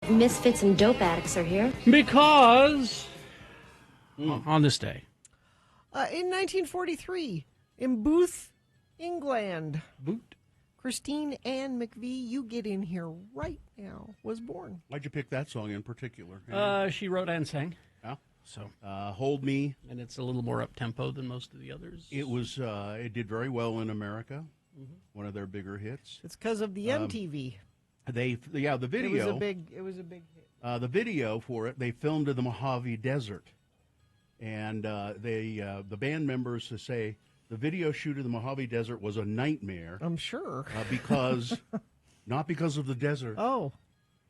Misfits and dope addicts are here. Because on this day. In 1943, in Booth, England, Christine Ann McVie, You Get In Here Right Now, was born. Why'd you pick that song in particular? She wrote and sang. Yeah. So, Hold Me. and it's a little more up-tempo than most of the others. It was. It did very well in America. One of their bigger hits. It's because of the MTV. The video. It was a big hit. The video for it, they filmed in the Mojave Desert, and the band members say the video shoot in the Mojave Desert was a nightmare. I'm sure. Because not because of the desert, Oh,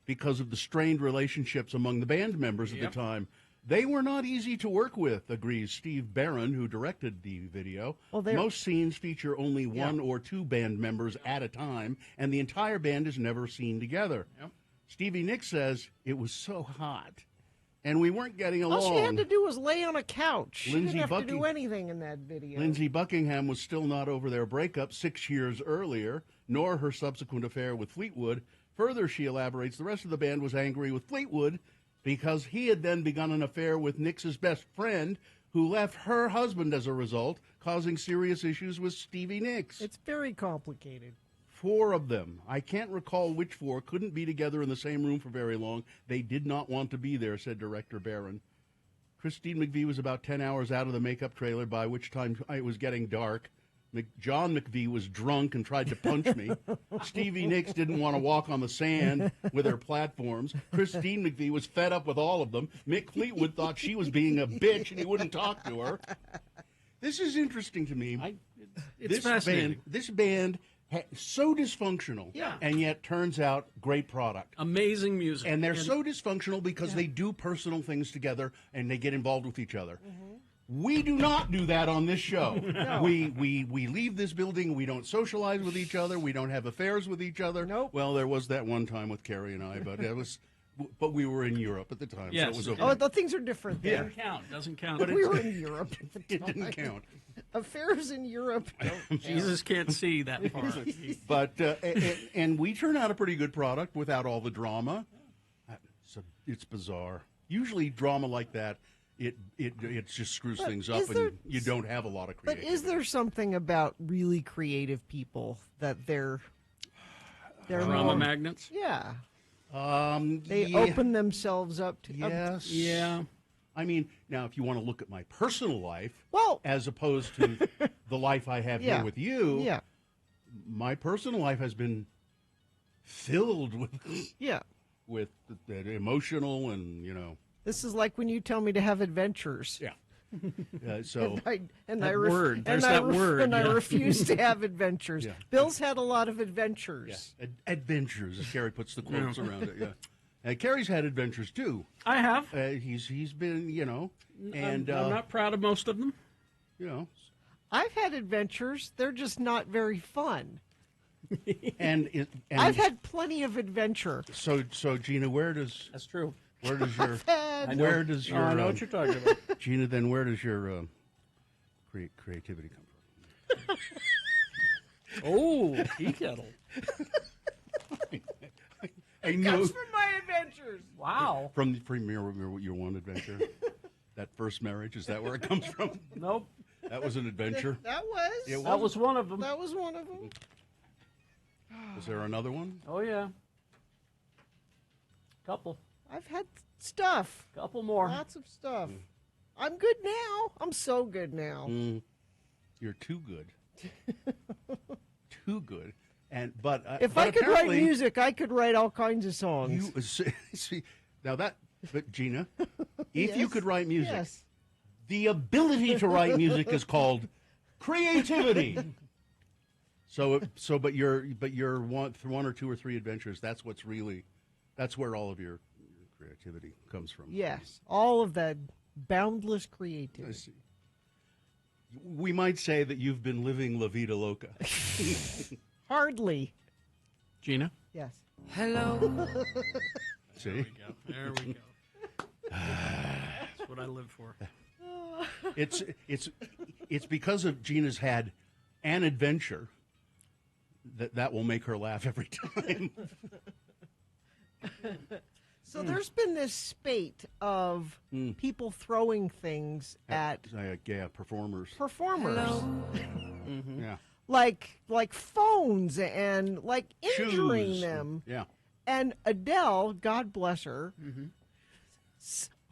because of the strained relationships among the band members at the time. They were not easy to work with, agrees Steve Barron, who directed the video. Well, most scenes feature only one or two band members at a time, and the entire band is never seen together. Yep. Stevie Nicks says it was so hot, and we weren't getting along. all she had to do was lay on a couch. She Lindsey didn't have to do anything in that video. Lindsey Buckingham was still not over their breakup 6 years earlier, nor her subsequent affair with Fleetwood. Further, she elaborates, the rest of the band was angry with Fleetwood because he had then begun an affair with Nicks's best friend, who left her husband as a result, causing serious issues with Stevie Nicks. It's very complicated. 4 of them, I can't recall which 4, couldn't be together in the same room for very long. They did not want to be there, said director Barron. Christine McVie was about 10 hours out of the makeup trailer, by which time it was getting dark. John McVie was drunk and tried to punch me. Stevie Nicks didn't want to walk on the sand with her platforms. Christine McVie was fed up with all of them. Mick Fleetwood thought she was being a bitch and he wouldn't talk to her. This is interesting to me. It's fascinating. This band, so dysfunctional, and yet turns out great product. Amazing music. And they're so dysfunctional because they do personal things together and they get involved with each other. We do not do that on this show. No. We leave this building. We don't socialize with each other. We don't have affairs with each other. Nope. Well, there was that one time with Carrie and I, but we were in Europe at the time, Yes. so it was okay. Oh, the things are different there. Doesn't count. Doesn't count. But We were in Europe at the It time. didn't count. Affairs in Europe don't Jesus can't see that far. But and we turn out a pretty good product without all the drama. So it's bizarre. Usually, drama like that, it just screws things up, and you don't have a lot of But creativity. is there something about really creative people that they're Drama more, magnets? Yeah. They open themselves up to. Yes. Yeah. I mean, now if you want to look at my personal life, Well- as opposed to the life I have Yeah. here with you, Yeah. my personal life has been filled Yeah. with the emotional and This is like when you tell me to have adventures. yeah. So That word. There's that word, And I yeah. refuse to have adventures. Yeah. Bill's had a lot of adventures. adventures, as Carrie puts the quotes around it. Yeah, and Carrie's had adventures too. I have. He's been and I'm not proud of most of them. I've had adventures. They're just not very fun. and I've had plenty of adventure. so Gina, where does true. your Had- where does your I know what you're talking about. Gina, then where does your creativity come from? Oh, tea kettle. I knew Comes from my adventures. Wow. from your one adventure, that first marriage. Is that where it comes from? Nope. That was an adventure. That was. It That was one of them. That was one of them. Was there another one? Oh, yeah. Couple. I've had stuff. Couple more. Lots of stuff. I'm good now. I'm so good now. You're too good. Too good. But If but I could write apparently music, I could write all kinds of songs. you see now but Gina, if you Yes. could write music, Yes. the ability to write music is called creativity. But your one or two or three adventures. That's where all of your creativity comes from. Yes. All of that boundless I creativity. see. We might say that you've been living La Vida Loca. Hardly. Gina? Yes. See? There we go. That's what I live for. It's because of Gina's had an adventure that will make her laugh every time. So there's been this spate of people throwing things at Performers. performers, Yeah. like phones and like injuring Shoes. them. Yeah. And Adele, God bless her,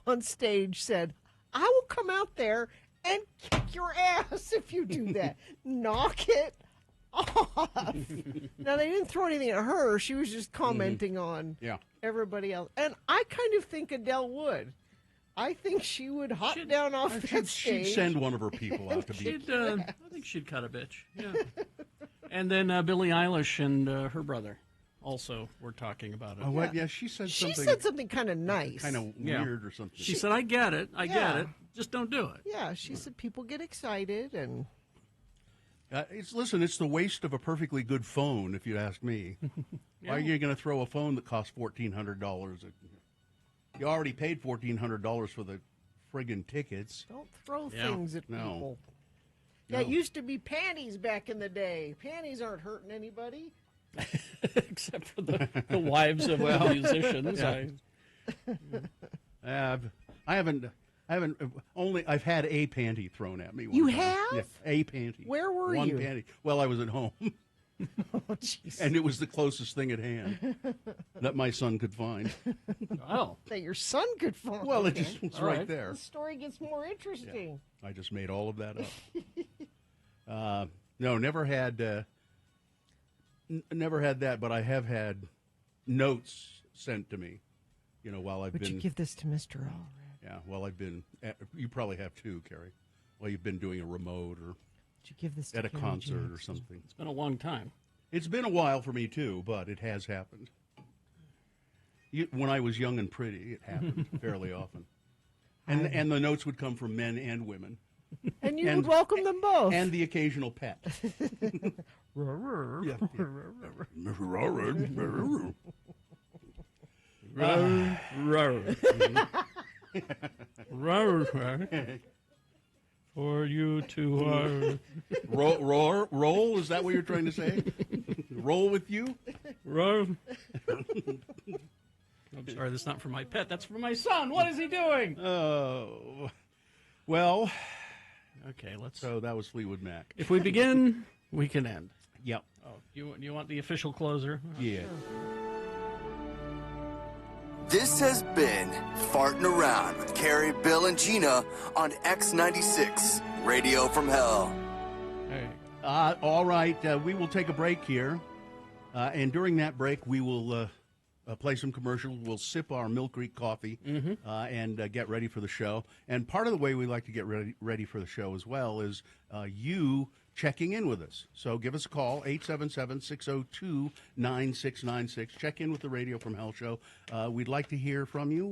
on stage said, "I will come out there and kick your ass if you do that. Knock it off." Now, they didn't throw anything at her. She was just commenting on Yeah. everybody else. And I kind of think Adele would. I think she would hop down off that She'd stage. send one of her people out to be. I think she'd cut a bitch. Yeah. And then Billie Eilish and her brother also were talking about it. Oh, what? Yeah, she said She something said something kind of nice. kind of Yeah. weird or something. She said, I get it. I get Yeah. it. Just don't do it. Yeah, she said people get excited and It's the waste of a perfectly good phone, if you ask me. Why are you going to throw a phone that costs $1,400? You already paid $1,400 for the friggin' tickets. don't throw Yeah. things at No. people. Yeah, it used to be panties back in the day. Panties aren't hurting anybody. Except for the wives of the musicians. I've had a panty thrown at me. You one time. have? Yeah, a panty. Where were one you? panty. Well, I was at home, Oh, jeez. and it was the closest thing at hand that my son could find. Wow. That your son could find. Well, it just was All right right. there. The story gets more interesting. I just made all of that up. No, never had that, but I have had notes sent to me. You know, while I've Would been you give this to Mr. Allred? yeah, while I've been you probably have too, Carrie. While you've been doing a remote or Would you give this to at a Carrie concert or Jackson? something. It's been a long time. It's been a while for me too, but it has happened. When I was young and pretty, it happened fairly often. And the notes would come from men and women, And you And- would welcome them both. and the occasional pet. For you to Roll? Is that what you're trying to say? Roll with you? I'm sorry, that's not for my pet. That's for my son. What is he doing? Oh, well. Okay, let's. So that was Fleetwood Mac. If we begin, we can end. Yep. Oh, you want the official closer? Yeah. This has been Farting Around with Carrie, Bill, and Gina on X96, Radio from Hell. Hey. All right. We will take a break here. And during that break, we will play some commercials. We'll sip our Mill Creek coffee and get ready for the show. And part of the way we like to get ready for the show as well is you checking in with us. So give us a call, 877-602-9696. Check in with the Radio from Hell show. We'd like to hear from you.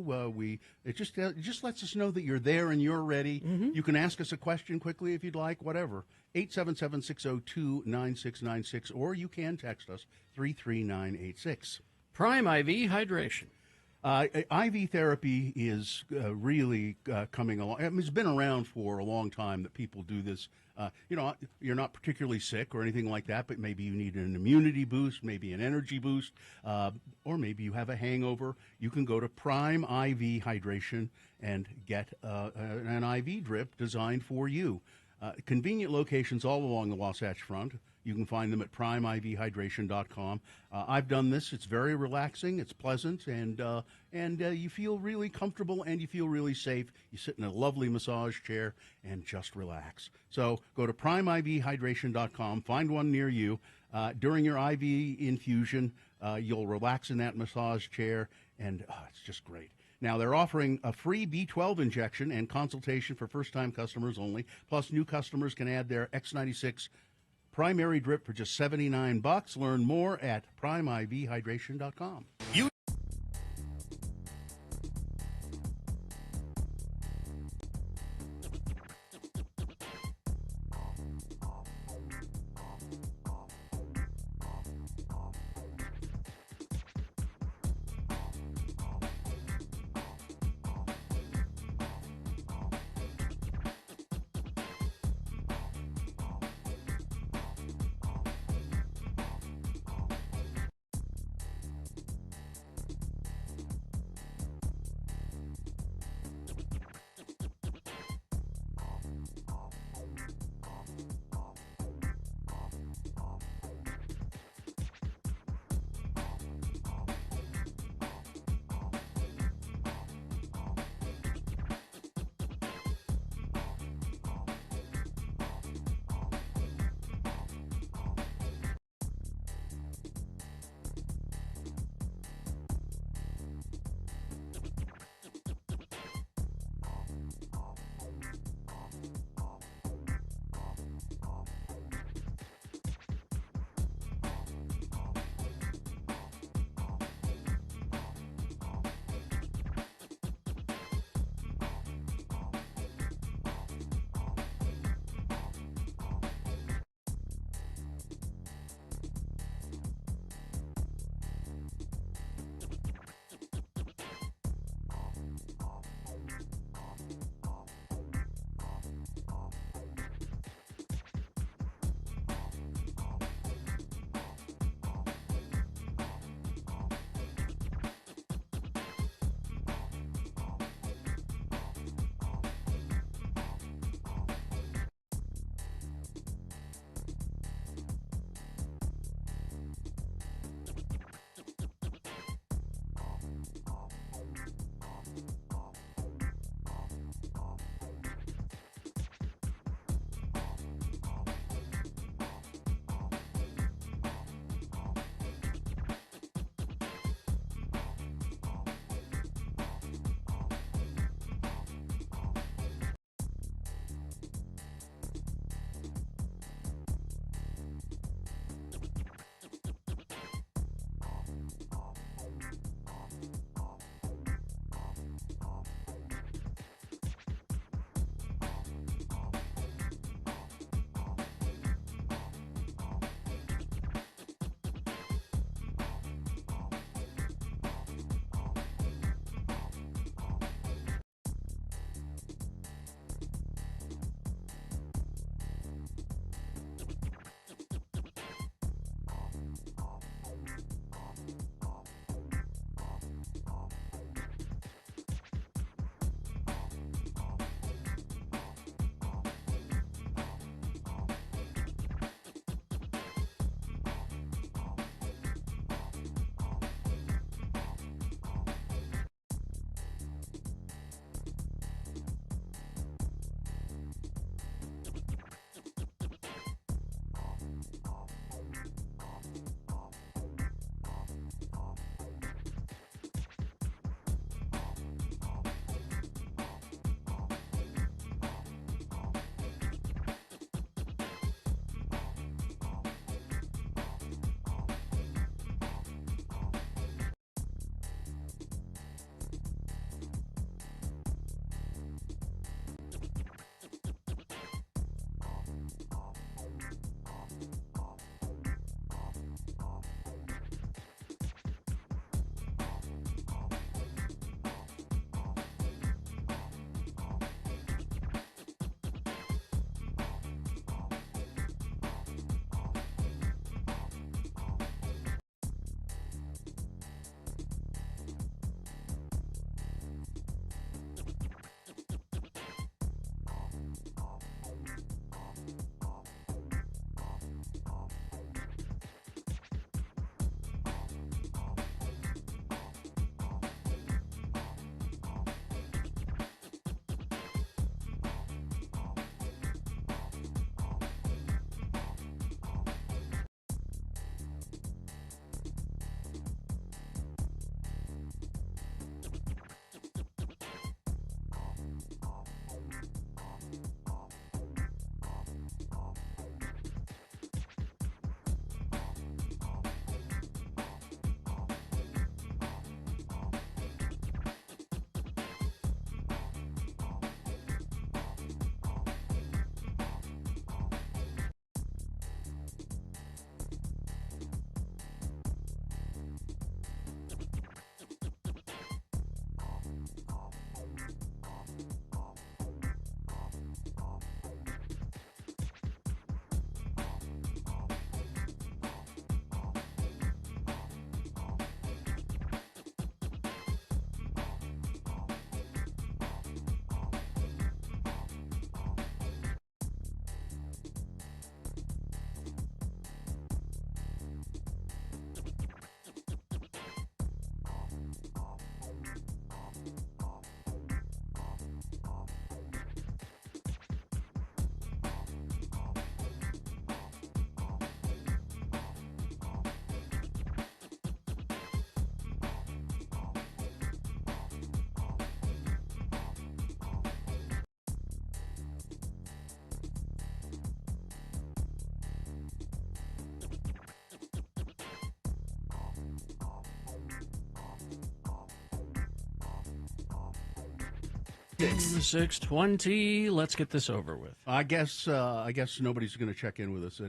It just lets us know that you're there and you're ready. You can ask us a question quickly if you'd like, whatever. 877-602-9696, or you can text us 33986. Prime IV hydration. IV therapy is really coming along. I mean, it's been around for a long time that people do this. You're not particularly sick or anything like that, but maybe you need an immunity boost, maybe an energy boost, or maybe you have a hangover. You can go to Prime IV Hydration and get an IV drip designed for you. Convenient locations all along the Wasatch Front. You can find them at primevhydration.com. I've done this. It's very relaxing. It's pleasant, and you feel really comfortable and you feel really safe. You sit in a lovely massage chair and just relax. So go to primevhydration.com. Find one near you. During your IV infusion, you'll relax in that massage chair, and it's just great. Now, they're offering a free B12 injection and consultation for first-time customers only. Plus, new customers can add their X96 primary drip for just $79. Learn more at primevhydration.com. 6. 6:20. Let's get this over with. I guess nobody's going to check in with us.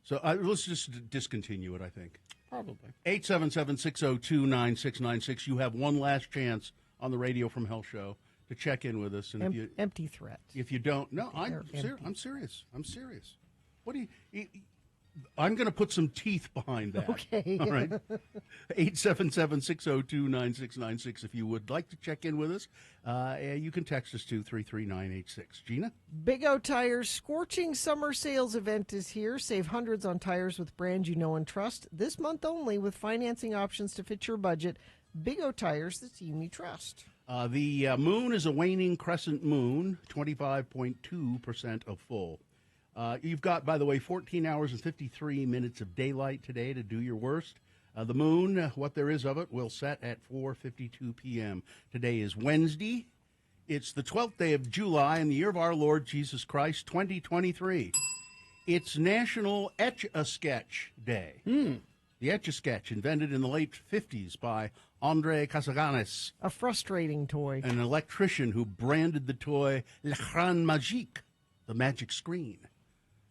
So let's just discontinue it, I think. Probably. 877-602-9696. You have one last chance on the Radio from Hell show to check in with us. And Empty threat. if you don't, no, They're empty. I'm serious. I'm serious. What do you? I'm going to put some teeth behind that. Okay. All right. 877-602-9696. If you would like to check in with us, you can text us to 33986. Gina? Big O Tires Scorching Summer Sales event is here. Save hundreds on tires with brands you know and trust. This month only with financing options to fit your budget. Big O Tires, the team you trust. The moon is a waning crescent moon, 25.2% of full. You've got, by the way, 14 hours and 53 minutes of daylight today to do your worst. The moon, what there is of it, will set at 4:52 p.m. Today is Wednesday. It's the 12th day of July in the year of our Lord Jesus Christ, 2023. It's National Etch-a-Sketch Day. The Etch-a-Sketch, invented in the late 50s by André Casaganes, A frustrating toy. an electrician who branded the toy L'écran Magique, the magic screen.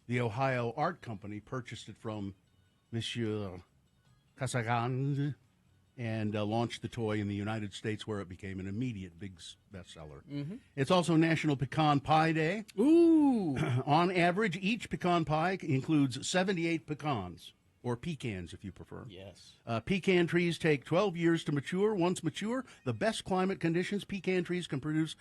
The Ohio Art Company purchased it from Monsieur Casaganes and launched the toy in the United States, where it became an immediate big bestseller. It's also National Pecan Pie Day. Ooh. On average, each pecan pie includes 78 pecans, or pecans if you prefer. Yes. Pecan trees take 12 years to mature. Once mature, the best climate conditions, pecan trees can produce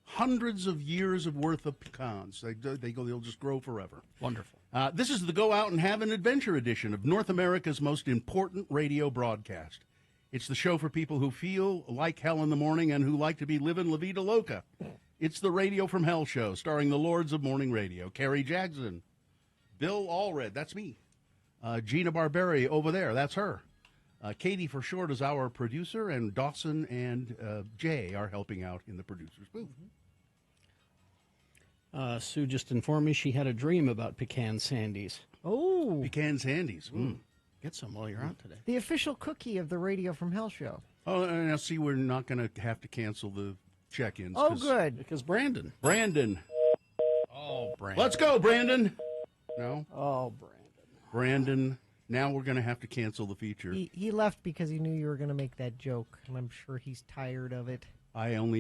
hundreds of years of worth of pecans. They'll just grow forever. Wonderful. This is the Go Out and Have an Adventure edition of North America's most important radio broadcast. It's the show for people who feel like hell in the morning and who like to be living La Vida Loca. It's the Radio from Hell show, starring the lords of morning radio. Carrie Jackson, Bill Allred, that's me. Gina Barberi over there, that's her. Katie for short is our producer, and Dawson and Jay are helping out in the producer's booth. Sue just informed me she had a dream about pecan sandies. Oh, Pecan Sandies. Get some while you're out today. the official cookie of the Radio from Hell show. Oh, and now see, we're not going to have to cancel the check-ins. Oh, 'cause good. Because Brandon. Brandon. Oh, Brandon. Let's go, Brandon. No, Oh, Brandon. Brandon. Now we're going to have to cancel the feature. He left because he knew you were going to make that joke, and I'm sure he's tired of it. I don't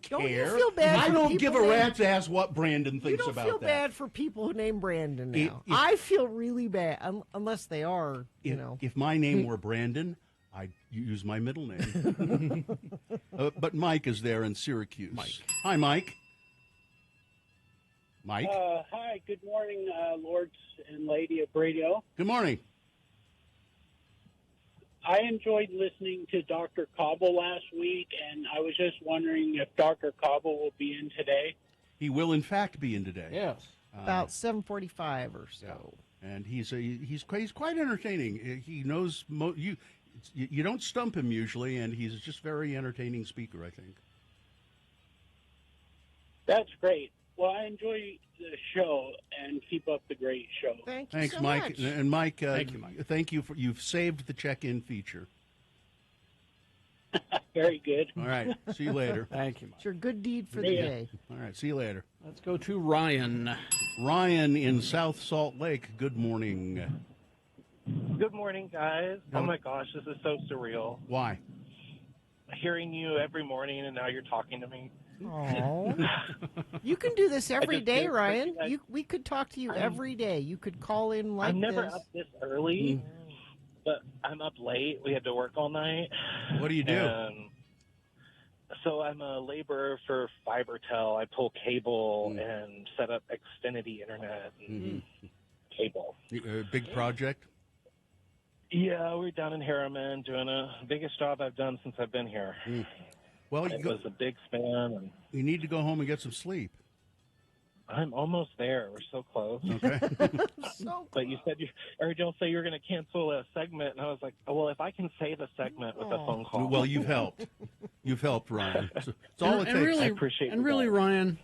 care. Don't you feel bad I for don't people give a named- rat's ass what Brandon You thinks don't about feel that. bad for people who name Brandon now. If- I feel really bad, unless they are, If my name were Brandon, I'd use my middle name. But Mike is there in Syracuse. Mike. Hi, Mike. Mike. Hi, good morning, Lords and Lady of Radio. Good morning. I enjoyed listening to Dr. Cobble last week, and I was just wondering if Dr. Cobble will be in today. He will, in fact, be in today. Yes. about 7:45 or so. And he's quite entertaining. He knows you don't stump him usually, and he's just very entertaining speaker, I think. That's great. Well, I enjoy the show, and keep up the great show. Thank you Thanks, so Mike. much. And Mike, Thank you, Mike. Thank you for you've saved the check-in feature. Very good. All right. See you later. Thank you, Mike. It's your good deed for the Yeah. day. All right. See you later. Let's go to Ryan. Ryan in South Salt Lake. Good morning. Good morning, guys. Oh my gosh, this is so surreal. Why? Hearing you every morning, and now you're talking to me. Oh, you can do this every just day, feel Ryan. like We could talk to you every day. You could call in like I'm never this. up this early, but I'm up late. We had to work all night. What do you do? And so I'm a laborer for FiberTel. I pull cable and set up Xfinity internet and cable. Big project? Yeah, we're down in Harriman doing the biggest job I've done since I've been here. Well, It was a big span, and you need to go home and get some sleep. I'm almost there. We're so close. Okay. So But you said I heard y'all say you were going to cancel a segment, and I was like, oh, well, if I can save a segment with a phone call. Well, you've helped. You've helped, Ryan. It's all it and takes. really, I appreciate and you really, guys. Ryan,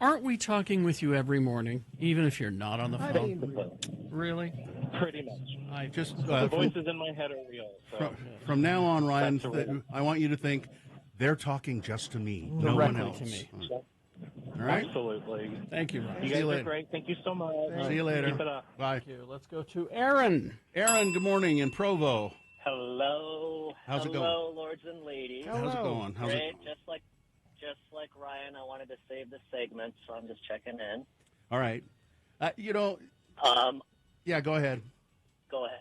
aren't we talking with you every morning, even if you're not on the I phone? mean, Really? Pretty much. I Just The voices in my head are real. So. from now on, Ryan, That's a riddle. I want you to think they're talking just to me, no one Directly else. to me. All right. Absolutely. Thank you, Ryan. You See guys you are later. great. Thank you so much. See you later. Keep it up. Bye. Thank you. Let's go to Aaron. Aaron, good morning in Provo. Hello. How's it Hello, lords and ladies. How's it going? How's Great. it? Just like Ryan, I wanted to save the segment, so I'm just checking in. All right. Yeah, go ahead. Go ahead.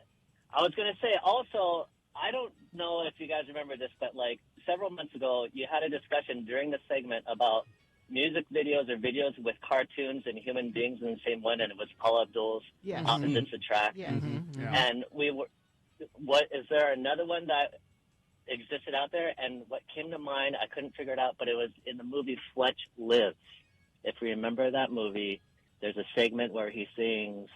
I was going to say also, I don't know if you guys remember this, but like several months ago, you had a discussion during the segment about music videos or videos with cartoons and human beings in the same one, and it was Paula Abdul's Yes. Opposites Attract. Yes. Yeah. And is there another one that existed out there? And what came to mind, I couldn't figure it out, but it was in the movie Fletch Lives. If you remember that movie, there's a segment where he sings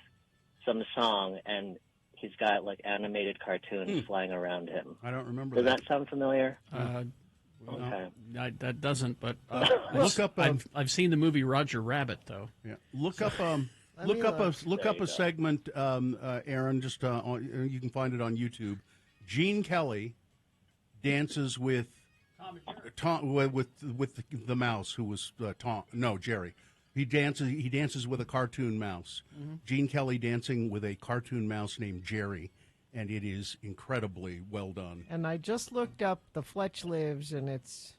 some song and he's got like animated cartoons flying around him. I don't remember Does that. that sound familiar? Okay. Okay. That doesn't, but Look up. I've seen the movie Roger Rabbit, though. Yeah. Look up. Let Look me up a look. look There up you a go. segment, Aaron. Just you can find it on YouTube. Gene Kelly dances with Tom with the mouse who was Tom. No, Jerry. He dances with a cartoon mouse. Gene Kelly dancing with a cartoon mouse named Jerry, and it is incredibly well done. And I just looked up the Fletch Lives, and it's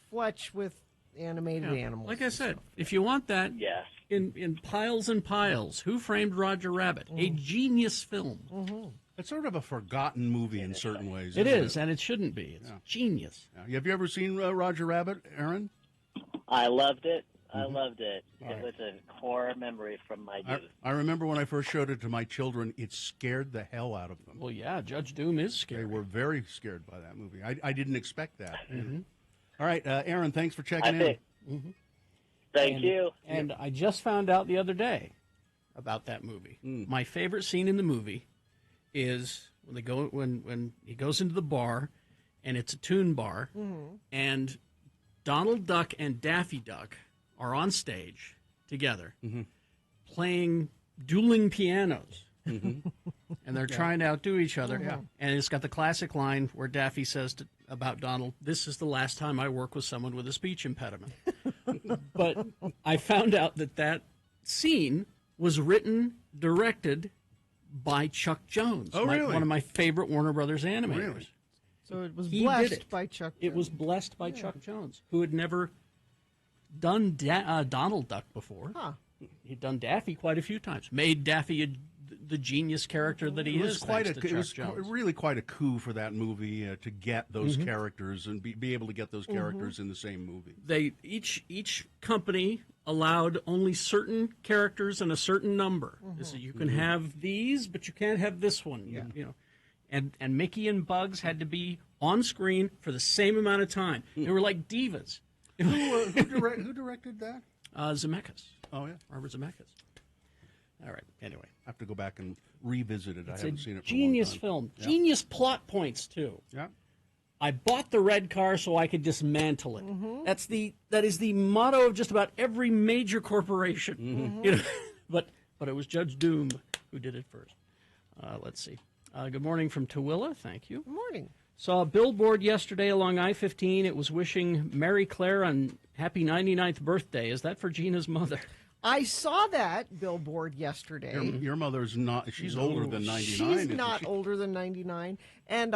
Fletch with animated animals. Like I said, if you want that Yes. in piles and piles, Who Framed Roger Rabbit? A genius film. It's sort of a forgotten movie in certain ways. It isn't is, and it shouldn't be. It's genius. Yeah. Have you ever seen Roger Rabbit, Aaron? I loved it. I loved it. It was a core memory from my youth. I remember when I first showed it to my children, it scared the hell out of them. Well, yeah, Judge Doom is They scary. were very scared by that movie. I didn't expect that. All right, Aaron, thanks for checking I in. think. Thank you. And I just found out the other day about that movie. My favorite scene in the movie is when he goes into the bar, and it's a tune bar, and Donald Duck and Daffy Duck are on stage together, playing dueling pianos. And they're trying to outdo each other. And it's got the classic line where Daffy says about Donald, "This is the last time I work with someone with a speech impediment." But I found out that scene was written, directed by Chuck Jones. Oh, really? One of my favorite Warner Brothers animators. Really? So it was He did blessed it. by Chuck. It was Jones. blessed by Chuck Jones, who had never done Donald Duck before. Huh. He'd done Daffy quite a few times. Made Daffy the genius character that he It was is. quite thanks to it Chuck was Jones. really quite a coup for that movie to get those characters and be able to get those characters in the same movie. They each company allowed only certain characters and a certain number. So you can have these, but you can't have this one. You know, and Mickey and Bugs had to be on screen for the same amount of time. They were like divas. Who directed that? Zemeckis, Oh yeah, Robert Zemeckis. All right. Anyway, I have to go back and revisit it. I it's a haven't seen it. For genius a long time. film. Yeah. Genius plot points too. Yeah. I bought the red car so I could dismantle it. That is the motto of just about every major corporation. You know, but it was Judge Doom who did it first. Let's see. Good morning from Tooele. Thank you. Good morning. Saw a billboard yesterday along I-15. It was wishing Mary Claire on happy 99th birthday. Is that for Gina's mother? I saw that billboard yesterday. Your mother's not. She's older than 99. She's isn't not she? older than 99, and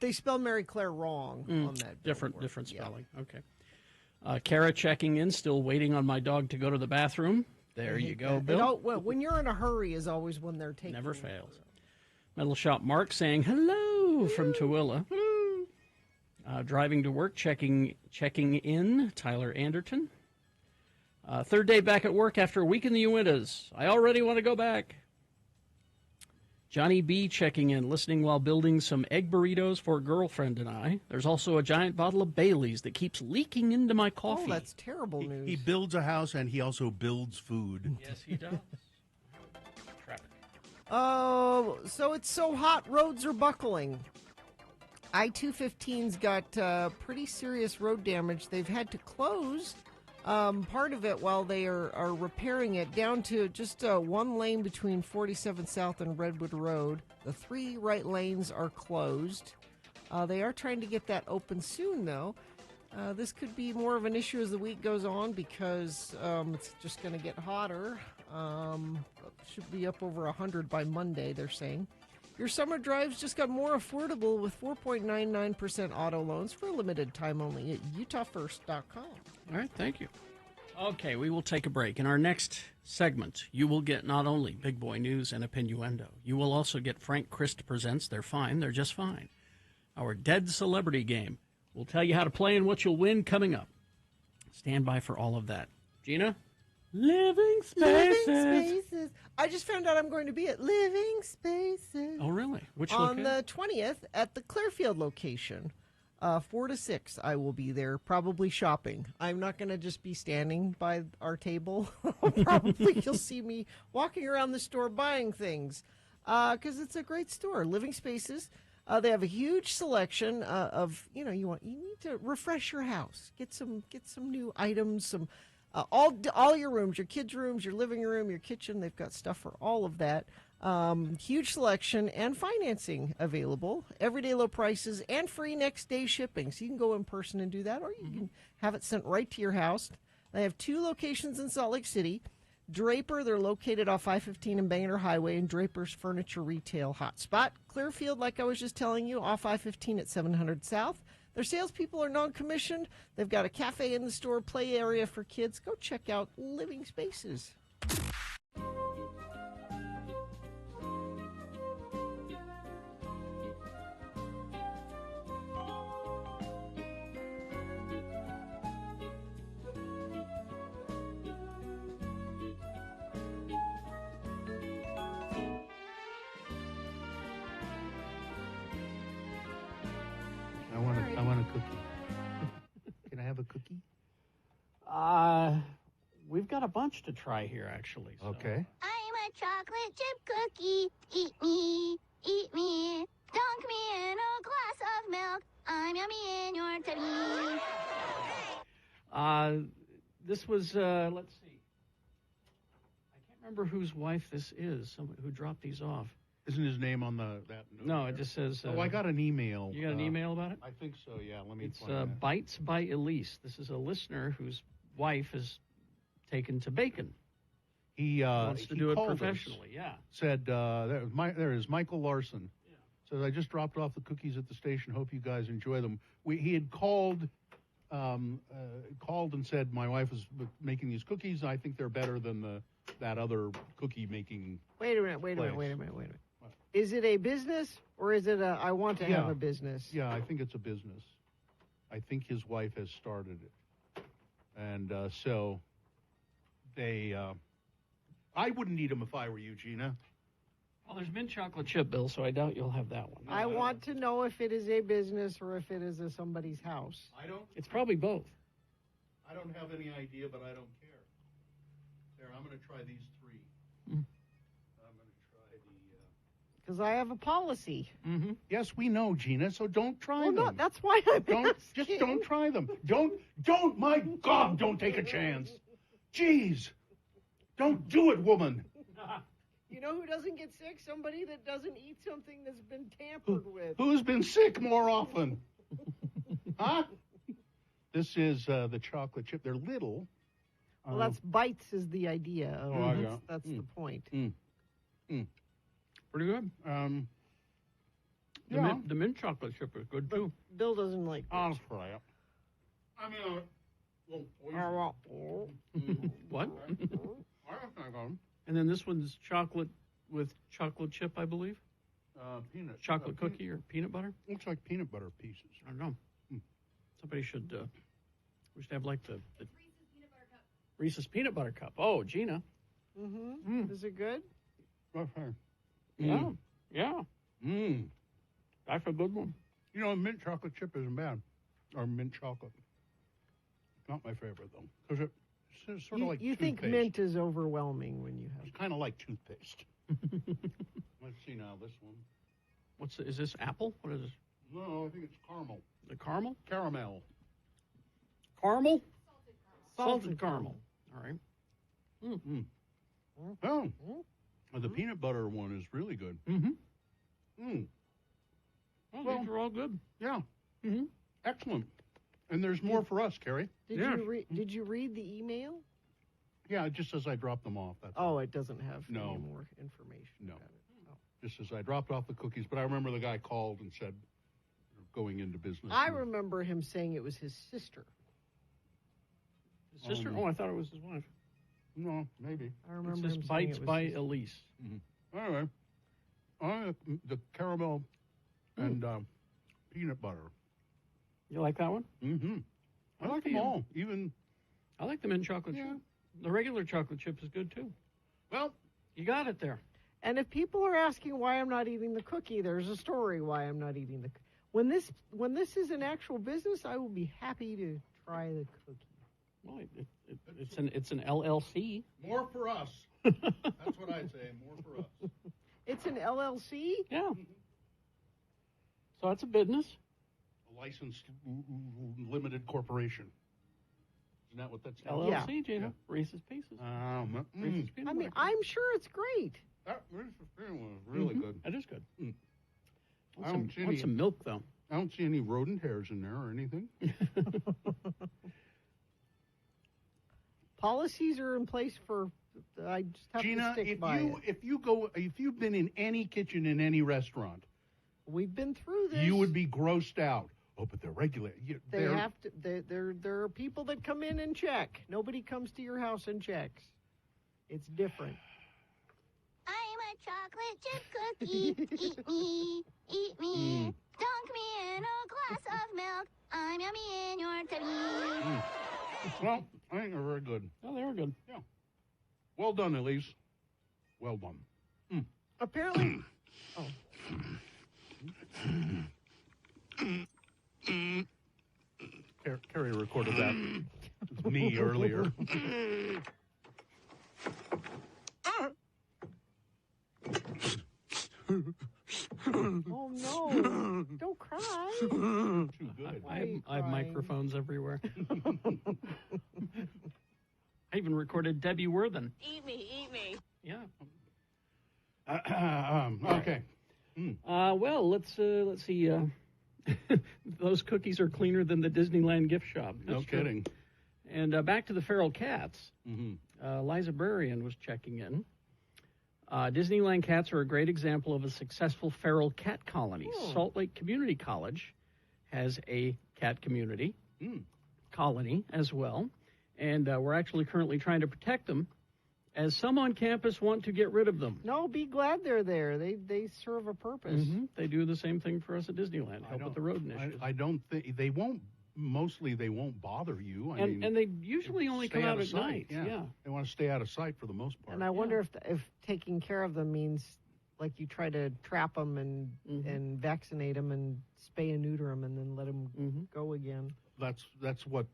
they spelled Mary Claire wrong on that. Different billboard. Yeah. spelling. Okay. Kara checking in, still waiting on my dog to go to the bathroom. There you go, Bill. Well, when you're in a hurry is always when they're taking. Never fails. Metal Shop Mark saying hello from Tooele. Driving to work, checking in. Tyler Anderton. Third day back at work after a week in the Uintas. I already want to go back. Johnny B checking in, listening while building some egg burritos for a girlfriend and I. There's also a giant bottle of Bailey's that keeps leaking into my coffee. Oh, that's terrible news. He builds a house and he also builds food. Yes, he does. Traffic. Oh, so it's so hot, roads are buckling. I-215's got pretty serious road damage. They've had to close part of it while they are repairing it, down to just one lane between 47 South and Redwood Road. The 3 right lanes are closed. They are trying to get that open soon, though. This could be more of an issue as the week goes on because it's just going to get hotter. Should be up over 100 by Monday, they're saying. Your summer drives just got more affordable with 4.99% auto loans for a limited time only at utahfirst.com. All right, thank you. Okay, we will take a break. In our next segment, you will get not only Big Boy News and Opinnuendo, you will also get Frank Christ Presents They're Fine, They're Just Fine. Our Dead Celebrity Game. We'll tell you how to play and what you'll win coming up. Stand by for all of that. Gina? Living Spaces. Living Spaces. I just found out I'm going to be at Living Spaces. Oh, really? Which on location? the 20th at the Clearfield location. 4 to 6, I will be there, probably shopping. I'm not going to just be standing by our table. Probably you'll see me walking around the store buying things because it's a great store. Living Spaces. They have a huge selection of, you need to refresh your house, get some new items, some all your rooms, your kids' rooms, your living room, your kitchen. They've got stuff for all of that. Huge selection and financing available, everyday low prices and free next day shipping. So you can go in person and do that, or you can have it sent right to your house. They have 2 locations in Salt Lake City. Draper, they're located off I-15 and Bangor Highway in Draper's Furniture Retail Hotspot. Clearfield, like I was just telling you, off I-15 at 700 South. Their salespeople are non-commissioned. They've got a cafe in the store, play area for kids. Go check out Living Spaces. I want a cookie. Can I have a cookie? We've got a bunch to try here, actually. So. Okay. I'm a chocolate chip cookie. Eat me, dunk me in a glass of milk. I'm yummy in your tummy. This was, let's see. I can't remember whose wife this is, somebody who dropped these off. Isn't his name on that note? No, it just says... I got an email. You got an email about it? I think so, yeah. Let me It's find that. Bites by Elise. This is a listener whose wife is taken to bacon. He wants to do it called us, professionally, yeah. Said, there is Michael Larson. Yeah. Says, I just dropped off the cookies at the station. Hope you guys enjoy them. He had called and said, my wife is making these cookies. I think they're better than that other cookie making. Wait a minute. What? Is it a business or is it I want to have a business? Yeah, I think it's a business. I think his wife has started it. And so they, I wouldn't eat them if I were you, Gina. Well, there's mint chocolate chip, Bill, so I doubt you'll have that one. No, I want to know if it is a business or if it is somebody's house. It's probably both. I don't have any idea, but I don't care. There, I'm going to try these 3. Mm. I'm going to try the... Because I have a policy. Mm-hmm. Yes, we know, Gina, so don't try them. No, that's why I'm Just don't try them. Don't, my God, don't take a chance. Jeez. Don't do it, woman. You know who doesn't get sick? Somebody that doesn't eat something that's been tampered with. Who's been sick more often? Huh? This is the chocolate chip. They're little. Well, that's bites is the idea. That's the point. Pretty good. Yeah. The mint chocolate chip is good, too. Bill doesn't like I'll try it. I mean, What? I And then this one's chocolate with chocolate chip, I believe. Peanut. Chocolate cookie or peanut butter? Looks like peanut butter pieces. I don't know. Somebody should, we should have like the Reese's Peanut Butter Cup. Oh, Gina. Mm-hmm. Is it good? Okay. Yeah. Yeah. Mmm. That's a good one. You know, mint chocolate chip isn't bad. Or mint chocolate. Not my favorite, though. Because it's sort of like you think toothpaste. mint is overwhelming when you have It's kind of like toothpaste. Let's see now, this one. Is this apple? What is this? No, I think it's caramel. The caramel? Caramel. Caramel? Salted caramel. All right. Oh. The peanut butter one is really good. Mm-hmm. Well, these are all good. Yeah. Mm-hmm. Excellent. And there's more for us, Carrie. Did you read the email? Yeah, just as I dropped them off. That's Oh, it doesn't have No. any more information. No. about it. Oh. just as I dropped off the cookies. But I remember the guy called and said, going into business. I remember him saying it was his sister. His sister? Oh, I thought it was his wife. No, maybe. I remember It says him saying Bites it was by his- Elise. Mm-hmm. Anyway, the caramel and peanut butter. You like that one? Mm-hmm. I like them all. Even I like the mint chocolate chip. The regular chocolate chip is good too. Well, you got it there. And if people are asking why I'm not eating the cookie, there's a story why I'm not eating the. When this is an actual business, I will be happy to try the cookie. Well, it's an LLC. More for us. That's what I'd say. More for us. It's an LLC? Yeah. So it's a business. A licensed limited corporation. Isn't that what that's? LLC, Gina. Reese's Pieces. Reese's Peanut I mean, Butter. I'm sure it's great. That Reese's Peanut was really good. That is good. I don't see Want some milk, though. I don't see any rodent hairs in there or anything. Policies are in place for. I just have Gina, to stick by it. if you've been in any kitchen in any restaurant, We've been through this. you would be grossed out. Oh, but they're regulated. They have to. There are people that come in and check. Nobody comes to your house and checks. It's different. I'm a chocolate chip cookie. Eat me. Dunk me in a glass of milk. I'm yummy in your tummy. Well, I think they're very good. Oh, they were good. Yeah. Well done, Elise. Well done. Apparently. Oh. Carrie recorded that. It's me earlier. Oh no! Don't cry. Too good. I have microphones everywhere. I even recorded Debbie Worthen. Eat me. Yeah. Okay. Well, let's see. Those cookies are cleaner than the Disneyland gift shop. No That's true. kidding. And back to the feral cats. Mm-hmm. Liza Brarian was checking in. Disneyland cats are a great example of a successful feral cat colony. Salt Lake Community College has a cat community colony as well. And we're actually currently trying to protect them, as some on campus want to get rid of them. No, be glad they're there. They serve a purpose. Mm-hmm. They do the same thing for us at Disneyland, help with the rodent issues. I don't think they won't. Mostly, they won't bother you. I mean, and they usually only come stay out of at sight. night. Yeah. They want to stay out of sight for the most part. And I wonder if taking care of them means like you try to trap them and vaccinate them and spay and neuter them and then let them go again. That's what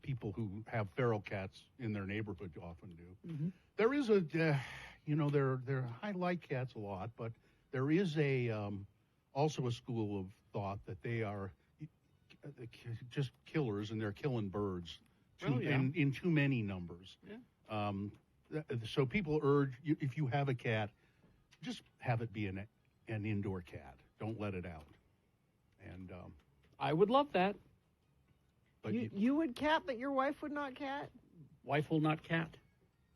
people who have feral cats in their neighborhood often do. Mm-hmm. There is I like cats a lot, but there is also a school of thought that they are just killers and they're killing birds in too many numbers. Yeah. So people urge you, if you have a cat, just have it be an indoor cat. Don't let it out. And I would love that. But you would cat, but your wife would not cat? Wife will not cat.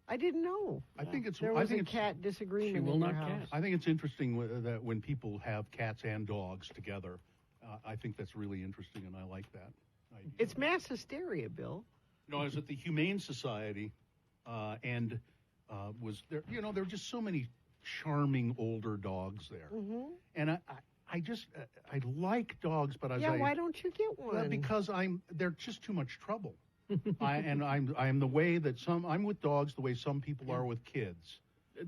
I didn't know. I think it's there I was think a it's, cat disagreement. She will in not your house. cat. I think it's interesting that when people have cats and dogs together. I think that's really interesting, and I like that idea. It's mass hysteria, Bill. I was at the Humane Society, and was there. There were just so many charming older dogs there, and I just I like dogs, but why don't you get one? Well, because they're just too much trouble. I'm the way that I'm with dogs the way some people are with kids.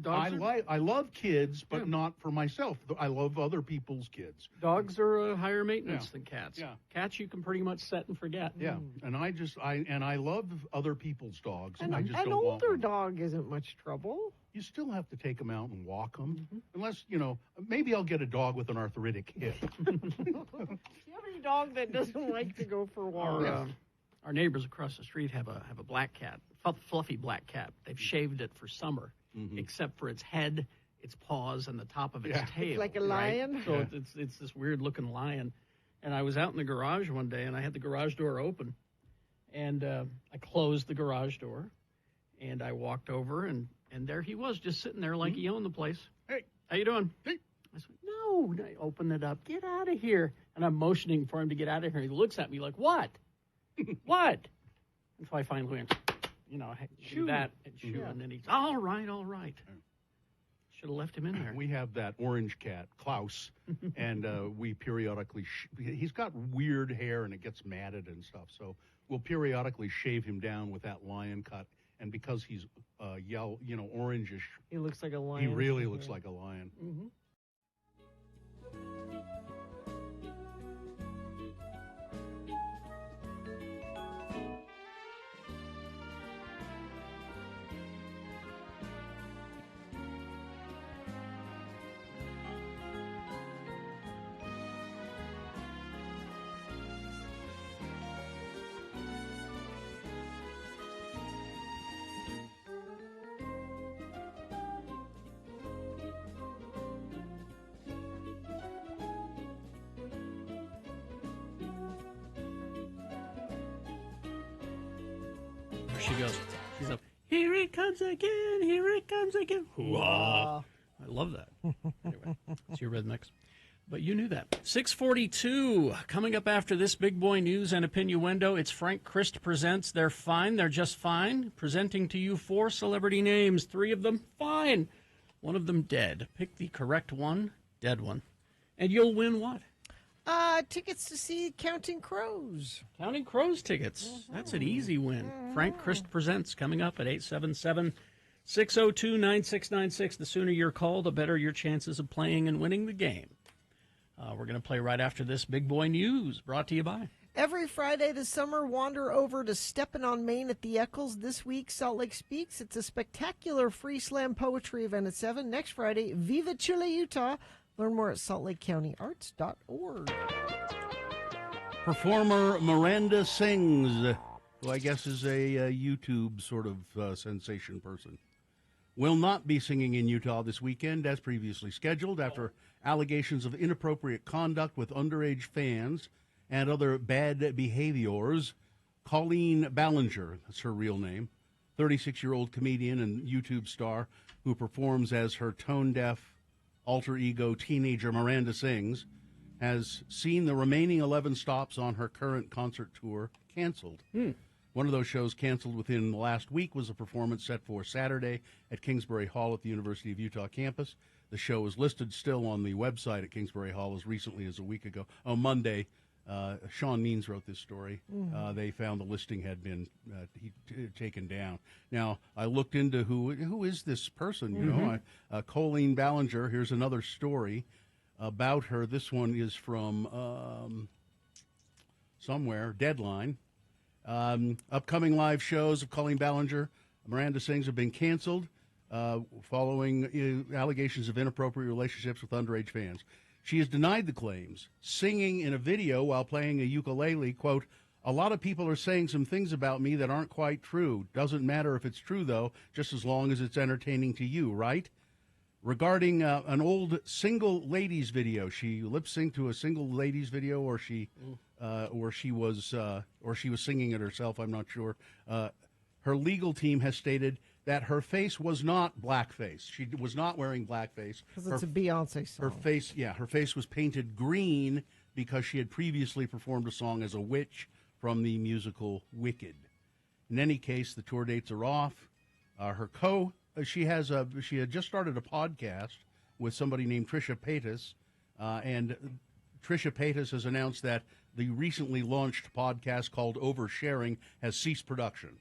I love kids, but not for myself. I love other people's kids. Dogs are higher maintenance than cats. Yeah. Cats you can pretty much set and forget. Yeah, and I love other people's dogs. An I just don't older want one. dog isn't much trouble. You still have to take them out and walk them, unless maybe I'll get a dog with an arthritic hip. Do you have any dog that doesn't like to go for walks? Our neighbors across the street have a black cat, fluffy black cat. They've shaved it for summer, except for its head its paws and the top of its tail. Like a right? lion? So it's this weird-looking lion. And I was out in the garage one day, and I had the garage door open. And I closed the garage door, and I walked over, and there he was, just sitting there like he owned the place. Hey, how you doing? Hey. I said, no. And I opened it up. Get out of here. And I'm motioning for him to get out of here. He looks at me like, what? What? And so I finally went, do that and shoot. Yeah. And then he's, all right. Should have left him in there. We have that orange cat, Klaus, and we periodically, he's got weird hair and it gets matted and stuff. So we'll periodically shave him down with that lion cut. And because he's yellow, orangish, he looks like a lion. He really looks like a lion. Mm-hmm. She goes, she's up, here it comes again, here it comes again. Wow. I love that. Anyway, it's your Rhythmics. But you knew that. 6:42, coming up after this Big Boy News and Opinioendo, it's Frank Christ Presents They're Fine, They're Just Fine, presenting to you 4 celebrity names, 3 of them fine, 1 of them dead. Pick the correct one, dead one, and you'll win what? Tickets to see Counting Crows. Counting Crows tickets. That's an easy win. Frank Christ Presents coming up at 877-602-9696. The sooner you're called, the better your chances of playing and winning the game. We're going to play right after this Big Boy News, brought to you by. Every Friday this summer, wander over to Steppin' on Main at the Eccles. This week, Salt Lake Speaks. It's a spectacular free slam poetry event at 7. Next Friday, Viva Chile, Utah. Learn more at saltlakecountyarts.org. Performer Miranda Sings, who I guess is a YouTube sort of sensation person, will not be singing in Utah this weekend as previously scheduled after allegations of inappropriate conduct with underage fans and other bad behaviors. Colleen Ballinger, that's her real name, 36-year-old comedian and YouTube star who performs as her tone-deaf alter ego teenager Miranda Sings, has seen the remaining 11 stops on her current concert tour canceled. One of those shows canceled within the last week was a performance set for Saturday at Kingsbury Hall at the University of Utah campus. The show is listed still on the website at Kingsbury Hall as recently as a week ago. On Monday, Sean Means wrote this story. They found the listing had been taken down. Now, I looked into who is this person, you know. Colleen Ballinger, here's another story about her. This one is from somewhere, Deadline. Upcoming live shows of Colleen Ballinger, Miranda Sings have been canceled following allegations of inappropriate relationships with underage fans. She has denied the claims, singing in a video while playing a ukulele, quote, "A lot of people are saying some things about me that aren't quite true. Doesn't matter if it's true, though, just as long as it's entertaining to you, right?" Regarding an old single ladies video, she lip-synced to a single ladies video, or she was singing it herself. I'm not sure. Her legal team has stated that her face was not blackface. She was not wearing blackface. Because it's a Beyonce song. Her face was painted green because she had previously performed a song as a witch from the musical Wicked. In any case, the tour dates are off. She had just started a podcast with somebody named Trisha Paytas, and Trisha Paytas has announced that the recently launched podcast called Oversharing has ceased production.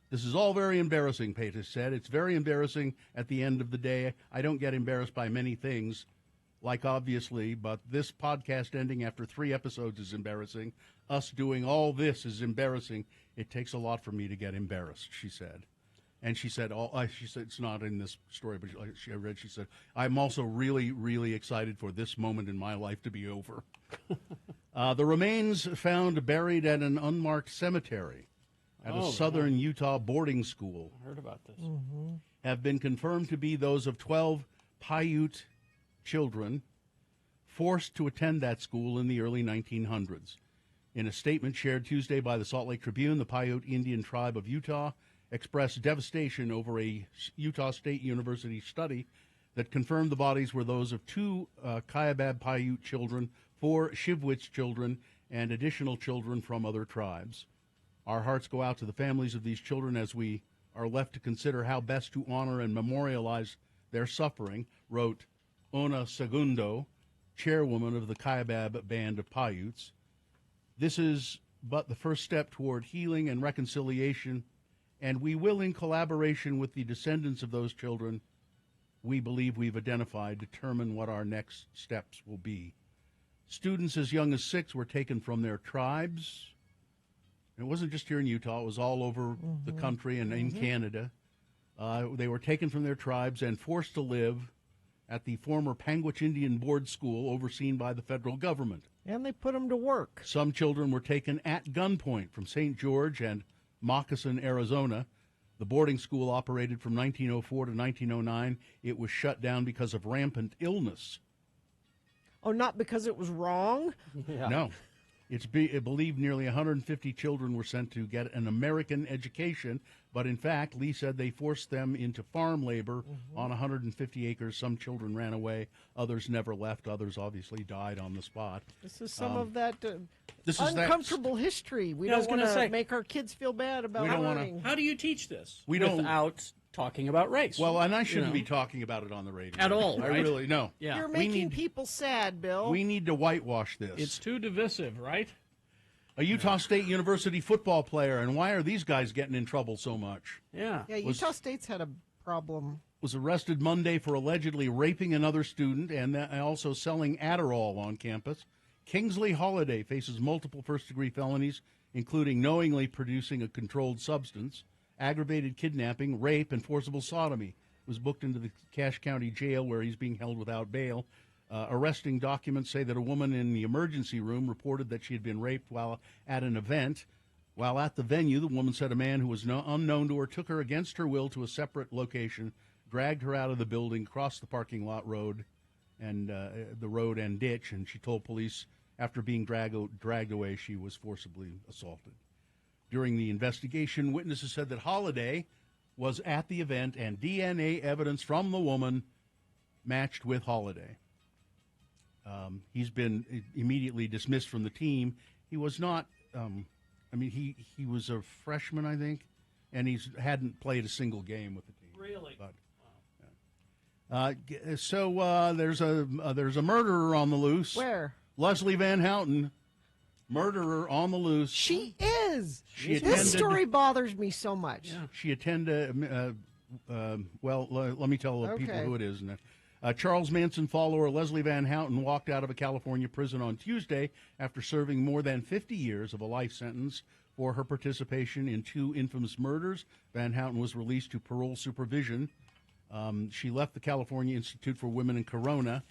This is all very embarrassing, Paytas said. It's very embarrassing at the end of the day. I don't get embarrassed by many things, like obviously, but this podcast ending after 3 episodes is embarrassing. Us doing all this is embarrassing. It takes a lot for me to get embarrassed, she said. And she said, it's not in this story, but she said, I'm also really, really excited for this moment in my life to be over. The remains found buried at an unmarked cemetery at a southern Utah boarding school. I heard about this. Have been confirmed to be those of 12 Paiute children forced to attend that school in the early 1900s. In a statement shared Tuesday by the Salt Lake Tribune, the Paiute Indian tribe of Utah expressed devastation over a Utah State University study that confirmed the bodies were those of 2 Kaibab Paiute children, 4 Shivwits children, and additional children from other tribes. Our hearts go out to the families of these children as we are left to consider how best to honor and memorialize their suffering, wrote Ona Segundo, chairwoman of the Kaibab Band of Paiutes. This is but the first step toward healing and reconciliation, and we will, in collaboration with the descendants of those children we believe we've identified, determine what our next steps will be. Students as young as 6 were taken from their tribes. It wasn't just here in Utah. It was all over the country and in Canada. They were taken from their tribes and forced to live at the former Panguitch Indian Board School overseen by the federal government. And they put them to work. Some children were taken at gunpoint from St. George and Moccasin, Arizona. The boarding school operated from 1904 to 1909. It was shut down because of rampant illness. Oh, not because it was wrong? Yeah. No. It's believed nearly 150 children were sent to get an American education, but in fact, Lee said they forced them into farm labor on 150 acres. Some children ran away, others never left, others obviously died on the spot. This is some of that This is uncomfortable history. We Yeah, I was don't want gonna to say- make our kids feel bad about We don't wanna- learning. How do you teach this We don't- without talking about race? Well, and I shouldn't know? be talking about it on the radio. At all, I right? really, no. Yeah. You're we making need- people sad, Bill. We need to whitewash this. It's too divisive, right? A Utah State University football player, and why are these guys getting in trouble so much? Yeah. yeah, Utah State's had a problem. Was arrested Monday for allegedly raping another student and also selling Adderall on campus. Kingsley Holiday faces multiple first-degree felonies, including knowingly producing a controlled substance, aggravated kidnapping, rape, and forcible sodomy. Was booked into the Cache County Jail where he's being held without bail. Arresting documents say that a woman in the emergency room reported that she had been raped while at an event. While at the venue, the woman said a man who was unknown to her took her against her will to a separate location, dragged her out of the building, crossed the parking lot road, and the road and ditch, and she told police after being dragged away she was forcibly assaulted. During the investigation, witnesses said that Holiday was at the event and DNA evidence from the woman matched with Holiday. He's been immediately dismissed from the team. He was not, he was a freshman, I think, and he hadn't played a single game with the team. Really? But, there's a murderer on the loose. Where? Leslie Van Houten, murderer on the loose. She is. She This attended- story bothers me so much. Yeah. She attended, let me tell the people Okay. who it is. Charles Manson follower Leslie Van Houten walked out of a California prison on Tuesday after serving more than 50 years of a life sentence for her participation in 2 infamous murders. Van Houten was released to parole supervision. She left the California Institute for Women in Corona,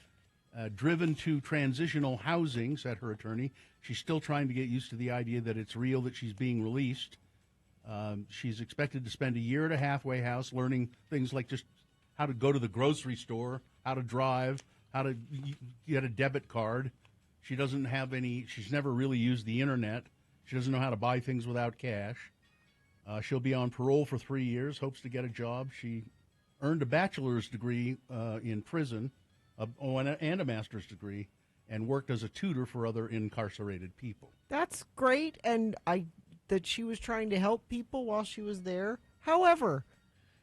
driven to transitional housing, said her attorney. She's still trying to get used to the idea that it's real that she's being released. She's expected to spend a year at a halfway house learning things like just how to go to the grocery store, how to drive, how to get a debit card. She doesn't have any, she's never really used the internet. She doesn't know how to buy things without cash. She'll be on parole for 3 years, hopes to get a job. She earned a bachelor's degree in prison and a master's degree, and worked as a tutor for other incarcerated people. That's great, and that she was trying to help people while she was there. However,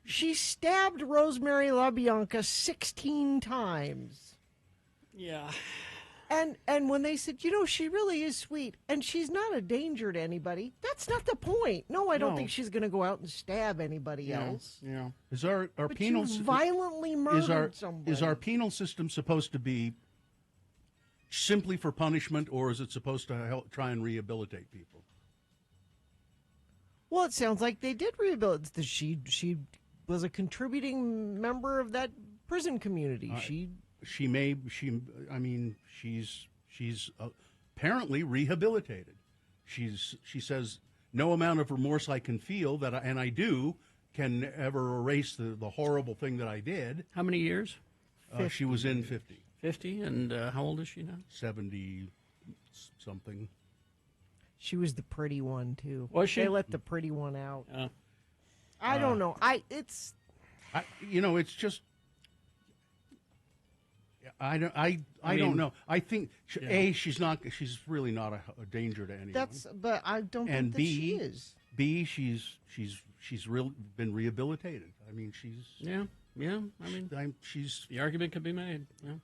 she stabbed Rosemary LaBianca 16 times. Yeah. And when they said, she really is sweet, and she's not a danger to anybody, that's not the point. No, I don't No. think she's going to go out and stab anybody else. Yeah. Is our But penal you violently murdered somebody. Is our penal system supposed to be simply for punishment, or is it supposed to help try and rehabilitate people? Well, it sounds like they did rehabilitate. She was a contributing member of that prison community. She's apparently rehabilitated. She says no amount of remorse I can feel and I do can ever erase the horrible thing that I did. How many years? She was in 50. 50, and how old is she now? 70-something. She was the pretty one, too. Was she? They let the pretty one out. Oh. I don't know. It's just... I don't know. I think she's really not a danger to anyone. but I don't and think that she is. B, she's been rehabilitated. I mean, she's yeah. I mean, she's the argument could be made. Yeah.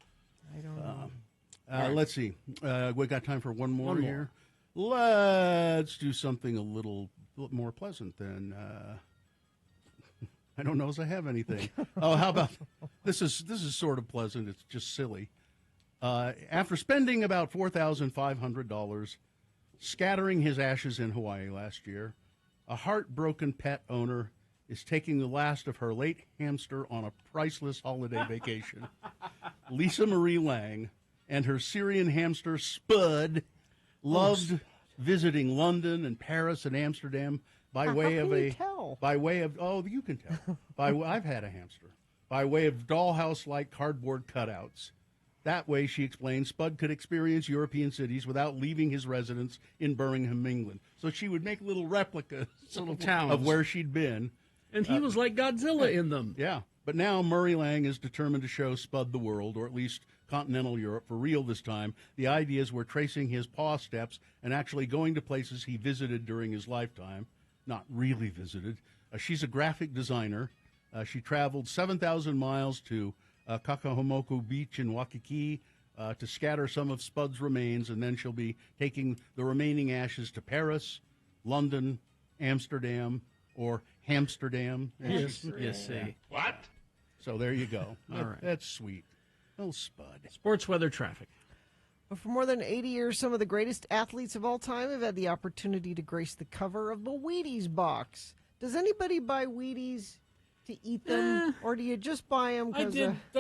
I don't know. Let's see. We got time for one more here. Let's do something a little more pleasant than. I don't know if I have anything. Oh, how about this is sort of pleasant. It's just silly. After spending about $4,500 scattering his ashes in Hawaii last year, a heartbroken pet owner is taking the last of her late hamster on a priceless holiday vacation. Lisa Marie Lang and her Syrian hamster Spud loved visiting London and Paris and Amsterdam by way of you can tell. I've had a hamster. By way of dollhouse-like cardboard cutouts. That way, she explained, Spud could experience European cities without leaving his residence in Birmingham, England. So she would make little replicas little towns of where she'd been. And he was like Godzilla in them. Yeah. But now Murray Lang is determined to show Spud the world, or at least continental Europe, for real this time. The ideas were tracing his paw steps and actually going to places he visited during his lifetime. Not really visited. She's a graphic designer. She traveled 7,000 miles to Kakahomoku Beach in Waikiki to scatter some of Spud's remains, and then she'll be taking the remaining ashes to Paris, London, Amsterdam, or Hamsterdam. Yes. What? So there you go. All right. That's sweet. Oh, Spud. Sports weather traffic. For more than 80 years, some of the greatest athletes of all time have had the opportunity to grace the cover of the Wheaties box. Does anybody buy Wheaties to eat them, or do you just buy them? I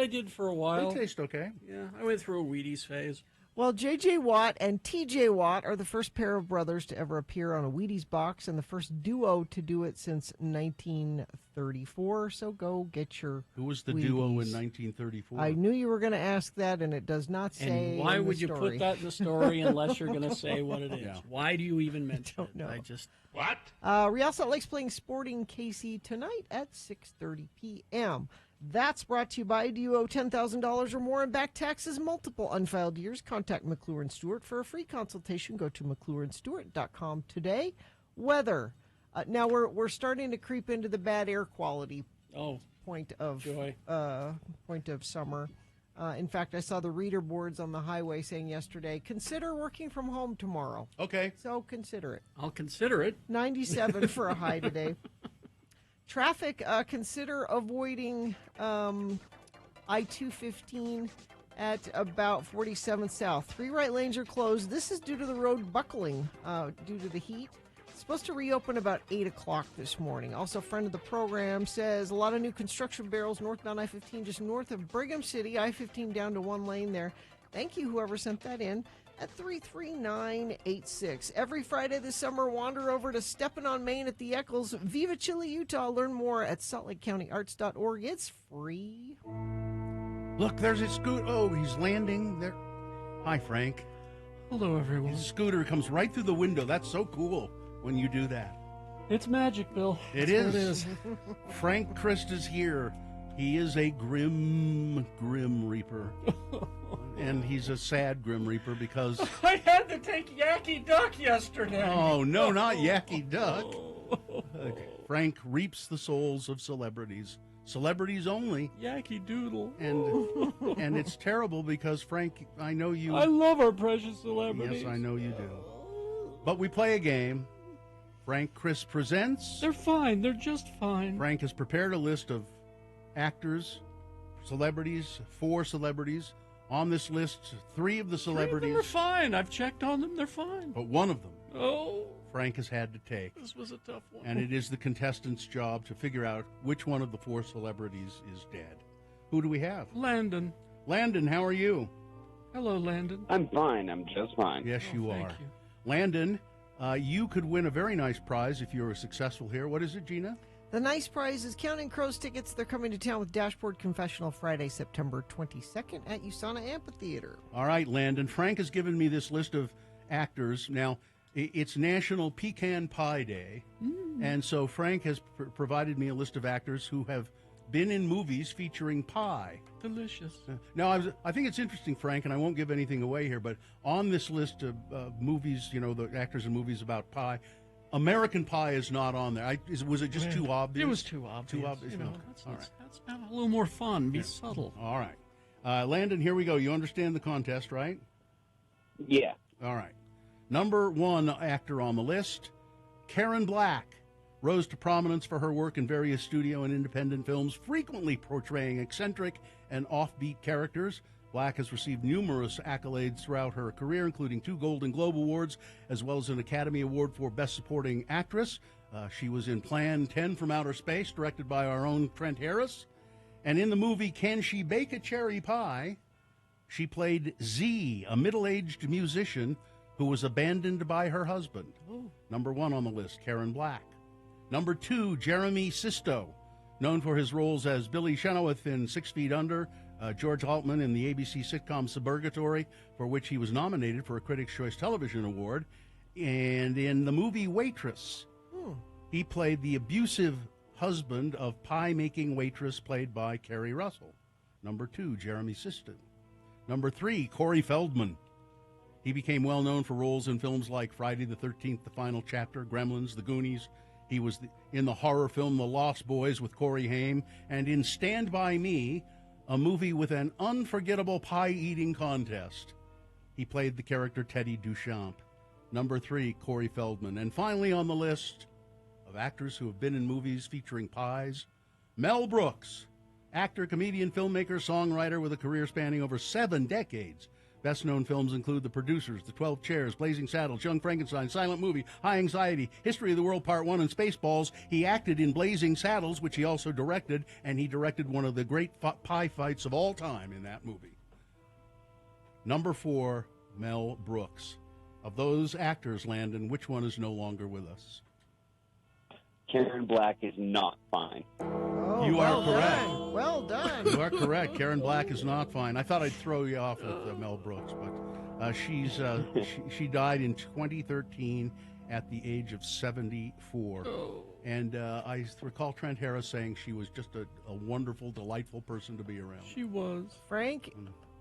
did for a while. They taste okay. Yeah, I went through a Wheaties phase. Well, J.J. Watt and T.J. Watt are the first pair of brothers to ever appear on a Wheaties box and the first duo to do it since 1934. So go get your Who was the Wheaties. duo in 1934? I knew you were going to ask that, and it does not say. And why in the would you story. put that in the story unless you're going to say what it is? Yeah. Why do you even mention it? know. I just What? Real Salt Lake's playing Sporting KC tonight at 6:30 p.m. That's brought to you by, do you owe $10,000 or more in back taxes, multiple unfiled years? Contact McClure & Stewart for a free consultation. Go to McClureandStewart.com today. Weather. Now we're starting to creep into the bad air quality point of joy. Point of summer. In fact, I saw the reader boards on the highway saying yesterday, consider working from home tomorrow. Okay. So consider it. I'll consider it. 97 for a high today. Traffic, consider avoiding I-215 at about 47th South. 3 right lanes are closed. This is due to the road buckling due to the heat. It's supposed to reopen about 8 o'clock this morning. Also, a friend of the program says a lot of new construction barrels northbound I-15 just north of Brigham City. I-15 down to 1 lane there. Thank you, whoever sent that in. At 33986. Every Friday this summer, wander over to Steppin' on Main at the Eccles, Viva Chili, Utah. Learn more at saltlakecountyarts.org. It's free. Look, there's his scooter. Oh, he's landing there. Hi, Frank. Hello, everyone. His scooter comes right through the window. That's so cool when you do that. It's magic, Bill. It is. Frank Christ is here. He is a grim Reaper. And he's a sad Grim Reaper because... I had to take Yaki Duck yesterday. Oh, no, not Yaki Duck. Frank reaps the souls of celebrities. Celebrities only. Yaki Doodle. And it's terrible because, Frank, I know you... I love our precious celebrities. Yes, I know you do. But we play a game. Frank Chris presents... They're fine. They're just fine. Frank has prepared a list of actors, celebrities, 4 celebrities. On this list, 3 of the celebrities... 3 of them are fine. I've checked on them. They're fine. But one of them... Oh... Frank has had to take. This was a tough one. And it is the contestant's job to figure out which one of the 4 celebrities is dead. Who do we have? Landon. Landon, how are you? Hello, Landon. I'm fine. I'm just fine. Yes, you thank are. you. Landon, you could win a very nice prize if you were successful here. What is it, Gina? The nice prize is Counting Crows tickets. They're coming to town with Dashboard Confessional Friday, September 22nd at USANA Amphitheater. All right, Landon. Frank has given me this list of actors. Now, it's National Pecan Pie Day, and so Frank has provided me a list of actors who have been in movies featuring pie. Delicious. Now, I think it's interesting, Frank, and I won't give anything away here, but on this list of movies, the actors in movies about pie, American Pie is not on there. Was it just too obvious? It was too obvious. Too obvious. Okay. Let's have a little more fun. Be subtle. All right. Landon, here we go. You understand the contest, right? Yeah. All right. Number one actor on the list, Karen Black, rose to prominence for her work in various studio and independent films, frequently portraying eccentric and offbeat characters. Black has received numerous accolades throughout her career, including 2 Golden Globe Awards, as well as an Academy Award for Best Supporting Actress. She was in Plan 10 from Outer Space, directed by our own Trent Harris. And in the movie Can She Bake a Cherry Pie, she played Z, a middle-aged musician who was abandoned by her husband. Number one on the list, Karen Black. Number 2, Jeremy Sisto, known for his roles as Billy Chenoweth in 6 Feet Under, George Altman in the ABC sitcom Suburgatory, for which he was nominated for a Critics' Choice Television Award, and in the movie Waitress. He played the abusive husband of pie-making waitress played by Kerry Russell. Number 2, Jeremy Sisto. Number 3, Corey Feldman. He became well known for roles in films like Friday the 13th, The Final Chapter, Gremlins, The Goonies. He was in the horror film The Lost Boys with Corey Haim, and in Stand By Me, a movie with an unforgettable pie-eating contest. He played the character Teddy Duchamp. Number 3, Corey Feldman. And finally on the list of actors who have been in movies featuring pies, Mel Brooks, actor, comedian, filmmaker, songwriter with a career spanning over 7 decades. Best-known films include The Producers, The 12 Chairs, Blazing Saddles, Young Frankenstein, Silent Movie, High Anxiety, History of the World Part 1, and Spaceballs. He acted in Blazing Saddles, which he also directed, and he directed one of the great pie fights of all time in that movie. Number 4, Mel Brooks. Of those actors, Landon, which one is no longer with us? Karen Black is not fine. Oh, You are correct. done. Well done. You are correct. Karen Black is not fine. I thought I'd throw you off with Mel Brooks, but she died in 2013 at the age of 74. And I recall Trent Harris saying she was just a wonderful, delightful person to be around. She was. Frank,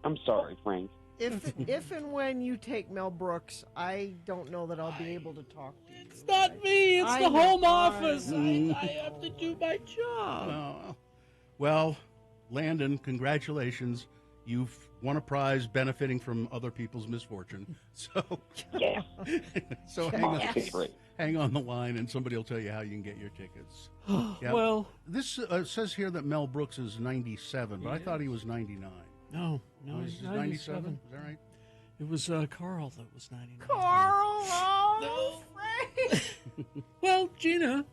I'm sorry, Frank. if and when you take Mel Brooks, I don't know that I'll be able to talk to you. It's not me. It's I the know, home I office. know. I have to do my job. Well, Landon, congratulations. You've won a prize benefiting from other people's misfortune. So, Yeah. so hang on the line, and somebody will tell you how you can get your tickets. Yeah. Well, This says here that Mel Brooks is 97, but I thought he was 99. no, He's 97. 97? Is that right? It was Carl that was 99. Carl, oh, Frank. Well, Gina.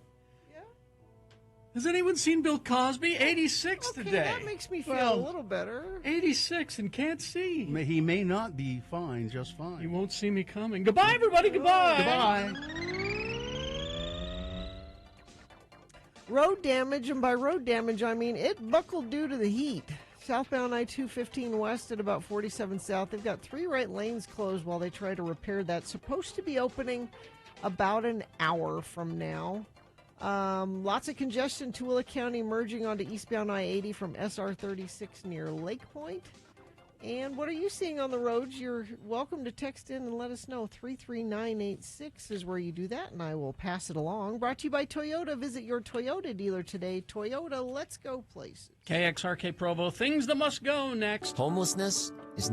Has anyone seen Bill Cosby? 86 Okay, today. that makes me feel a little better. 86 and can't see. He may not be fine, just fine. You won't see me coming. Goodbye, everybody. Goodbye. Goodbye. Road damage, and by road damage, I mean it buckled due to the heat. Southbound I-215 west at about 47 south. They've got 3 right lanes closed while they try to repair that. Supposed to be opening about an hour from now. Lots of congestion. Tooele County merging onto eastbound I-80 from SR 36 near Lake Point. And what are you seeing on the roads? You're welcome to text in and let us know. 33986 is where you do that, and I will pass it along. Brought to you by Toyota. Visit your Toyota dealer today. Toyota, let's go places. KXRK Provo, things that must go next. Homelessness is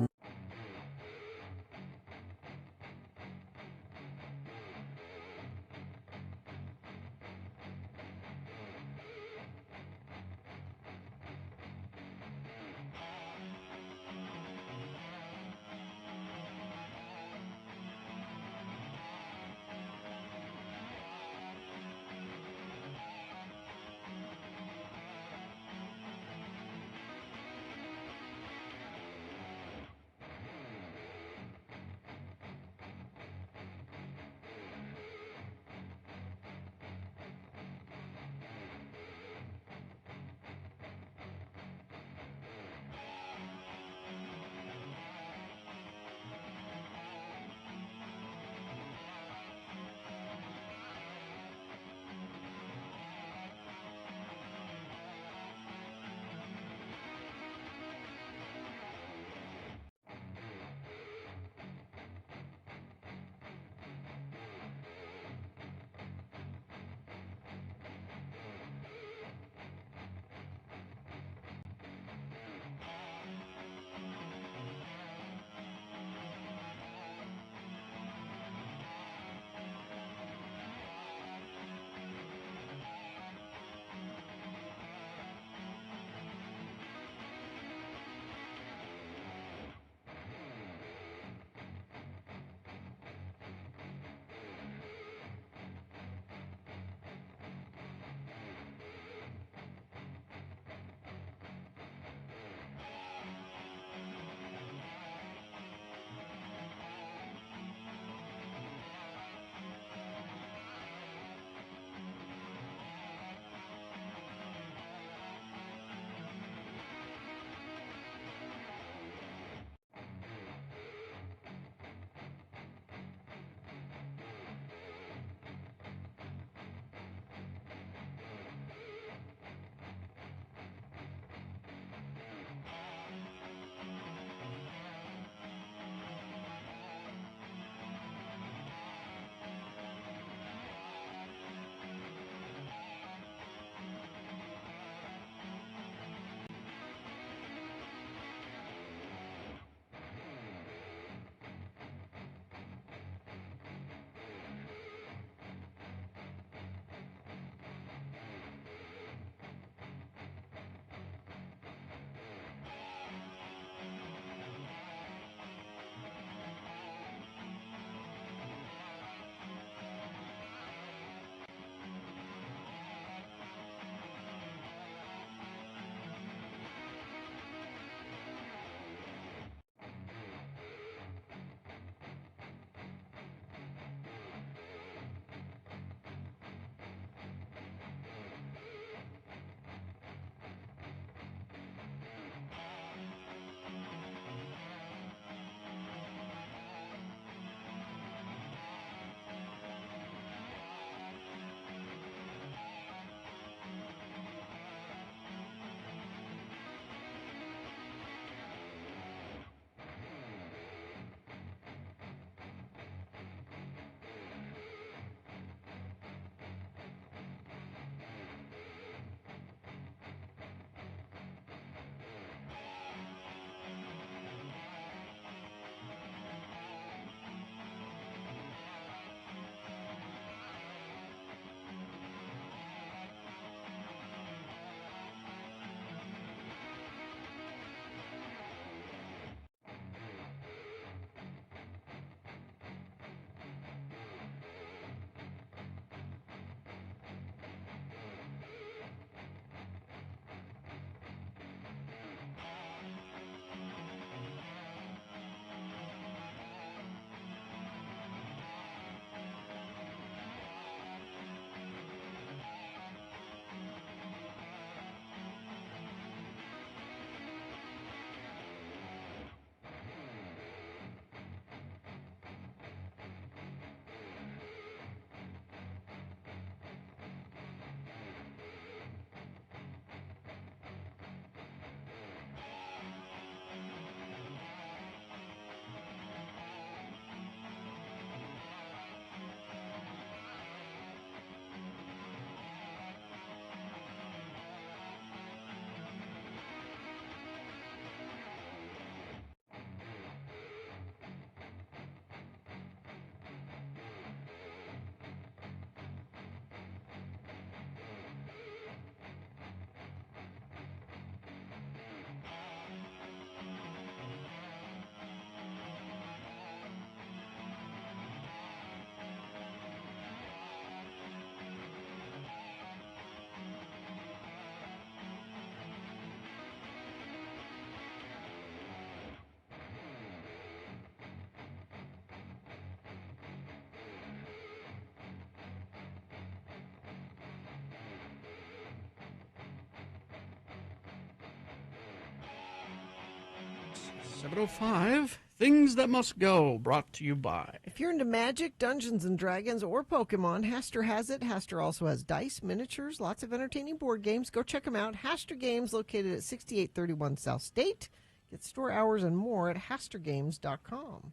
7:05. Things that must go. Brought to you by. If you're into Magic, Dungeons and Dragons, or Pokemon, Haster has it. Haster also has dice, miniatures, lots of entertaining board games. Go check them out. Haster Games, located at 6831 South State. Get store hours and more at hastergames.com.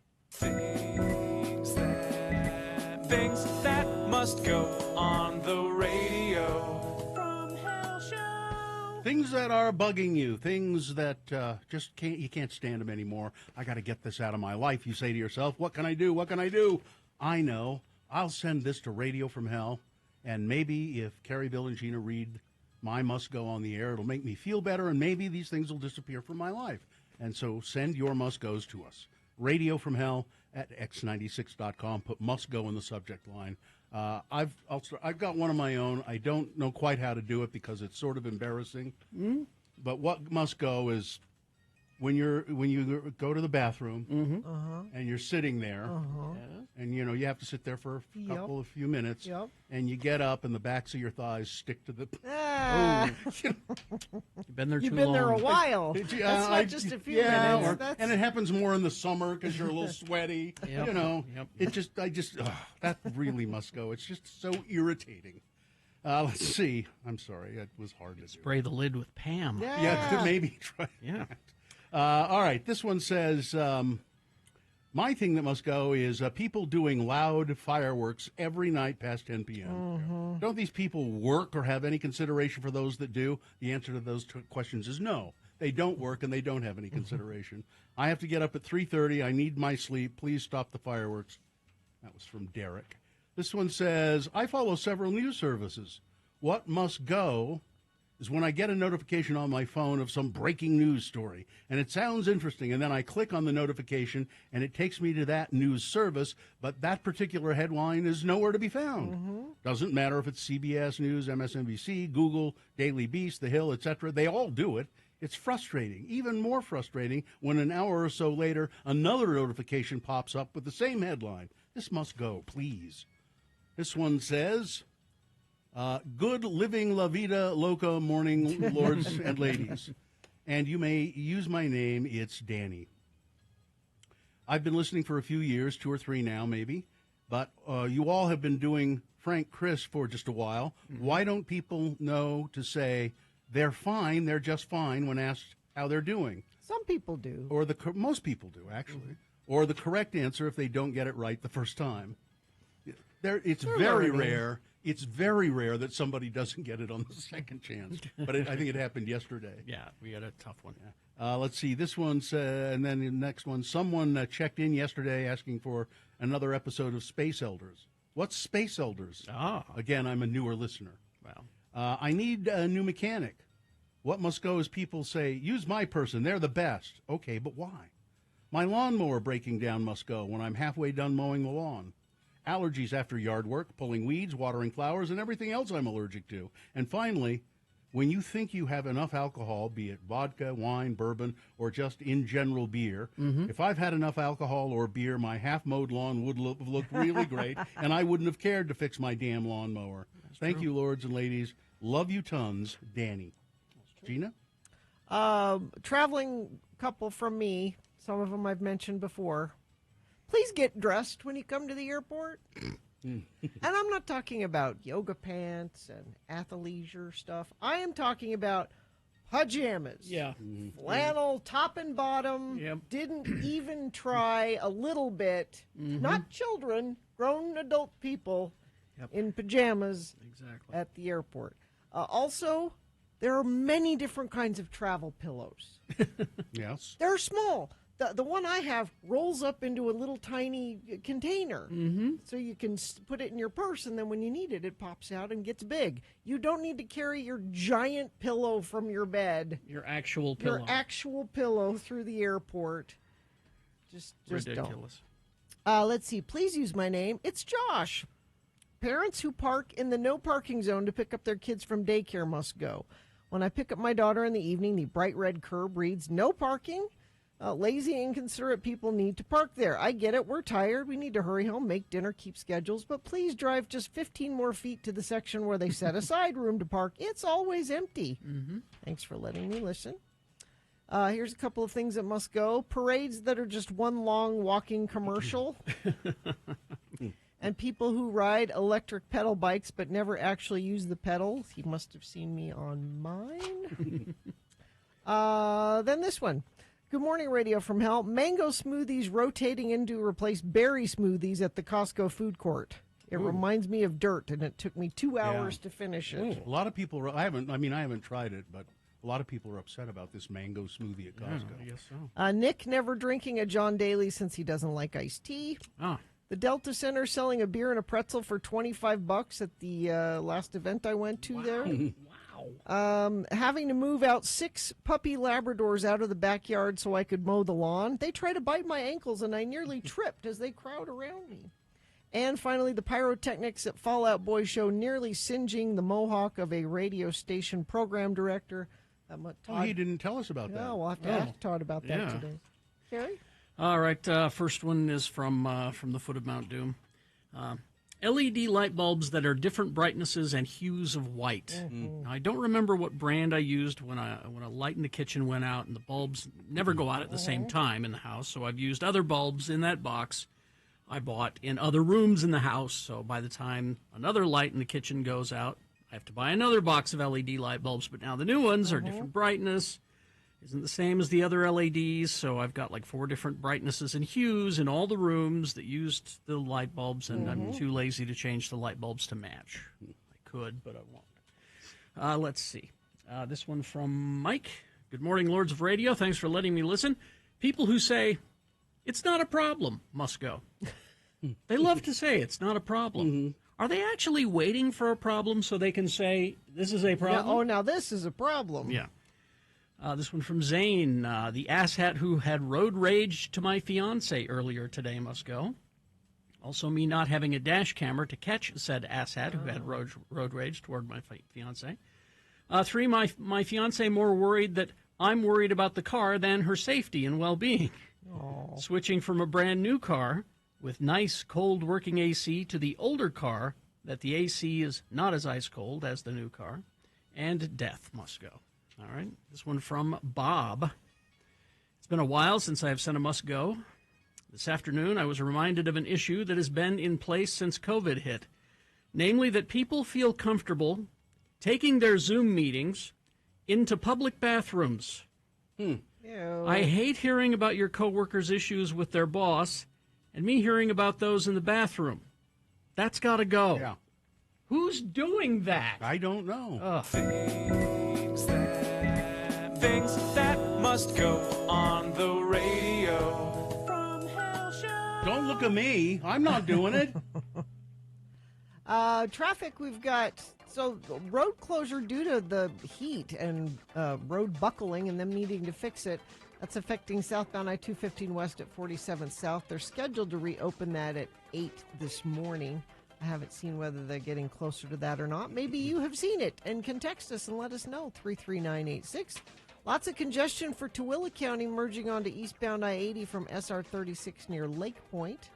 Things that must go on the radio. From Hell Show. Things that are bugging you, things that just you can't stand them anymore. I got to get this out of my life. You say to yourself, what can I do? What can I do? I know. I'll send this to Radio from Hell, and maybe if Carrie, Bill, and Gina read my Must Go on the air, it'll make me feel better, and maybe these things will disappear from my life. And so send your Must Goes to us. Radio from Hell at x96.com. Put Must Go in the subject line. I've got one of my own. I don't know quite how to do it because it's sort of embarrassing. But what must go is when you go to the bathroom and you're sitting there, and you have to sit there for a few minutes, and you get up and the backs of your thighs stick to the. You've been there too long. You've been there a while. That's not just a few minutes. And it happens more in the summer because you're a little sweaty. That really must go. It's just so irritating. Let's see. I'm sorry. It was hard to spray the lid with Pam. Yeah, maybe try. Yeah. All right. This one says, my thing that must go is people doing loud fireworks every night past 10 p.m. Don't these people work or have any consideration for those that do? The answer to those questions is no. They don't work and they don't have any consideration. I have to get up at 3:30. I need my sleep. Please stop the fireworks. That was from Derek. This one says, I follow several news services. What must go is when I get a notification on my phone of some breaking news story, and it sounds interesting, and then I click on the notification, and it takes me to that news service, but that particular headline is nowhere to be found. Doesn't matter if it's CBS News, MSNBC, Google, Daily Beast, The Hill, etc. They all do it. It's frustrating, even more frustrating when an hour or so later, another notification pops up with the same headline. This must go, please. This one says, good living La Vida Loca morning, lords and ladies. And you may use my name. It's Danny. I've been listening for a few years, 2 or 3 now maybe, but you all have been doing Frank Chris for just a while. Why don't people know to say they're fine, they're just fine when asked how they're doing? Some people do. Or most people do, actually. Or the correct answer if they don't get it right the first time. It's very rare. It's very rare that somebody doesn't get it on the second chance. But I think it happened yesterday. Yeah, we had a tough one. Let's see. This one's, and then the next one. Someone checked in yesterday asking for another episode of Space Elders. What's Space Elders? Again, I'm a newer listener. Wow. I need a new mechanic. What must go is people say, use my person. They're the best. Okay, but why? My lawnmower breaking down must go when I'm halfway done mowing the lawn. Allergies after yard work, pulling weeds, watering flowers, and everything else I'm allergic to. And finally, when you think you have enough alcohol, be it vodka, wine, bourbon, or just in general beer, if I've had enough alcohol or beer, my half-mowed lawn would look really great, and I wouldn't have cared to fix my damn lawnmower. Thank you, lords and ladies. Love you tons, Danny. Gina? Traveling couple from me, some of them I've mentioned before. Please get dressed when you come to the airport. And I'm not talking about yoga pants and athleisure stuff. I am talking about pajamas. Yeah. Flannel, top and bottom. Didn't even try a little bit. Not children, grown adult people in pajamas at the airport. Also, there are many different kinds of travel pillows. Yes. They're small. The one I have rolls up into a little tiny container. So you can put it in your purse, and then when you need it, it pops out and gets big. You don't need to carry your giant pillow from your bed. Your actual pillow. Your actual pillow through the airport. Just ridiculous. Don't. Let's see. Please use my name. It's Josh. Parents who park in the no parking zone to pick up their kids from daycare must go. When I pick up my daughter in the evening, the bright red curb reads, no parking. Lazy, inconsiderate people need to park there. I get it. We're tired. We need to hurry home, make dinner, keep schedules. But please drive just 15 more feet to the section where they set aside room to park. It's always empty. Thanks for letting me listen. Here's a couple of things that must go. Parades that are just one long walking commercial. And people who ride electric pedal bikes but never actually use the pedals. He must have seen me on mine. Then this one. Good morning, Radio from Hell. Mango smoothies rotating in to replace berry smoothies at the Costco food court. It reminds me of dirt, and it took me 2 hours to finish it. A lot of people, I haven't tried it, but a lot of people are upset about this mango smoothie at Costco. I guess so. Nick never drinking a John Daly since he doesn't like iced tea. Oh. The Delta Center selling a beer and a pretzel for $25 at the last event I went to there. Wow. Having to move out 6 puppy Labradors out of the backyard so I could mow the lawn. They try to bite my ankles, and I nearly tripped as they crowd around me. And finally, the pyrotechnics at Fallout Boy show nearly singeing the mohawk of a radio station program director. He didn't tell us about that. No, we'll have to ask Todd about that today. Terry? All right, first one is from the foot of Mount Doom. LED light bulbs that are different brightnesses and hues of white. Now, I don't remember what brand I used when a light in the kitchen went out, and the bulbs never go out at the same time in the house, so I've used other bulbs in that box I bought in other rooms in the house, so by the time another light in the kitchen goes out, I have to buy another box of LED light bulbs, but now the new ones are different brightness. Isn't the same as the other LEDs, so I've got like 4 different brightnesses and hues in all the rooms that used the light bulbs, and I'm too lazy to change the light bulbs to match. I could, but I won't. Let's see. This one from Mike. Good morning, Lords of Radio. Thanks for letting me listen. People who say, it's not a problem, must go. They love to say it's not a problem. Are they actually waiting for a problem so they can say, this is a problem? Now this is a problem. Yeah. This one from Zane. The asshat who had road rage to my fiance earlier today must go. Also, me not having a dash camera to catch said asshat who had road rage toward my fiance. 3, my fiance more worried that I'm worried about the car than her safety and well-being. Switching from a brand new car with nice cold working AC to the older car that the AC is not as ice cold as the new car. And death must go. All right, this one from Bob. It's been a while since I have sent a must go. This afternoon, I was reminded of an issue that has been in place since COVID hit, namely that people feel comfortable taking their Zoom meetings into public bathrooms. I hate hearing about your coworkers' issues with their boss and me hearing about those in the bathroom. That's got to go. Yeah. Who's doing that? I don't know. Things that must go on the radio from Hell Show. Don't look at me. I'm not doing it. Traffic, we've got road closure due to the heat and road buckling and them needing to fix it. That's affecting southbound I-215 west at 47th South. They're scheduled to reopen that at 8 this morning. I haven't seen whether they're getting closer to that or not. Maybe you have seen it and can text us and let us know. 33986. Lots of congestion for Tooele County merging onto eastbound I-80 from SR 36 near Lake Point.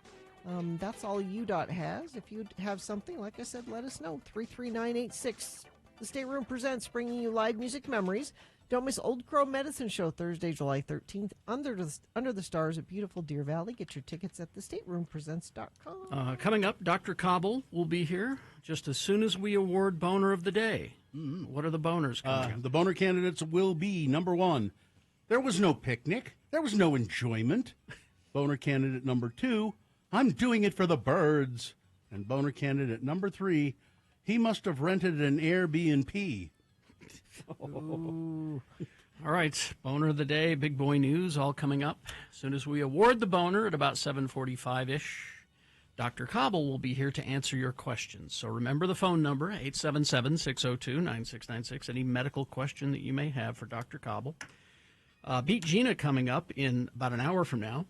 That's all UDOT has. If you have something, like I said, let us know. 33986. The State Room presents, bringing you live music memories. Don't miss Old Crow Medicine Show Thursday, July 13th, under the stars at beautiful Deer Valley. Get your tickets at thestateroompresents.com. Coming up, Dr. Cobble will be here just as soon as we award Boner of the Day. What are the boners coming up? The boner candidates will be, number 1, there was no picnic. There was no enjoyment. Boner candidate number 2, I'm doing it for the birds. And boner candidate number 3, he must have rented an Airbnb. All right, Boner of the Day, Big Boy News, all coming up. As soon as we award the boner at about 7:45-ish, Dr. Cobble will be here to answer your questions. So remember the phone number, 877-602-9696, any medical question that you may have for Dr. Cobble. Beat Gina coming up in about an hour from now.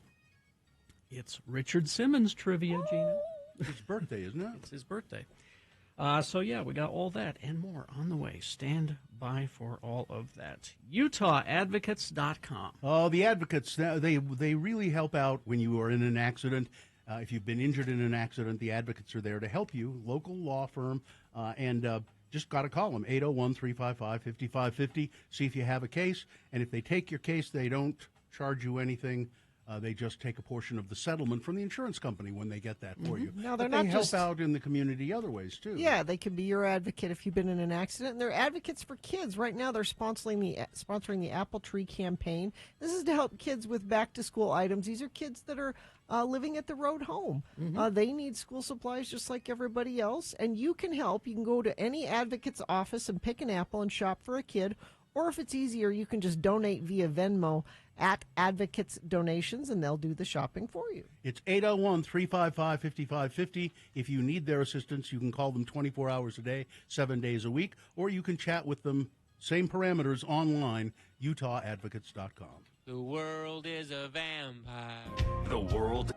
It's Richard Simmons trivia, Gina. It's his birthday, isn't it? It's his birthday. So, yeah, we got all that and more on the way. Stand by for all of that. UtahAdvocates.com. Oh, the advocates, they really help out when you are in an accident. If you've been injured in an accident, the advocates are there to help you. Local law firm. And Just got to call them, 801-355-5550. See if you have a case. And if they take your case, they don't charge you anything. They just take a portion of the settlement from the insurance company when they get that for you. Now, they're But they not help just out in the community other ways, too. Yeah, they can be your advocate if you've been in an accident. And they're advocates for kids. Right now, they're sponsoring the Apple Tree campaign. This is to help kids with back-to-school items. These are kids that are living at the road home. They need school supplies just like everybody else, and you can help. You can go to any advocate's office and pick an apple and shop for a kid. Or if it's easier, you can just donate via Venmo at Advocates Donations, and they'll do the shopping for you. It's 801-355-5550. If you need their assistance, you can call them 24 hours a day, 7 days a week, or you can chat with them, same parameters, online, utawadvocates.com. The world is a vampire. The world.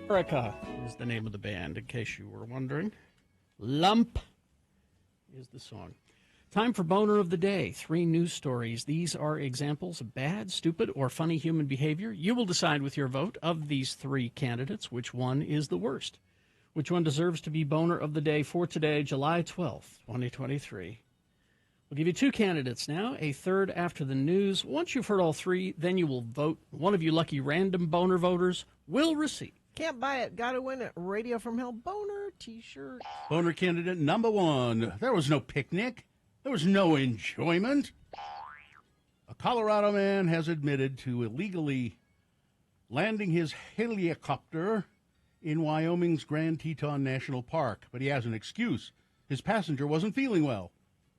Erica is the name of the band, in case you were wondering. Lump is the song. Time for Boner of the Day. 3 news stories. These are examples of bad, stupid, or funny human behavior. You will decide with your vote of these 3 candidates which one is the worst. Which one deserves to be Boner of the Day for today, July 12th, 2023. We'll give you 2 candidates now, a third after the news. Once you've heard all 3, then you will vote. One of you lucky random Boner voters will receive. Can't buy it. Got to win it. Radio from Hell Boner T-shirt. Boner candidate number 1. There was no picnic. There was no enjoyment. A Colorado man has admitted to illegally landing his helicopter in Wyoming's Grand Teton National Park, but he has an excuse. His passenger wasn't feeling well.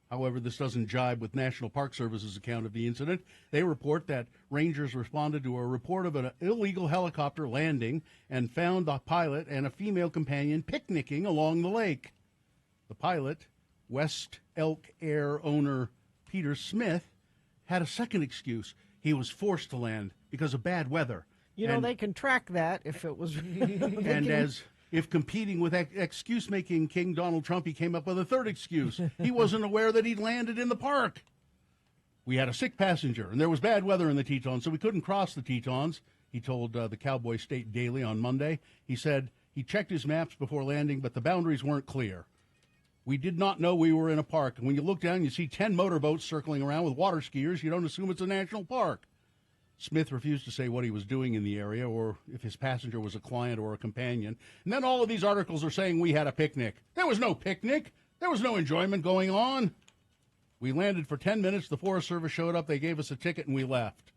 However, this doesn't jibe with National Park Service's account of the incident. They report that rangers responded to a report of an illegal helicopter landing and found the pilot and a female companion picnicking along the lake. The pilot, West Elk Air owner Peter Smith, had a second excuse. He was forced to land because of bad weather. You know, they can track that if it was... And as if competing with excuse-making King Donald Trump, he came up with a third excuse. He wasn't aware that he'd landed in the park. We had a sick passenger, and there was bad weather in the Tetons, so we couldn't cross the Tetons, he told the Cowboy State Daily on Monday. He said he checked his maps before landing, but the boundaries weren't clear. We did not know we were in a park. And when you look down, you see 10 motorboats circling around with water skiers. You don't assume it's a national park. Smith refused to say what he was doing in the area or if his passenger was a client or a companion. And then all of these articles are saying we had a picnic. There was no picnic. There was no enjoyment going on. We landed for 10 minutes. The Forest Service showed up. They gave us a ticket, and we left.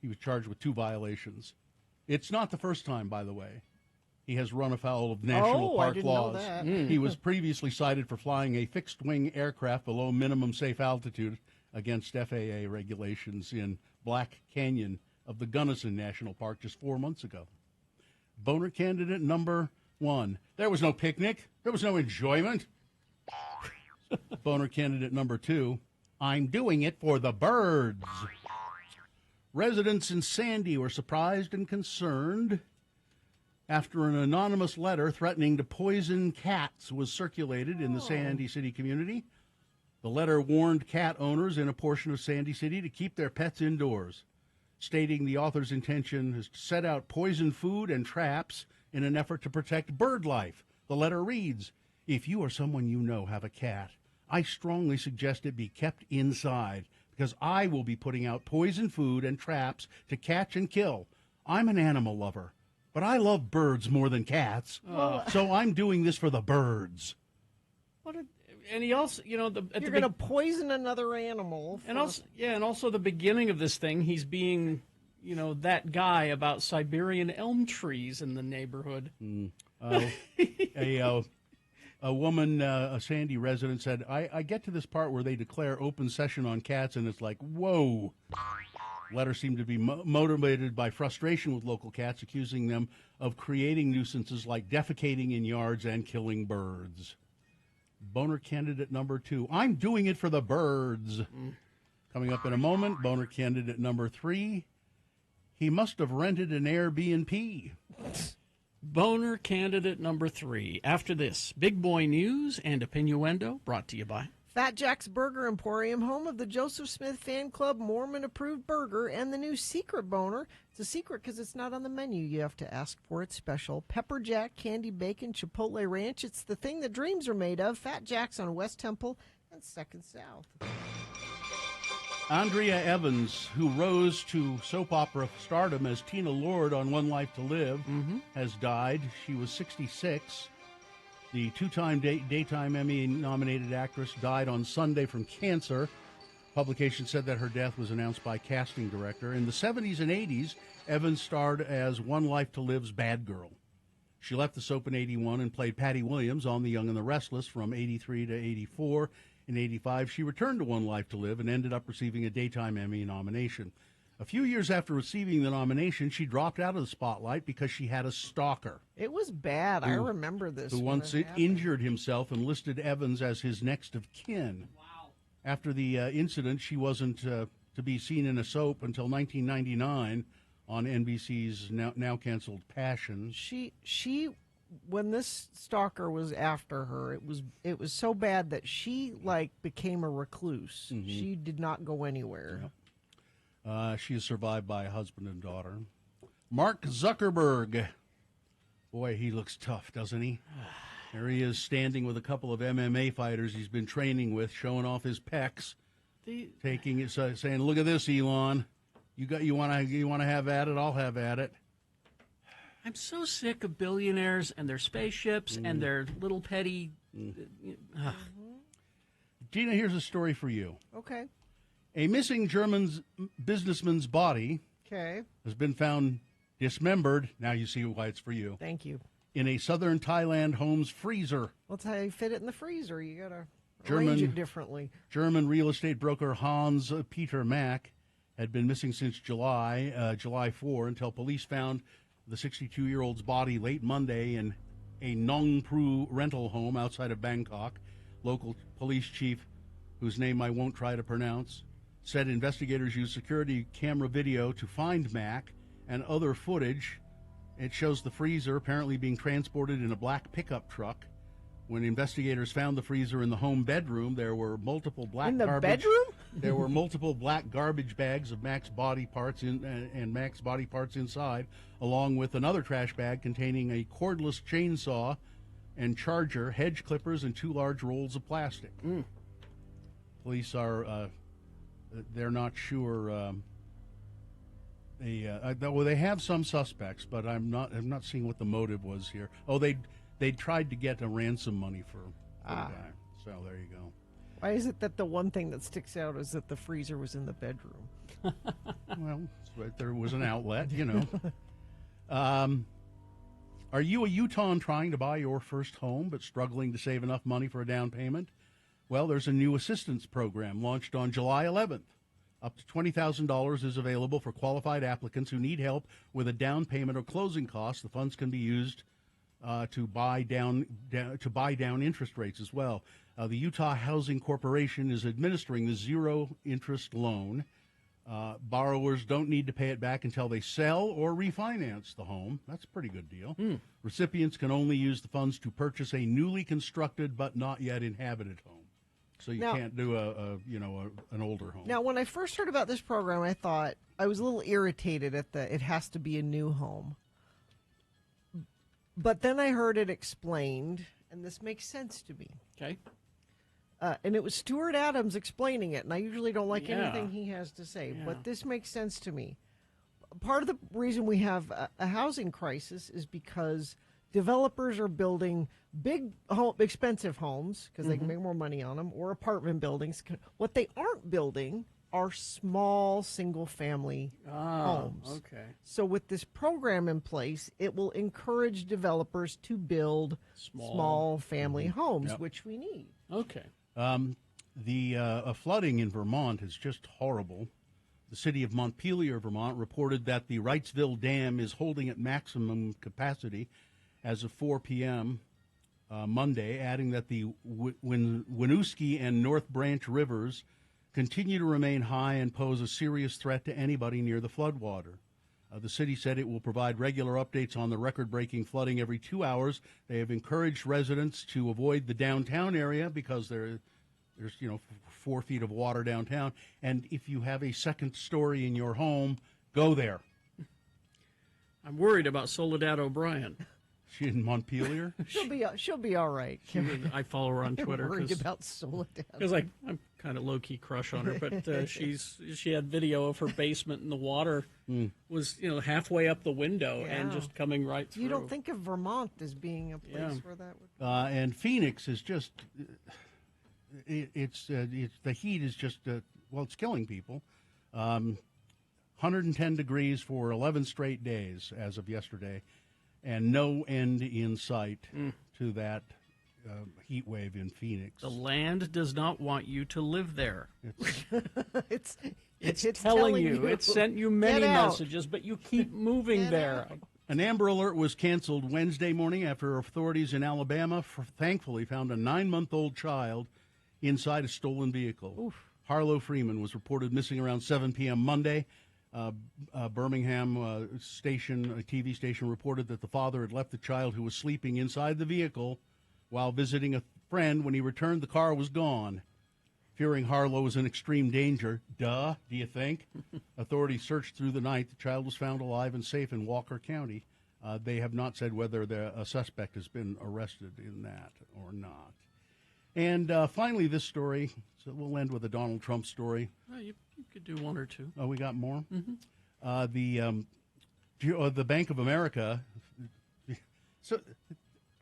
He was charged with 2 violations. It's not the first time, by the way. He has run afoul of national park laws. He was previously cited for flying a fixed-wing aircraft below minimum safe altitude against FAA regulations in Black Canyon of the Gunnison National Park just 4 months ago. Boner candidate number 1. There was no picnic. There was no enjoyment. Boner candidate number 2. I'm doing it for the birds. Residents in Sandy were surprised and concerned after an anonymous letter threatening to poison cats was circulated in the Sandy City community. The letter warned cat owners in a portion of Sandy City to keep their pets indoors, stating the author's intention is to set out poison food and traps in an effort to protect bird life. The letter reads, if you or someone you know have a cat, I strongly suggest it be kept inside because I will be putting out poison food and traps to catch and kill. I'm an animal lover, but I love birds more than cats, so I'm doing this for the birds. And he also, you're going to poison another animal. And also the beginning of this thing, he's being, that guy about Siberian elm trees in the neighborhood. A woman, a Sandy resident, said, I get to this part where they declare open session on cats, and it's like, whoa. Letter seemed to be motivated by frustration with local cats, accusing them of creating nuisances like defecating in yards and killing birds. Boner candidate number 2. I'm doing it for the birds. Coming up in a moment, Boner candidate number 3. He must have rented an Airbnb. Boner candidate number 3. After this, Big Boy News and Opinioendo, brought to you by Fat Jack's Burger Emporium, home of the Joseph Smith Fan Club Mormon-approved burger and the new Secret Boner. It's a secret because it's not on the menu. You have to ask for it special. Pepper Jack, Candy Bacon, Chipotle Ranch. It's the thing that dreams are made of. Fat Jack's on West Temple and 2nd South. Andrea Evans, who rose to soap opera stardom as Tina Lord on One Life to Live, has died. She was 66. The 2-time Daytime Emmy-nominated actress died on Sunday from cancer. Publication said that her death was announced by casting director. In the 70s and 80s, Evans starred as One Life to Live's Bad Girl. She left the soap in 81 and played Patty Williams on The Young and the Restless from 83 to 84. In 85, she returned to One Life to Live and ended up receiving a Daytime Emmy nomination. A few years after receiving the nomination, she dropped out of the spotlight because she had a stalker. It was bad. I remember this. Who once injured himself and listed Evans as his next of kin. Wow. After the incident, she wasn't to be seen in a soap until 1999 on NBC's now canceled Passion. She when this stalker was after her, it was so bad that she became a recluse. Mm-hmm. She did not go anywhere. Yep. She is survived by a husband and daughter. Mark Zuckerberg. Boy, he looks tough, doesn't he? There he is standing with a couple of MMA fighters he's been training with, showing off his pecs, taking it, saying, "Look at this, Elon. You want to have at it? I'll have at it." I'm so sick of billionaires and their spaceships and their little petty. Gina, here's a story for you. Okay. A missing German businessman's body has been found dismembered. Now you see why it's for you. Thank you. In a southern Thailand home's freezer. Well, that's how you fit it in the freezer. You got to arrange it differently. German real estate broker Hans Peter Mack had been missing since July 4, until police found the 62-year-old's body late Monday in a Nong Pru rental home outside of Bangkok. Local police chief, whose name I won't try to pronounce, said investigators used security camera video to find Mack and other footage. It shows the freezer apparently being transported in a black pickup truck. When investigators found the freezer in the home bedroom, there were multiple black bedroom? There were multiple black garbage bags of Mack's body parts and Mack's body parts inside, along with another trash bag containing a cordless chainsaw and charger, hedge clippers, and 2 large rolls of plastic. Police are they're not sure. They have some suspects, but I'm not seeing what the motive was here. Oh, they tried to get a ransom money for the guy. So there you go. Why is it that the one thing that sticks out is that the freezer was in the bedroom? Well, there was an outlet, you know. Are you a Utahn trying to buy your first home but struggling to save enough money for a down payment? Well, there's a new assistance program launched on July 11th. Up to $20,000 is available for qualified applicants who need help with a down payment or closing costs. The funds can be used to buy down interest rates as well. The Utah Housing Corporation is administering the zero-interest loan. Borrowers don't need to pay it back until they sell or refinance the home. That's a pretty good deal. Recipients can only use the funds to purchase a newly constructed but not yet inhabited home. So you can't do an older home. Now, when I first heard about this program, I thought I was a little irritated at it has to be a new home. But then I heard it explained, and this makes sense to me. Okay. And it was Stuart Adams explaining it, and I usually don't like anything he has to say, but this makes sense to me. Part of the reason we have a housing crisis is because developers are building big, expensive homes because they can make more money on them, or apartment buildings. What they aren't building are small, single-family homes. Okay. So with this program in place, it will encourage developers to build small family homes, which we need. Okay. The flooding in Vermont is just horrible. The city of Montpelier, Vermont, reported that the Wrightsville Dam is holding at maximum capacity as of 4 p.m. Monday, adding that the Winooski and North Branch rivers continue to remain high and pose a serious threat to anybody near the floodwater. The city said it will provide regular updates on the record-breaking flooding every 2 hours. They have encouraged residents to avoid the downtown area because there's 4 feet of water downtown. And if you have a second story in your home, go there. I'm worried about Soledad O'Brien. She in Montpelier? She'll be all right. I follow her on Twitter. I'm worried about Soledad. Because I'm kind of low-key crush on her, but she had video of her basement and the water was halfway up the window and just coming right through. You don't think of Vermont as being a place where that would. And Phoenix is just it's the heat is just it's killing people. 110 degrees for 11 straight days as of yesterday, and no end in sight to that heat wave in Phoenix. The land does not want you to live there. It's telling you. It sent you many messages, but you keep moving there. An Amber Alert was canceled Wednesday morning after authorities in Alabama thankfully found a 9-month-old child inside a stolen vehicle. Harlow Freeman was reported missing around 7 p.m. Monday. Birmingham station, a TV station, reported that the father had left the child who was sleeping inside the vehicle while visiting a friend. When he returned, the car was gone. Fearing Harlow was in extreme danger, do you think? Authorities searched through the night. The child was found alive and safe in Walker County. They have not said whether a suspect has been arrested in that or not. And finally, this story, so we'll end with a Donald Trump story. Well, you could do one or two. Oh, we got more? Mm-hmm. The Bank of America, so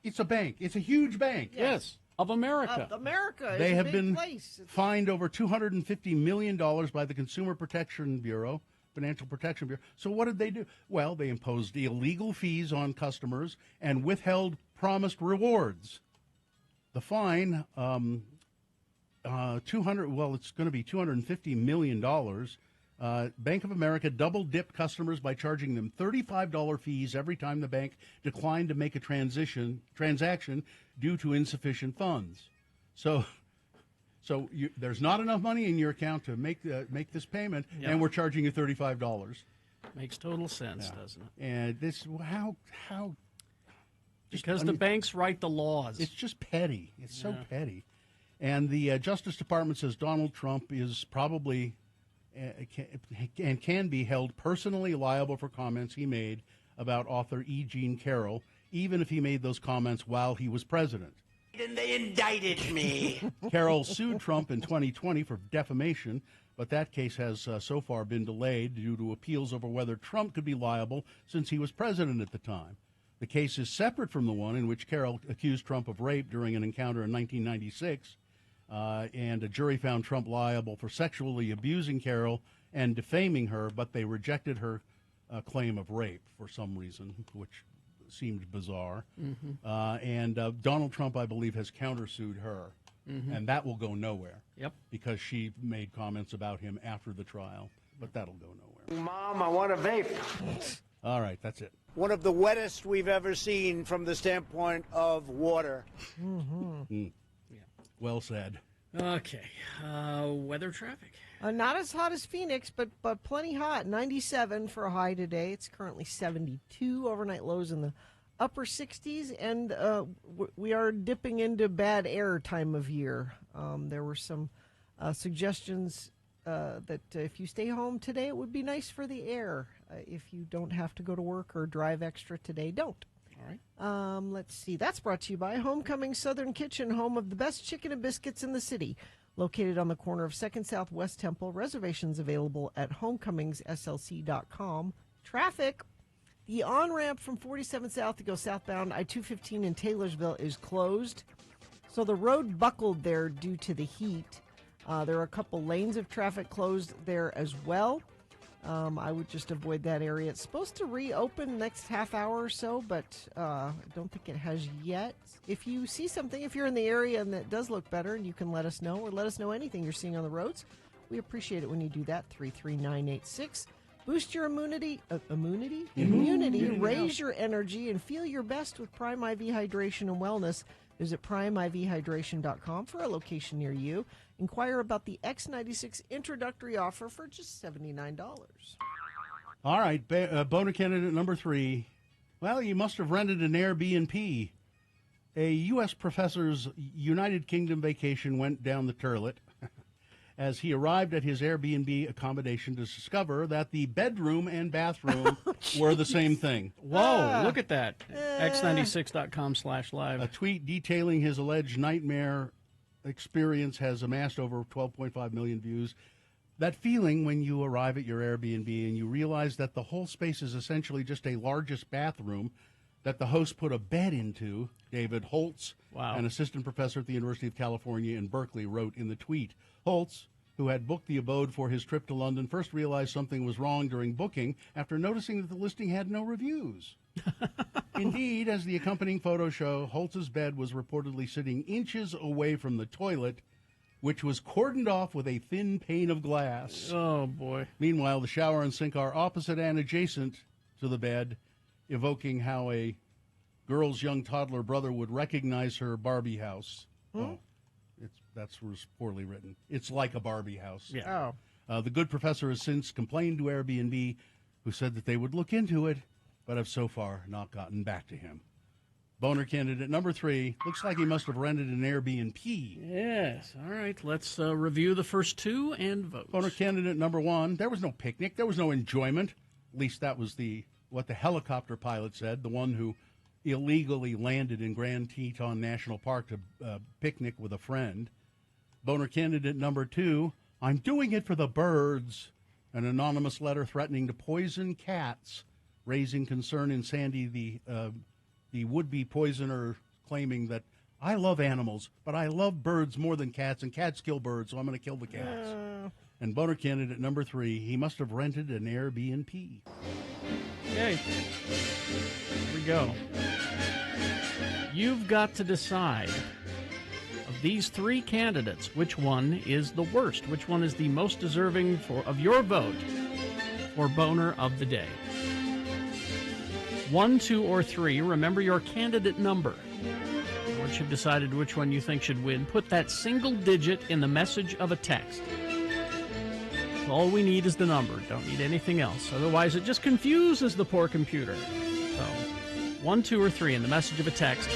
it's a bank. It's a huge bank. Yes, of America. America. They is a have big been place. fined over $250 million by the Consumer Protection Bureau, Financial Protection Bureau. So what did they do? Well, they imposed illegal fees on customers and withheld promised rewards. The fine, it's going to be $250 million. Bank of America double-dipped customers by charging them $35 fees every time the bank declined to make a transaction due to insufficient funds. So there's not enough money in your account to make this payment, and we're charging you $35. Makes total sense, doesn't it? And this how because the banks write the laws. It's just petty. It's so petty. And the Justice Department says Donald Trump is probably and can be held personally liable for comments he made about author E. Jean Carroll, even if he made those comments while he was president. And they indicted me. Carroll sued Trump in 2020 for defamation, but that case has so far been delayed due to appeals over whether Trump could be liable since he was president at the time. The case is separate from the one in which Carroll accused Trump of rape during an encounter in 1996, and a jury found Trump liable for sexually abusing Carroll and defaming her, but they rejected her claim of rape for some reason, which seemed bizarre. Mm-hmm. And Donald Trump, I believe, has countersued her, and that will go nowhere. Yep. Because she made comments about him after the trial, but that'll go nowhere. Mom, I want a vape. All right, that's it. One of the wettest we've ever seen from the standpoint of water. Mm-hmm. Yeah. Well said. Okay. Weather traffic. Not as hot as Phoenix, but plenty hot. 97 for a high today. It's currently 72. Overnight lows in the upper 60s, and we are dipping into bad air time of year. There were some suggestions that if you stay home today, it would be nice for the air. If you don't have to go to work or drive extra today, don't. All right. Let's see. That's brought to you by Homecoming Southern Kitchen, home of the best chicken and biscuits in the city. Located on the corner of 2nd South West Temple. Reservations available at homecomingslc.com. Traffic. The on-ramp from 47 South to go southbound I-215 in Taylorsville is closed. So the road buckled there due to the heat. There are a couple lanes of traffic closed there as well. I would just avoid that area. It's supposed to reopen next half hour or so, but I don't think it has yet. If you see something, if you're in the area and that does look better, and you can let us know, or let us know anything you're seeing on the roads, we appreciate it when you do that. 33986. Boost your immunity, raise your energy, and feel your best with Prime IV Hydration and Wellness. Visit primeivhydration.com for a location near you. Inquire about the X96 introductory offer for just $79. All right, boner candidate number 3. Well, you must have rented an Airbnb. A U.S. professor's United Kingdom vacation went down the toilet as he arrived at his Airbnb accommodation to discover that the bedroom and bathroom were the same thing. Whoa, look at that. X96.com/live. A tweet detailing his alleged nightmare experience has amassed over 12.5 million views. That feeling when you arrive at your Airbnb and you realize that the whole space is essentially just a largest bathroom that the host put a bed into, David Holtz, an assistant professor at the University of California in Berkeley, wrote in the tweet. Holtz, who had booked the abode for his trip to London, first realized something was wrong during booking after noticing that the listing had no reviews. Indeed, as the accompanying photos show, Holtz's bed was reportedly sitting inches away from the toilet, which was cordoned off with a thin pane of glass. Oh, boy. Meanwhile, the shower and sink are opposite and adjacent to the bed, evoking how a girl's young toddler brother would recognize her Barbie house. Oh, that was poorly written. It's like a Barbie house. Yeah. The good professor has since complained to Airbnb, who said that they would look into it, but have so far not gotten back to him. Boner candidate number 3, looks like he must have rented an Airbnb. Yes. All right. Let's review the first two and vote. Boner candidate number 1, there was no picnic. There was no enjoyment. At least that was what the helicopter pilot said, the one who illegally landed in Grand Teton National Park to picnic with a friend. Boner candidate number 2, I'm doing it for the birds. An anonymous letter threatening to poison cats, raising concern in Sandy, the would-be poisoner claiming that I love animals, but I love birds more than cats, and cats kill birds, so I'm going to kill the cats. And Boner candidate number 3, he must have rented an Airbnb. Okay. Here we go. You've got to decide, of these 3 candidates, which one is the worst? Which one is the most deserving of your vote for Boner of the Day? 1, 2, or 3. Remember your candidate number. Once you've decided which one you think should win, put that single digit in the message of a text. All we need is the number. Don't need anything else. Otherwise, it just confuses the poor computer. So, 1, 2, or 3 in the message of a text.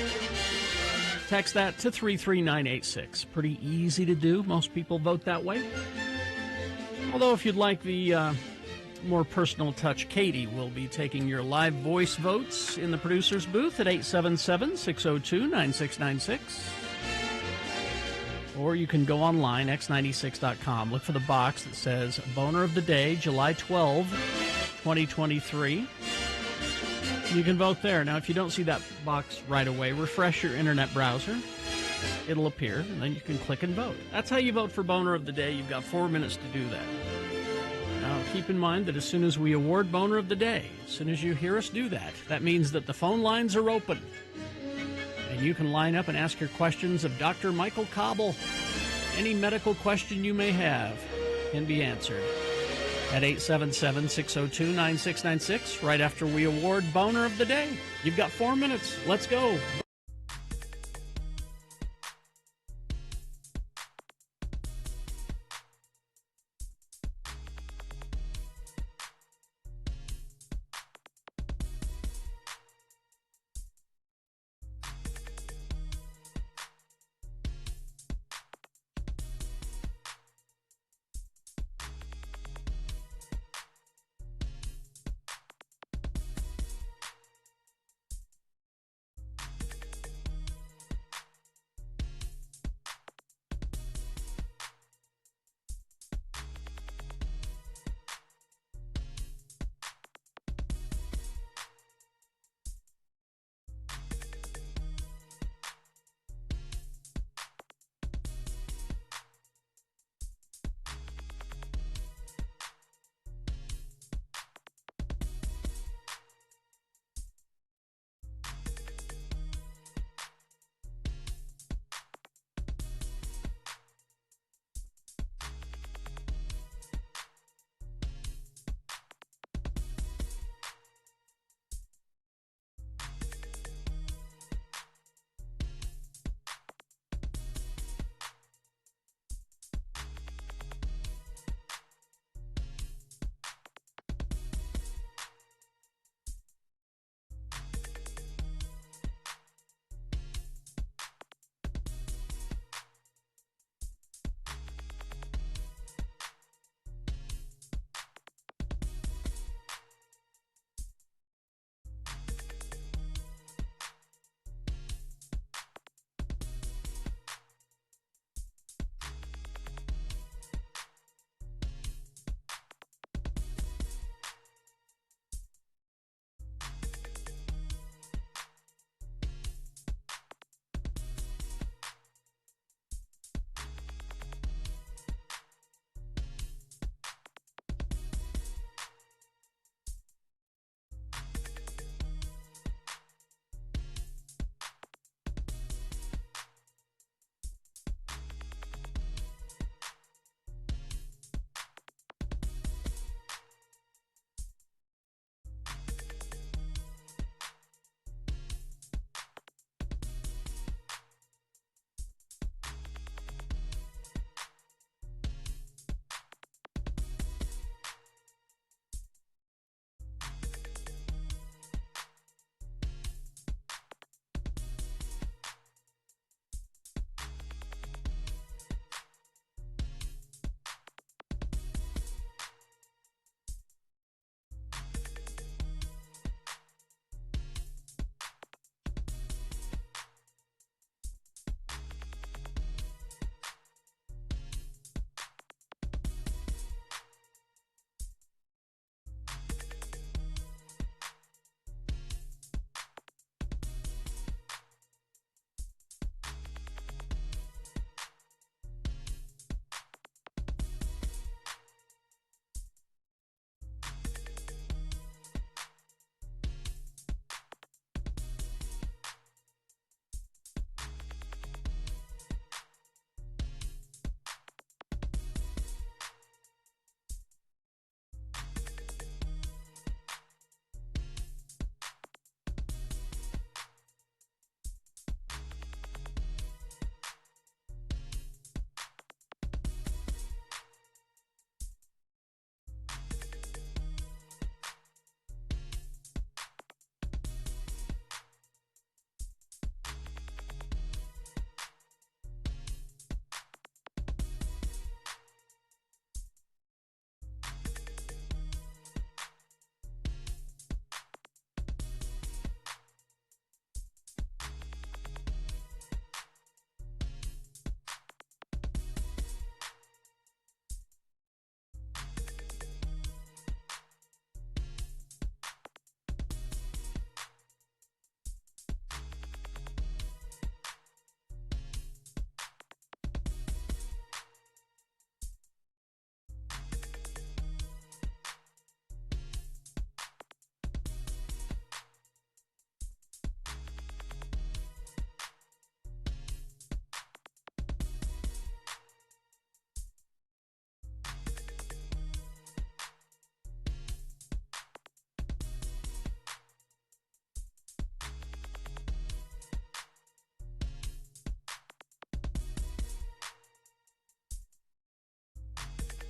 Text that to 33986. Pretty easy to do. Most people vote that way. Although, if you'd like the more personal touch, Katie will be taking your live voice votes in the producer's booth at 877-602-9696. Or you can go online, x96.com. Look for the box that says Boner of the Day, July 12, 2023. You can vote there. Now, if you don't see that box right away, refresh your internet browser. It'll appear, and then you can click and vote. That's how you vote for Boner of the Day. You've got 4 minutes to do that. Now, keep in mind that as soon as we award Boner of the Day, as soon as you hear us do that, that means that the phone lines are open. And you can line up and ask your questions of Dr. Michael Cobble. Any medical question you may have can be answered at 877-602-9696 right after we award Boner of the Day. You've got 4 minutes. Let's go.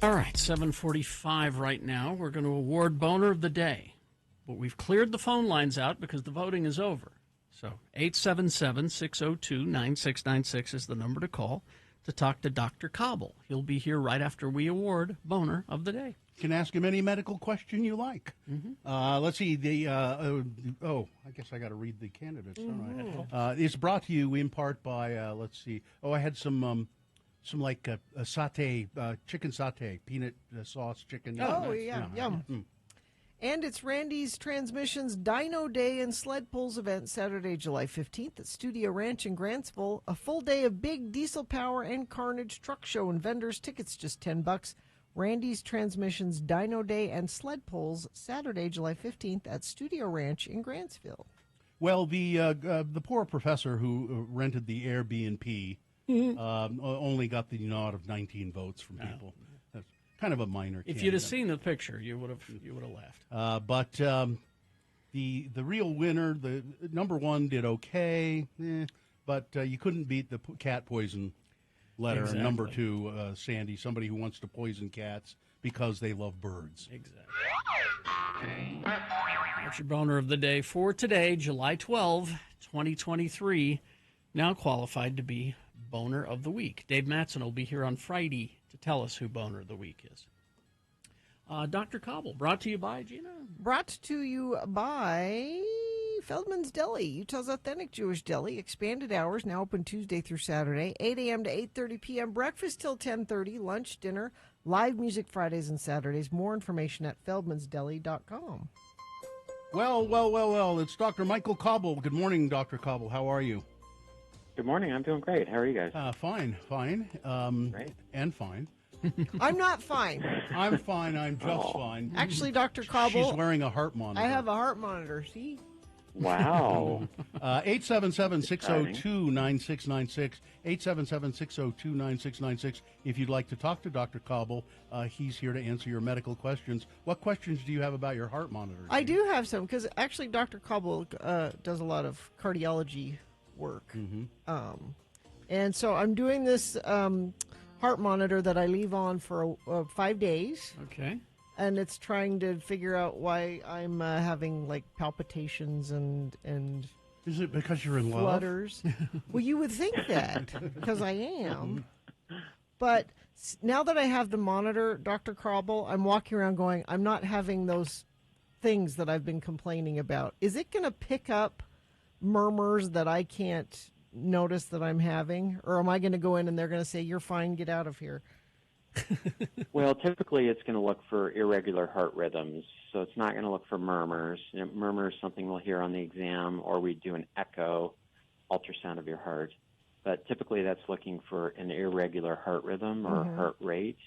All right, 7:45 right now. We're going to award Boner of the Day. But we've cleared the phone lines out because the voting is over. So 877-602-9696 is the number to call to talk to Dr. Cobble. He'll be here right after we award Boner of the Day. You can ask him any medical question you like. Let's see. I guess I got to read the candidates, don't I? It's brought to you in part by, let's see. Oh, I had some like a satay, chicken satay, peanut sauce chicken. Oh, yeah, yum. And it's Randy's Transmissions Dino Day and Sled Pulls event Saturday, July 15th at Studio Ranch in Grantsville. A full day of big diesel power and carnage truck show and vendors. Tickets just $10. Randy's Transmissions Dino Day and Sled Pulls Saturday, July 15th at Studio Ranch in Grantsville. Well, the poor professor who rented the Airbnb only got the nod of 19 votes from people. That's kind of a minor. If you'd have seen the picture, you would have laughed. But the real winner, the number one, did okay, but you couldn't beat the cat poison letter. Exactly. Number two, Sandy, somebody who wants to poison cats because they love birds. Exactly. That's your Boner of the Day for today, July 12, 2023. Now qualified to be Boner of the Week. Dave Mattson will be here on Friday to tell us who Boner of the Week is. Dr. Cobble, brought to you by Gina. Brought to you by Feldman's Deli, Utah's authentic Jewish deli. Expanded hours, now open Tuesday through Saturday, 8 a.m. to 8:30 p.m. Breakfast till 10:30, lunch, dinner, live music Fridays and Saturdays. More information at feldmansdeli.com. Well, it's Dr. Michael Cobble. Good morning, Dr. Cobble. How are you? Good morning. I'm doing great. How are you guys? Fine. Great. And fine. I'm not fine. I'm fine. I'm just fine. Actually, Dr. Cobble, She's wearing a heart monitor. I have a heart monitor, see? Wow. 877-602-9696, 877-602-9696. If you'd like to talk to Dr. Cobble, he's here to answer your medical questions. What questions do you have about your heart monitor? I do have some, because actually Dr. Cobble does a lot of cardiology work. And so I'm doing this heart monitor that I leave on for 5 days. Okay. And it's trying to figure out why I'm having like palpitations and is it because you're in love? Flutters. Well, you would think that because I am. But now that I have the monitor, Dr. Cobble, I'm walking around going, I'm not having those things that I've been complaining about. Is it going to pick up murmurs that I can't notice that I'm having? Or am I going to go in and they're going to say, you're fine, get out of here? Well, typically it's going to look for irregular heart rhythms, so it's not going to look for murmurs. Murmurs is something we'll hear on the exam, or we do an echo, ultrasound of your heart. But typically that's looking for an irregular heart rhythm or heart rate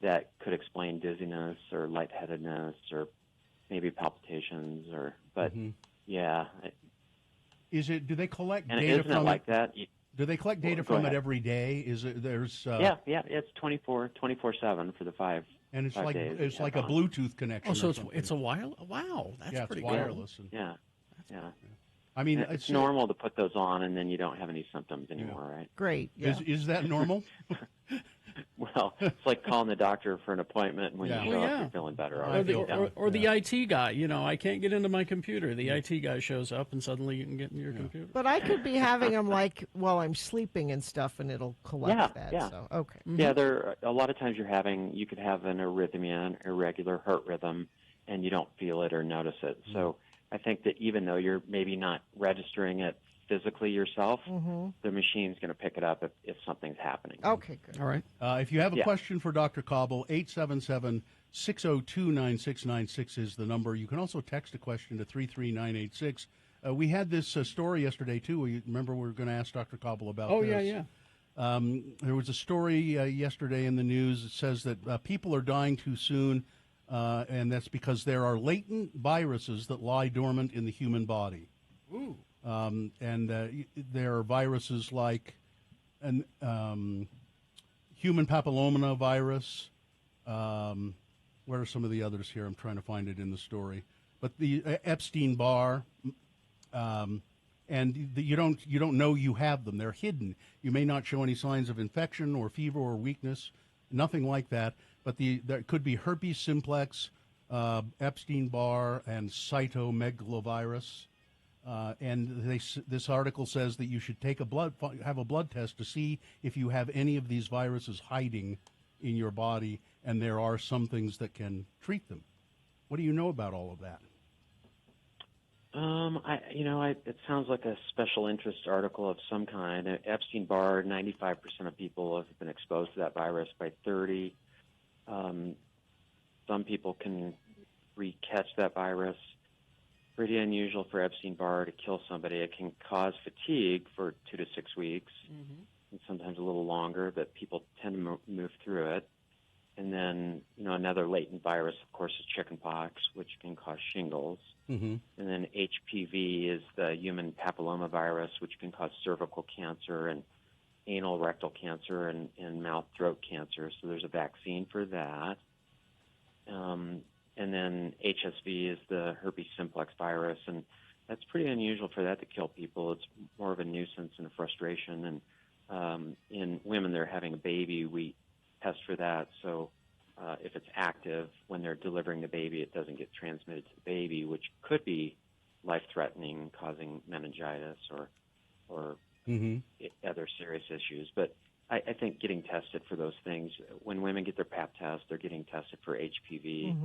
that could explain dizziness or lightheadedness or maybe palpitations. Yeah. Is it? Do they collect and data isn't from it like that? Do they collect data Go from ahead. it every day? Is it? There's. Yeah. It's 24/7 for the 5. And it's 5 like days it's you like have a on. Bluetooth connection. Oh, so or it's something. a wireless. Wow, that's pretty it's good. wireless. And, Yeah. I mean, it's normal to put those on and then you don't have any symptoms anymore, right? Great. Yeah. Is that normal? Well, it's like calling the doctor for an appointment, and when Yeah. you show Well, up, yeah. you're feeling better. Or already. the IT guy. You know, I can't get into my computer. The IT guy shows up, and suddenly you can get into your computer. But I could be having them like while I'm sleeping and stuff, and it'll collect that. Yeah. So, okay. Yeah, a lot of times you could have an arrhythmia, an irregular heart rhythm, and you don't feel it or notice it. So I think that even though you're maybe not registering it physically yourself, the machine's going to pick it up if something's happening. Okay, good. All right. If you have a question for Dr. Cobble, 877-602-9696 is the number. You can also text a question to 33986. We had this story yesterday, too. Remember we were going to ask Dr. Cobble about this. Yeah. There was a story yesterday in the news that says that people are dying too soon, and that's because there are latent viruses that lie dormant in the human body. Ooh. There are viruses like an human papilloma virus. What are some of the others here? I'm trying to find it in the story. But the Epstein-Barr, and you don't know you have them. They're hidden. You may not show any signs of infection or fever or weakness, nothing like that. but there could be herpes simplex, Epstein-Barr, and cytomegalovirus. And this article says that you should have a blood test to see if you have any of these viruses hiding in your body, and there are some things that can treat them. What do you know about all of that? It sounds like a special interest article of some kind. Epstein-Barr, 95% of people have been exposed to that virus by 30. Some people can re-catch that virus. Pretty unusual for Epstein-Barr to kill somebody. It can cause fatigue for 2 to 6 weeks, and sometimes a little longer, but people tend to move through it. And then, another latent virus, of course, is chickenpox, which can cause shingles. Mm-hmm. And then HPV is the human papillomavirus, which can cause cervical cancer and anal rectal cancer and mouth throat cancer. So there's a vaccine for that. And then HSV is the herpes simplex virus, and that's pretty unusual for that to kill people. It's more of a nuisance and a frustration. And in women that are having a baby, we test for that. So if it's active when they're delivering the baby, it doesn't get transmitted to the baby, which could be life-threatening, causing meningitis or other serious issues. But I think getting tested for those things, when women get their Pap test, they're getting tested for HPV.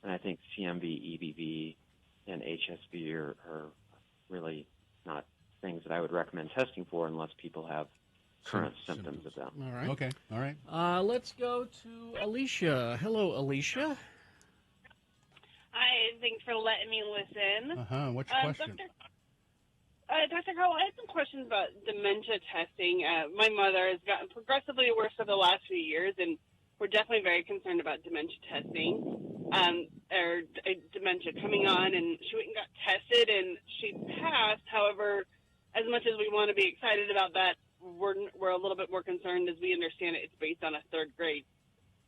And I think CMV, EBV, and HSV are really not things that I would recommend testing for unless people have current symptoms of them. All right. Okay. All right. Let's go to Alicia. Hello, Alicia. Hi, thanks for letting me listen. What's your question? Dr. Cowell, I have some questions about dementia testing. My mother has gotten progressively worse over the last few years, and we're definitely very concerned about dementia testing, or dementia coming on, and she went and got tested, and she passed. However, as much as we want to be excited about that, we're a little bit more concerned. As we understand it, it's based on a third grade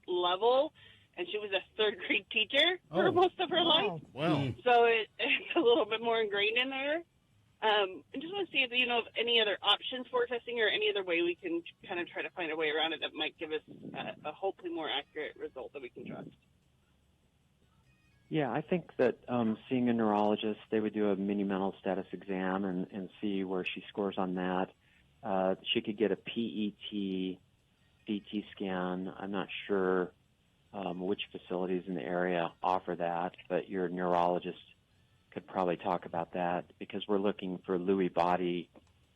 level, and she was a third grade teacher for most of her life. Wow. So it's a little bit more ingrained in there. I just want to see if you know of any other options for testing or any other way we can kind of try to find a way around it that might give us a hopefully more accurate result that we can trust. Yeah, I think that seeing a neurologist, they would do a mini mental status exam and see where she scores on that. She could get a PET CT scan. I'm not sure which facilities in the area offer that, but your neurologist could probably talk about that because we're looking for Lewy body,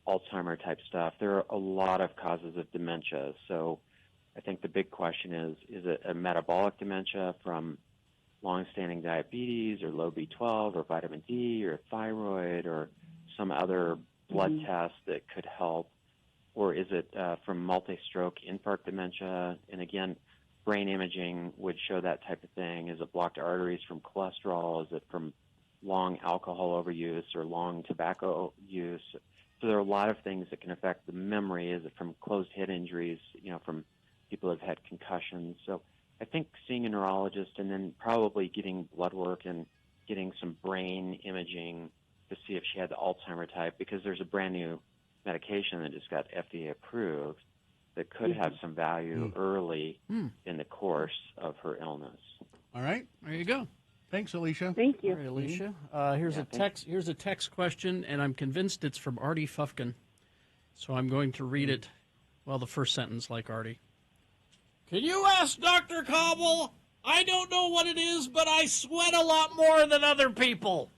Alzheimer type stuff. There are a lot of causes of dementia. So I think the big question is it a metabolic dementia from long-standing diabetes or low B12 or vitamin D or thyroid or some other blood test that could help? Or is it from multi-stroke infarct dementia? And again, brain imaging would show that type of thing. Is it blocked arteries from cholesterol? Is it from long alcohol overuse or long tobacco use? So there are a lot of things that can affect the memory. Is it from closed head injuries, from people who have had concussions? So I think seeing a neurologist and then probably getting blood work and getting some brain imaging to see if she had the Alzheimer type, because there's a brand new medication that just got FDA approved that could have some value early in the course of her illness. All right. There you go. Thanks, Alicia. Thank you. All right, Alicia. Here's a text question, and I'm convinced it's from Artie Fufkin. So I'm going to read it, the first sentence like Artie. Can you ask Dr. Cobble? I don't know what it is, but I sweat a lot more than other people.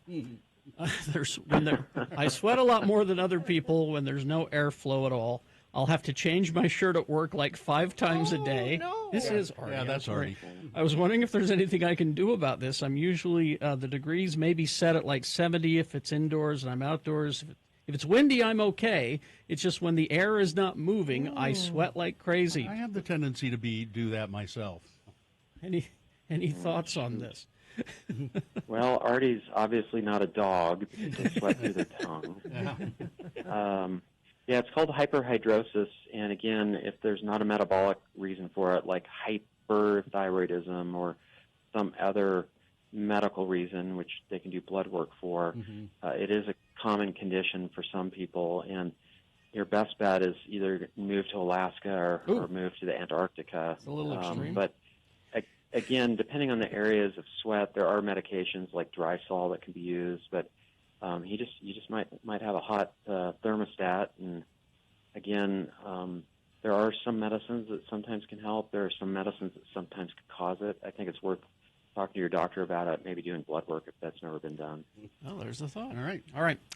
I sweat a lot more than other people when there's no airflow at all. I'll have to change my shirt at work like 5 times a day. No. This is Artie. Yeah, that's Artie. I was wondering if there's anything I can do about this. I'm usually, the degrees may be set at like 70 if it's indoors and I'm outdoors. If it's windy, I'm okay. It's just when the air is not moving, I sweat like crazy. I have the tendency to do that myself. Any thoughts on this? Well, Artie's obviously not a dog because they sweat through their tongue. Yeah, it's called hyperhidrosis, and again, if there's not a metabolic reason for it, like hyperthyroidism or some other medical reason, which they can do blood work for, it is a common condition for some people, and your best bet is either move to Alaska or move to the Antarctica. It's a little extreme. But again, depending on the areas of sweat, there are medications like Drysol that can be used, but you just might have a hot thermostat, and again, there are some medicines that sometimes can help. There are some medicines that sometimes can cause it. I think it's worth talking to your doctor about it, maybe doing blood work if that's never been done. Well, there's the thought. All right.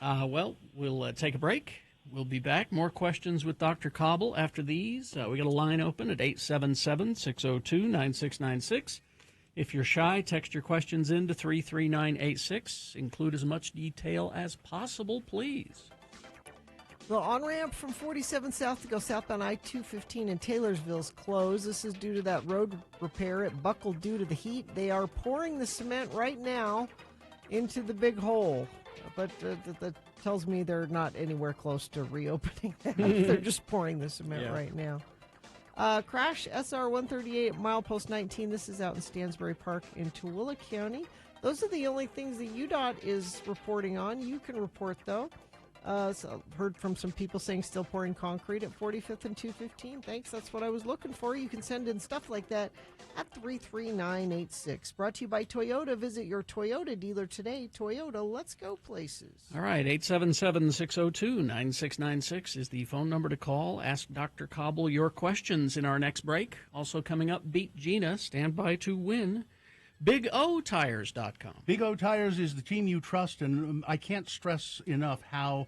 Well, we'll take a break. We'll be back. More questions with Dr. Cobble after these. We got a line open at 877-602-9696. If you're shy, text your questions in to 33986. Include as much detail as possible, please. The on-ramp from 47 South to go southbound I-215 in Taylorsville is closed. This is due to that road repair. It buckled due to the heat. They are pouring the cement right now into the big hole. But that tells me they're not anywhere close to reopening that. They're just pouring the cement right now. Crash SR 138 milepost 19. This is out in Stansbury Park in Tooele County. Those are the only things that UDOT is reporting on. You can report, though. So heard from some people saying still pouring concrete at 45th and 215. Thanks. That's what I was looking for. You can send in stuff like that at 33986. Brought to you by Toyota. Visit your Toyota dealer today. Toyota, let's go places. All right, 877-602-9696 is the phone number to call. Ask Dr. Cobble your questions in our next break. Also coming up, Beat Gina. Stand by to win. BigOTires.com. Big O Tires is the team you trust, and I can't stress enough how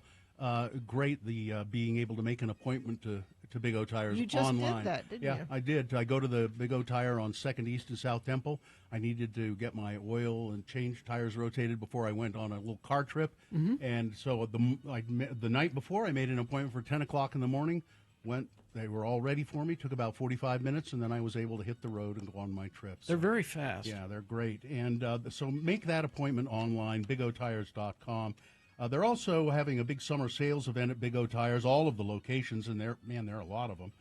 great the being able to make an appointment to Big O Tires You just online. did that, didn't you? you? I did. I go to the Big O Tire on 2nd East in South Temple. I needed to get my oil and change tires rotated before I went on a little car trip. And so the night before, I made an appointment for 10 o'clock in the morning. They were all ready for me. Took about 45 minutes, and then I was able to hit the road and go on my trip. They're very fast. Yeah, they're great. And so make that appointment online, bigotires.com. They're also having a big summer sales event at Big O Tires, all of the locations, and there are a lot of them.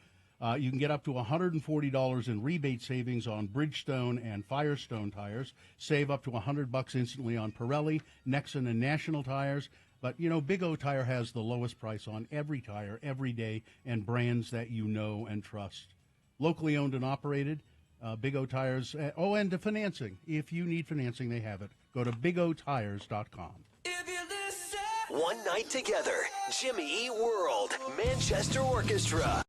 You can get up to $140 in rebate savings on Bridgestone and Firestone tires. Save up to $100 instantly on Pirelli, Nexen, and National tires. But, Big O Tire has the lowest price on every tire, every day, and brands that you know and trust. Locally owned and operated, Big O Tires. And the financing. If you need financing, they have it. Go to bigotires.com. One night together, Jimmy E. World, Manchester Orchestra.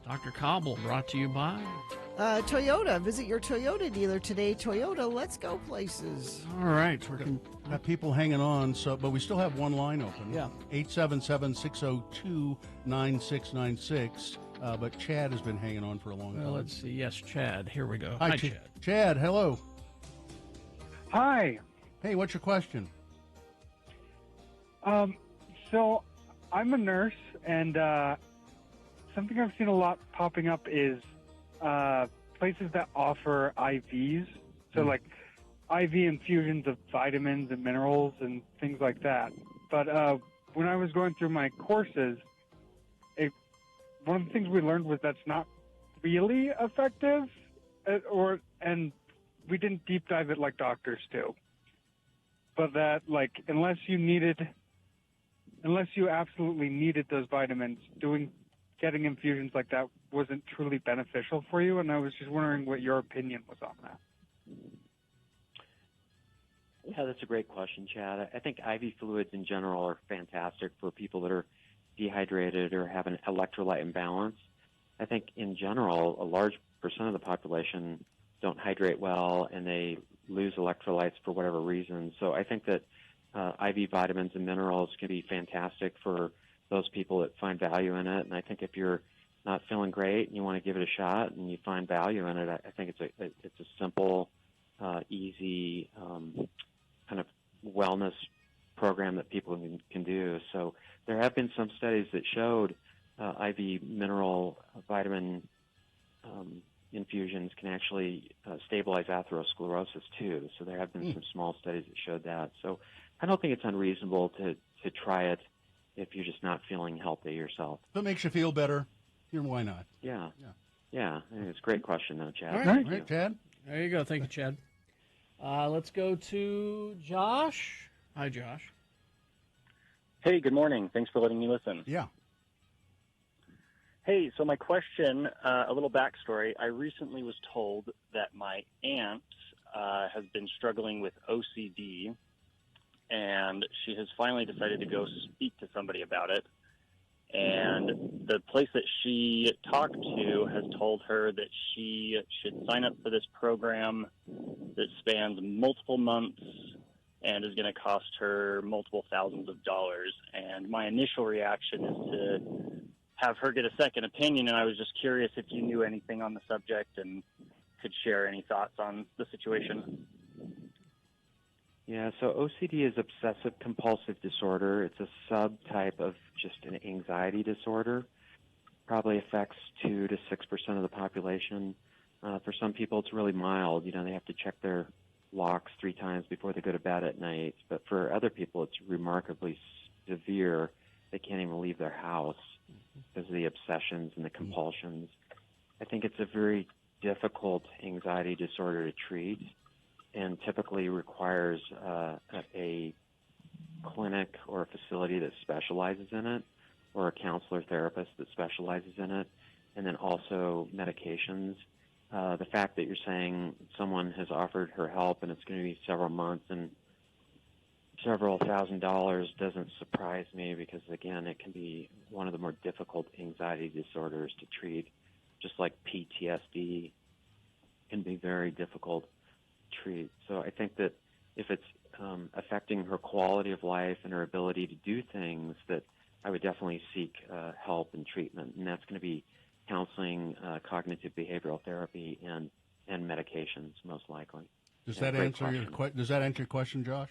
Dr. Cobble, brought to you by Toyota. Visit your Toyota dealer today. Toyota, let's go places. All right. We're got people hanging on, but we still have one line open. Yeah. 877-602-9696. But Chad has been hanging on for a long time. Well, let's see. Yes, Chad. Here we go. Hi, Chad. Chad, hello. Hi. Hey, what's your question? So I'm a nurse, and something I've seen a lot popping up is places that offer IVs. So like IV infusions of vitamins and minerals and things like that. But when I was going through my courses, one of the things we learned was that's not really effective, and we didn't deep dive it like doctors do. But that, like, unless you absolutely needed those vitamins, getting infusions like that wasn't truly beneficial for you. And I was just wondering what your opinion was on that. Yeah, that's a great question, Chad. I think IV fluids in general are fantastic for people that are dehydrated or have an electrolyte imbalance. I think in general, a large percent of the population don't hydrate well and they lose electrolytes for whatever reason. So I think that IV vitamins and minerals can be fantastic for those people that find value in it. And I think if you're not feeling great and you want to give it a shot and you find value in it, I think it's a simple, easy kind of wellness program that people can do. So there have been some studies that showed IV mineral vitamin infusions can actually stabilize atherosclerosis too. So there have been some small studies that showed that. So I don't think it's unreasonable to try it if you're just not feeling healthy yourself. If it makes you feel better, why not? Yeah. I think it's a great question, though, Chad. All right, Chad. There you go. Thank you, Chad. Let's go to Josh. Hi, Josh. Hey, good morning. Thanks for letting me listen. Yeah. Hey, so my question, a little backstory. I recently was told that my aunt has been struggling with OCD, and she has finally decided to go speak to somebody about it. And the place that she talked to has told her that she should sign up for this program that spans multiple months and is going to cost her multiple thousands of dollars. And my initial reaction is to have her get a second opinion, and I was just curious if you knew anything on the subject and could share any thoughts on the situation. Yeah, so OCD is obsessive compulsive disorder. It's a subtype of just an anxiety disorder. Probably affects 2 to 6% of the population. For some people, it's really mild. They have to check their locks 3 times before they go to bed at night. But for other people, it's remarkably severe. They can't even leave their house because of the obsessions and the compulsions. I think it's a very difficult anxiety disorder to treat, and typically requires a clinic or a facility that specializes in it, or a counselor therapist that specializes in it, and then also medications. The fact that you're saying someone has offered her help and it's going to be several months and several $1,000s doesn't surprise me, because, again, it can be one of the more difficult anxiety disorders to treat, just like PTSD can be very difficult treat. So I think that if it's affecting her quality of life and her ability to do things, that I would definitely seek help and treatment, and that's going to be counseling, cognitive behavioral therapy, and medications most likely. Does that answer your question, Josh?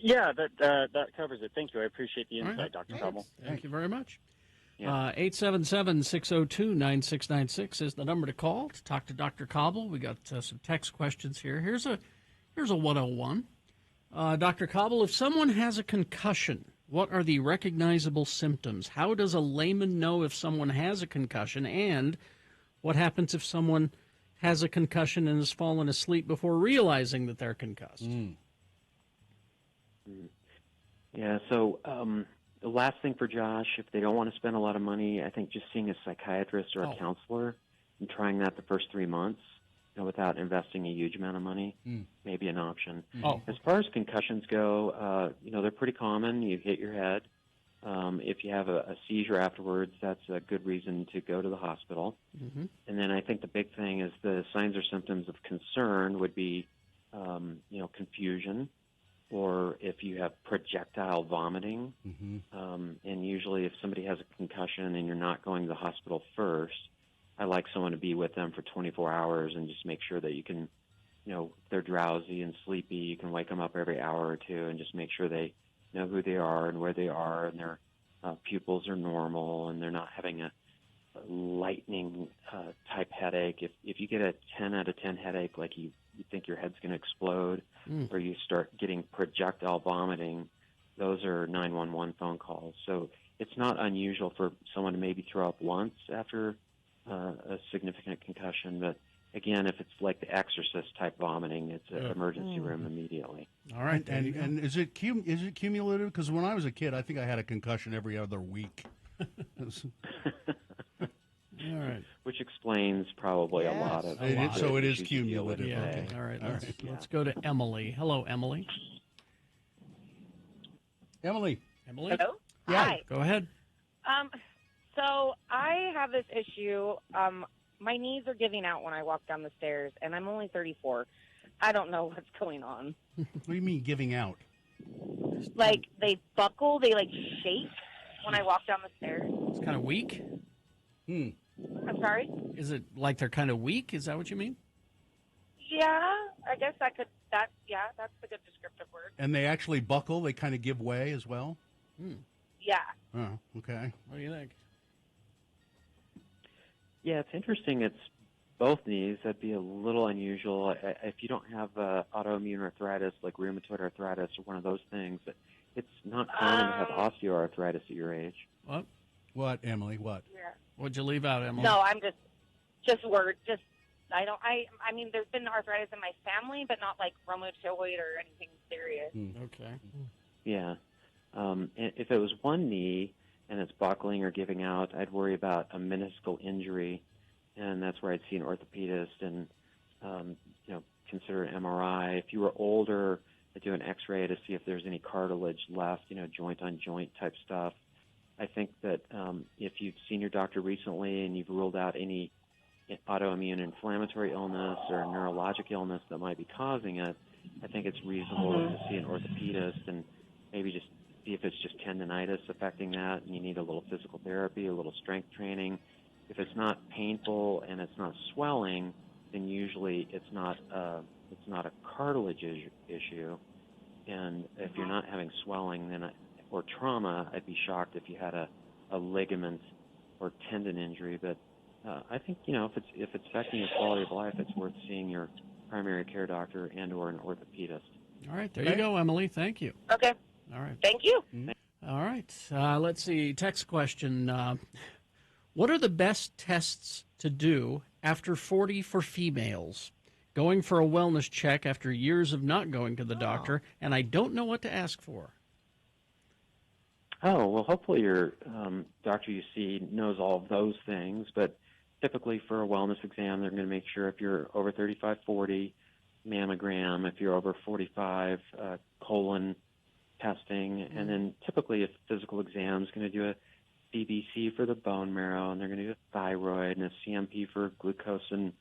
Yeah, that covers it. Thank you. I appreciate the insight, Right. Dr. Cobble. Thank you very much. Yeah. 877-602-9696 is the number to call to talk to Dr. Cobble. We got some text questions here. Here's a 101. Dr. Cobble, if someone has a concussion, what are the recognizable symptoms? How does a layman know if someone has a concussion? And what happens if someone has a concussion and has fallen asleep before realizing that they're concussed? Yeah, so the last thing for Josh, if they don't want to spend a lot of money, I think just seeing a psychiatrist or a counselor and trying that the first 3 months, without investing a huge amount of money, may be an option. As far as concussions go, they're pretty common. You hit your head. If you have a seizure afterwards, that's a good reason to go to the hospital. Mm-hmm. And then I think the big thing is the signs or symptoms of concern would be, confusion, or if you have projectile vomiting. And usually if somebody has a concussion and you're not going to the hospital first, I like someone to be with them for 24 hours and just make sure that you can, if they're drowsy and sleepy, you can wake them up every hour or two and just make sure they know who they are and where they are, and their pupils are normal and they're not having a lightning type headache. If you get a 10 out of 10 headache, like you think your head's going to explode, or you start getting projectile vomiting, those are 911 phone calls. So it's not unusual for someone to maybe throw up once after a significant concussion, but again, if it's like the Exorcist type vomiting, it's an emergency room immediatry. All right, and is it cumulative? Because when I was a kid, I think I had a concussion every other week. All right. Which explains probably a lot of it. So it is cumulative. Yeah. Okay. All right. Let's go to Emily. Hello, Emily. Emily. Hello? Yeah. Hi. Go ahead. So I have this issue. My knees are giving out when I walk down the stairs, and I'm only 34. I don't know what's going on. What do you mean giving out? Like, they buckle, they, shake when I walk down the stairs. It's kind of weak. I'm sorry? Is it like they're kind of weak? Is that what you mean? Yeah, I guess that's a good descriptive word. And they actually buckle? They kind of give way as well? Yeah. Oh, okay. What do you think? Yeah, it's interesting. It's both knees. That'd be a little unusual. If you don't have autoimmune arthritis, like rheumatoid arthritis or one of those things, it's not common to have osteoarthritis at your age. What? What, Emily? What? Yeah. What'd you leave out, Emily? No, I'm just word. I mean, there's been arthritis in my family, but not like rheumatoid or anything serious. Okay. Yeah. If it was one knee and it's buckling or giving out, I'd worry about a meniscal injury, and that's where I'd see an orthopedist and, consider an MRI. If you were older, I'd do an X-ray to see if there's any cartilage left, joint-on-joint type stuff. I think that if you've seen your doctor recently and you've ruled out any autoimmune inflammatory illness or neurologic illness that might be causing it, I think it's reasonable to see an orthopedist and maybe just see if it's just tendonitis affecting that and you need a little physical therapy, a little strength training. If it's not painful and it's not swelling, then usually it's not a cartilage issue. And if you're not having swelling or trauma, I'd be shocked if you had a ligament or tendon injury. But I think, if it's affecting your quality of life, it's worth seeing your primary care doctor and or an orthopedist. All right. There you go, Emily. Thank you. Okay. All right. Thank you. All right. Let's see. Text question. What are the best tests to do after 40 for females? Going for a wellness check after years of not going to the doctor, and I don't know what to ask for. Oh, well, hopefully your doctor you see knows all of those things, but typically for a wellness exam, they're going to make sure if you're over 35, 40, mammogram, if you're over 45, colon testing, and then typically a physical exam is going to do a BBC for the bone marrow, and they're going to do a thyroid and a CMP for glucose and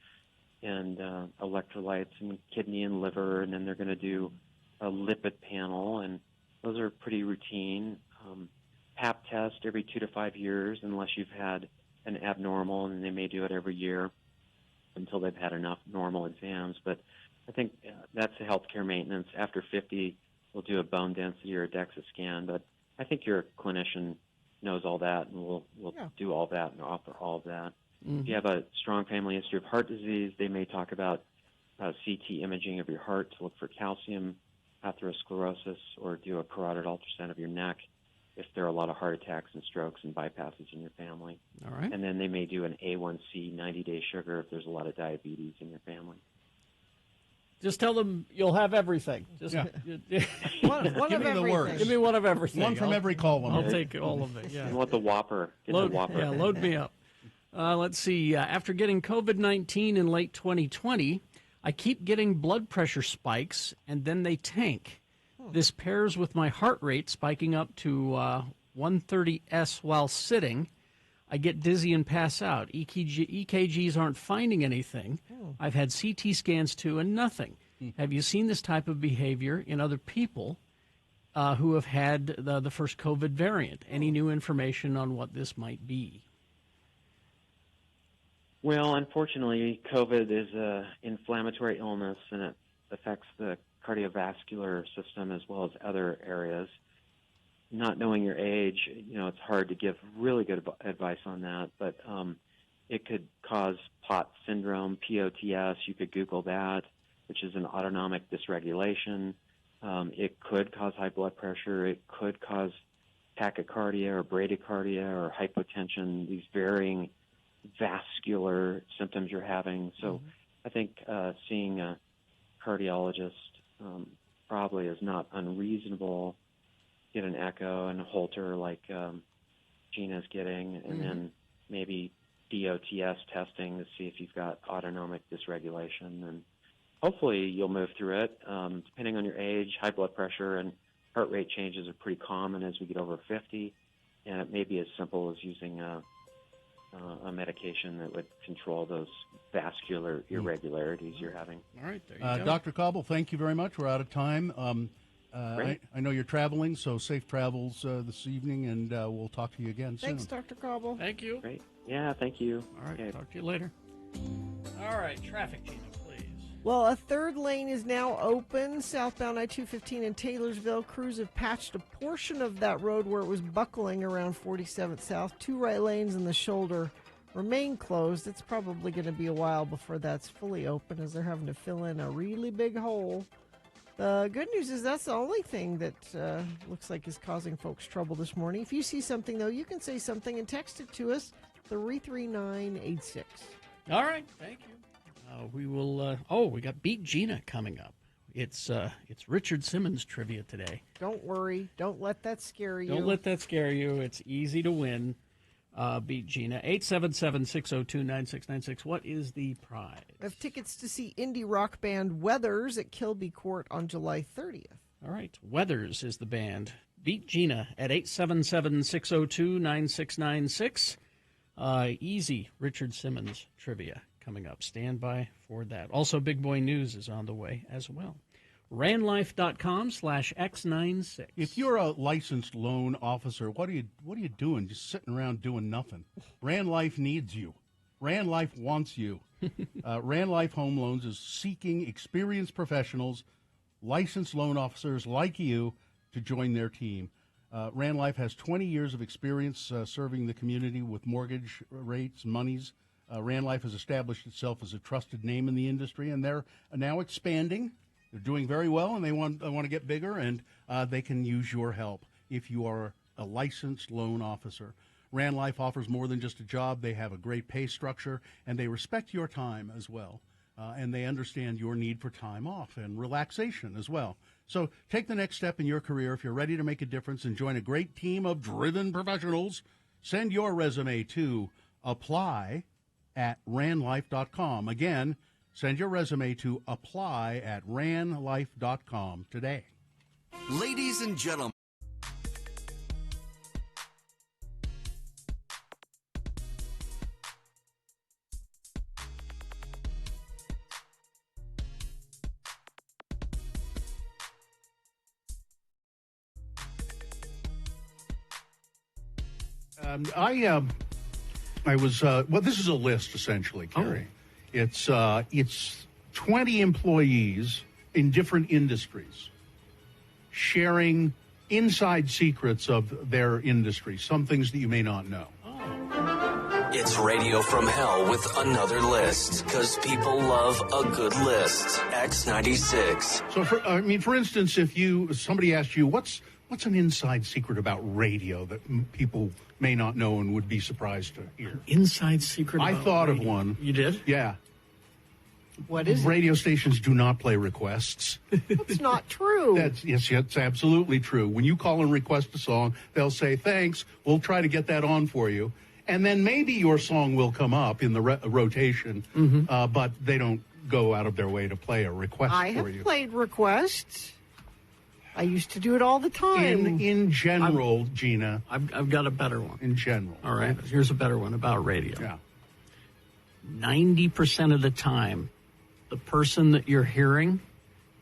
electrolytes and kidney and liver, and then they're going to do a lipid panel, and those are pretty routine. Pap test every 2 to 5 years, unless you've had an abnormal, and they may do it every year until they've had enough normal exams. But I think that's the healthcare maintenance. After 50, we'll do a bone density or a DEXA scan, but I think your clinician knows all that, and we'll do all that and offer all of that. If you have a strong family history of heart disease, they may talk about CT imaging of your heart to look for calcium, atherosclerosis, or do a carotid ultrasound of your neck if there are a lot of heart attacks and strokes and bypasses in your family. All right. And then they may do an A1C 90-day sugar if there's a lot of diabetes in your family. Just tell them you'll have everything. Just Yeah. One Give of me the everything. works. Give me one of everything. One from every column. I'll take all of it. Yeah. You want the Whopper. Get the Whopper. Yeah, load me up. Let's see. After getting COVID-19 in late 2020, I keep getting blood pressure spikes, and then they tank. This pairs with my heart rate spiking up to 130S while sitting. I get dizzy and pass out. EKGs aren't finding anything. I've had CT scans too and nothing. Have you seen this type of behavior in other people who have had the first COVID variant? Any new information on what this might be? Well, unfortunately, COVID is an inflammatory illness, and it affects the cardiovascular system as well as other areas. Not knowing your age, it's hard to give really good advice on that, but it could cause POTS syndrome, POTS. You could Google that, which is an autonomic dysregulation. It could cause high blood pressure. It could cause tachycardia or bradycardia or hypotension, these varying vascular symptoms you're having. So I think seeing a cardiologist probably is not unreasonable. Get an echo and a Holter like Gina's getting, and then maybe DOTS testing to see if you've got autonomic dysregulation. And hopefully you'll move through it. Depending on your age, high blood pressure and heart rate changes are pretty common as we get over 50, and it may be as simple as using a medication that would control those vascular irregularities you're having. All right, there you go. Dr. Cobble, thank you very much. We're out of time. I know you're traveling, so safe travels this evening, and we'll talk to you again soon. Thanks, Dr. Cobble. Thank you. Great. Yeah, thank you. All right, talk to you later. All right, traffic, Gina, please. Well, a third lane is now open, southbound I-215 in Taylorsville. Crews have patched a portion of that road where it was buckling around 47th South. 2 right lanes in the shoulder remain closed. It's probably going to be a while before that's fully open as they're having to fill in a really big hole. The good news is that's the only thing that looks like is causing folks trouble this morning. If you see something, though, you can say something and text it to us, 33986. All right, thank you. We will. We got Beat Gina coming up. It's Richard Simmons trivia today. Don't worry. Don't let that scare you. Don't let that scare you. It's easy to win. Beat Gina. 877-602-9696. What is the prize? I have tickets to see indie rock band Weathers at Kilby Court on July 30th. All right. Weathers is the band. Beat Gina at 877-602-9696. Easy Richard Simmons trivia coming up. Stand by for that. Also, Big Boy News is on the way as well. RandLife.com/X96. If you're a licensed loan officer, what are you doing? Just sitting around doing nothing. Rand Life needs you. Rand Life wants you. Rand Life Home Loans is seeking experienced professionals, licensed loan officers like you, to join their team. Rand Life has 20 years of experience serving the community with mortgage rates and monies. Rand Life has established itself as a trusted name in the industry, and they're now expanding. They're doing very well, and they want to get bigger, and they can use your help if you are a licensed loan officer. Rand Life offers more than just a job. They have a great pay structure, and they respect your time as well, and they understand your need for time off and relaxation as well. So take the next step in your career. If you're ready to make a difference and join a great team of driven professionals, send your resume to apply@randlife.com. Again, send your resume to apply@randlife.com today. Ladies and gentlemen. I was this is a list essentially, Carrie. It's 20 employees in different industries sharing inside secrets of their industry, some things that you may not know. It's Radio from Hell with another list, because people love a good list. X96. So, for instance, if somebody asked you, what's an inside secret about radio that people may not know and would be surprised to hear? Inside secret I about thought radio. of one. You did? Yeah. What is Radio stations do not play requests. That's not true. Yes, it's absolutely true. When you call and request a song, they'll say, thanks, we'll try to get that on for you. And then maybe your song will come up in the rotation, but they don't go out of their way to play a request I for have you. played requests. I used to do it all the time. In general, Gina. I've got a better one. In general. All right. Here's a better one about radio. Yeah. 90% of the time, the person that you're hearing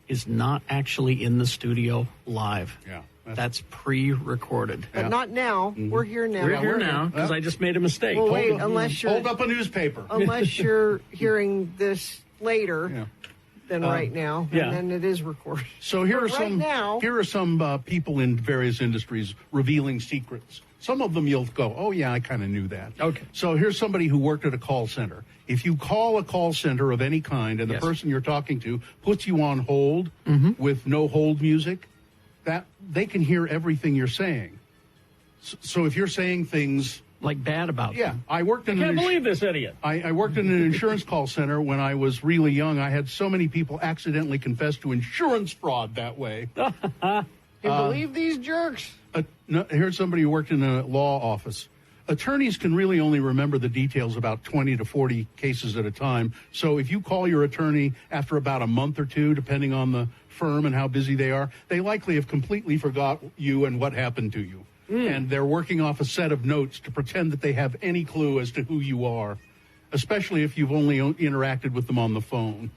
is not actually in the studio live. Yeah. That's pre-recorded. But not now. We're here now. We're here now because I just made a mistake. Well, wait, unless you're hold up a newspaper. Unless you're hearing this later than right now, and then it is recorded. So here But are some. now, Here are some people in various industries revealing secrets. Some of them you'll go, "Oh yeah, I kind of knew that." Okay. So here's somebody who worked at a call center. If you call a call center of any kind, and the person you're talking to puts you on hold with no hold music, that they can hear everything you're saying. So if you're saying things like bad about them. I worked in. I can't believe this idiot. I worked in an insurance call center when I was really young. I had so many people accidentally confess to insurance fraud that way. you believe these jerks? No, here's somebody who worked in a law office. Attorneys can really only remember the details about 20 to 40 cases at a time. So if you call your attorney after about a month or two, depending on the firm and how busy they are, they likely have completely forgot you and what happened to you. And they're working off a set of notes to pretend that they have any clue as to who you are, especially if you've only interacted with them on the phone.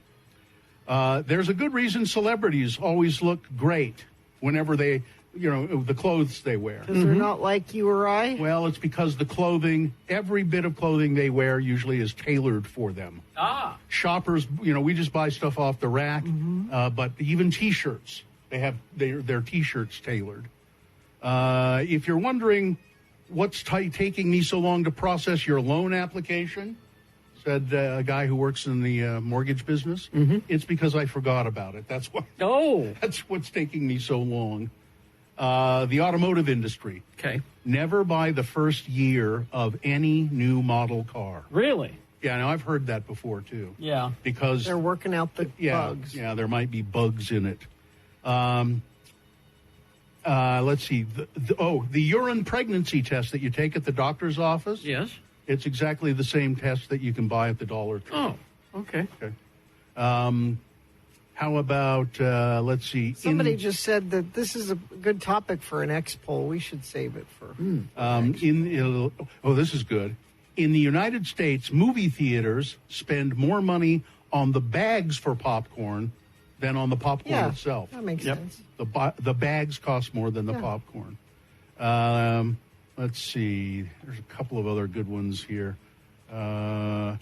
There's a good reason celebrities always look great whenever they, the clothes they wear. Because they're not like you or I? Well, it's because the clothing, every bit of clothing they wear usually is tailored for them. Shoppers, we just buy stuff off the rack, but even T-shirts, they have their T-shirts tailored. If you're wondering what's taking me so long to process your loan application, said a guy who works in the mortgage business, it's because I forgot about it. That's why. That's what's taking me so long. The automotive industry. Okay. Never buy the first year of any new model car. Really? Yeah, now I've heard that before too. Yeah. Because they're working out the bugs. Yeah, there might be bugs in it. Let's see. The urine pregnancy test that you take at the doctor's office. Yes. It's exactly the same test that you can buy at the Dollar Tree. Oh, okay. How about, let's see. Somebody just said that this is a good topic for an X poll. We should save it for. This is good. In the United States, movie theaters spend more money on the bags for popcorn than on the popcorn itself. That makes sense. The bags cost more than the popcorn. Let's see. There's a couple of other good ones here. That's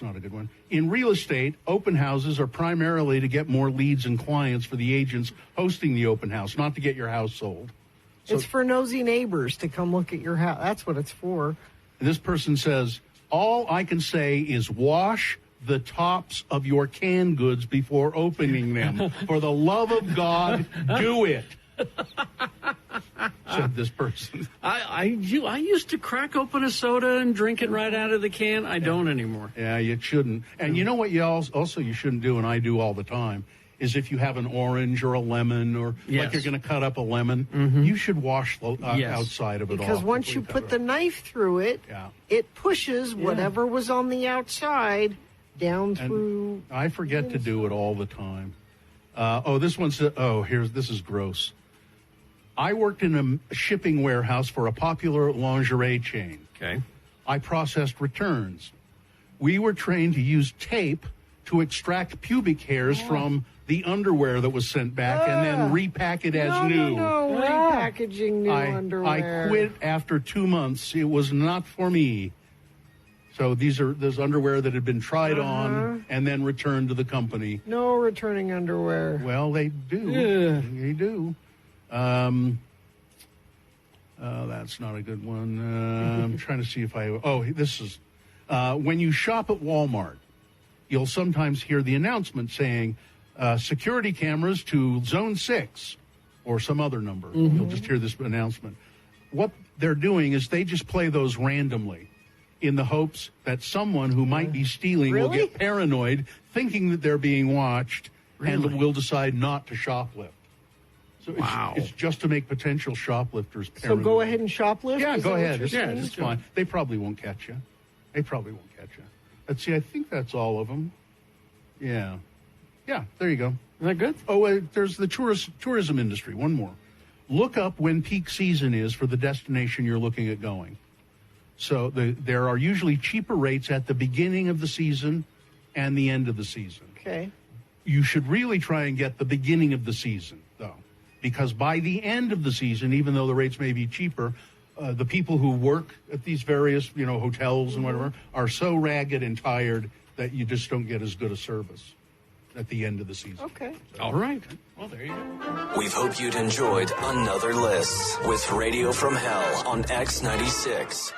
not a good one. In real estate, open houses are primarily to get more leads and clients for the agents hosting the open house, not to get your house sold. So, it's for nosy neighbors to come look at your house. That's what it's for. This person says, all I can say is wash the tops of your canned goods before opening them. For the love of God, do it. Said this person. I used to crack open a soda and drink it right out of the can. I don't anymore. Yeah, you shouldn't. And you know what you also you shouldn't do, and I do all the time, is if you have an orange or a lemon or like you're going to cut up a lemon, you should wash the outside of it because off. Because once you put the knife through it, it pushes whatever was on the outside down through. I forget to do it all the time. This is gross. I worked in a shipping warehouse for a popular lingerie chain. Okay. I processed returns. We were trained to use tape to extract pubic hairs from the underwear that was sent back and then repack it as new. No, repackaging new underwear. I quit after 2 months. It was not for me. So those underwear that had been tried on and then returned to the company. No returning underwear. Well, they do. Yeah. They do. That's not a good one. I'm trying to see if this is when you shop at Walmart, you'll sometimes hear the announcement saying security cameras to zone 6 or some other number. You'll just hear this announcement. What they're doing is they just play those randomly in the hopes that someone who might be stealing will get paranoid, thinking that they're being watched, and will decide not to shoplift. So it's just to make potential shoplifters paranoid. So go ahead and shoplift? Yeah, go ahead. Yeah, it's fine. They probably won't catch you. Let's see, I think that's all of them. Yeah. Yeah, there you go. Is that good? Oh, there's the tourism industry. One more. Look up when peak season is for the destination you're looking at going. So there are usually cheaper rates at the beginning of the season and the end of the season. Okay. You should really try and get the beginning of the season, though, because by the end of the season, even though the rates may be cheaper, the people who work at these various, hotels and whatever, are so ragged and tired that you just don't get as good a service at the end of the season. Okay. All right. Well, there you go. We hope you'd enjoyed another list with Radio from Hell on X96.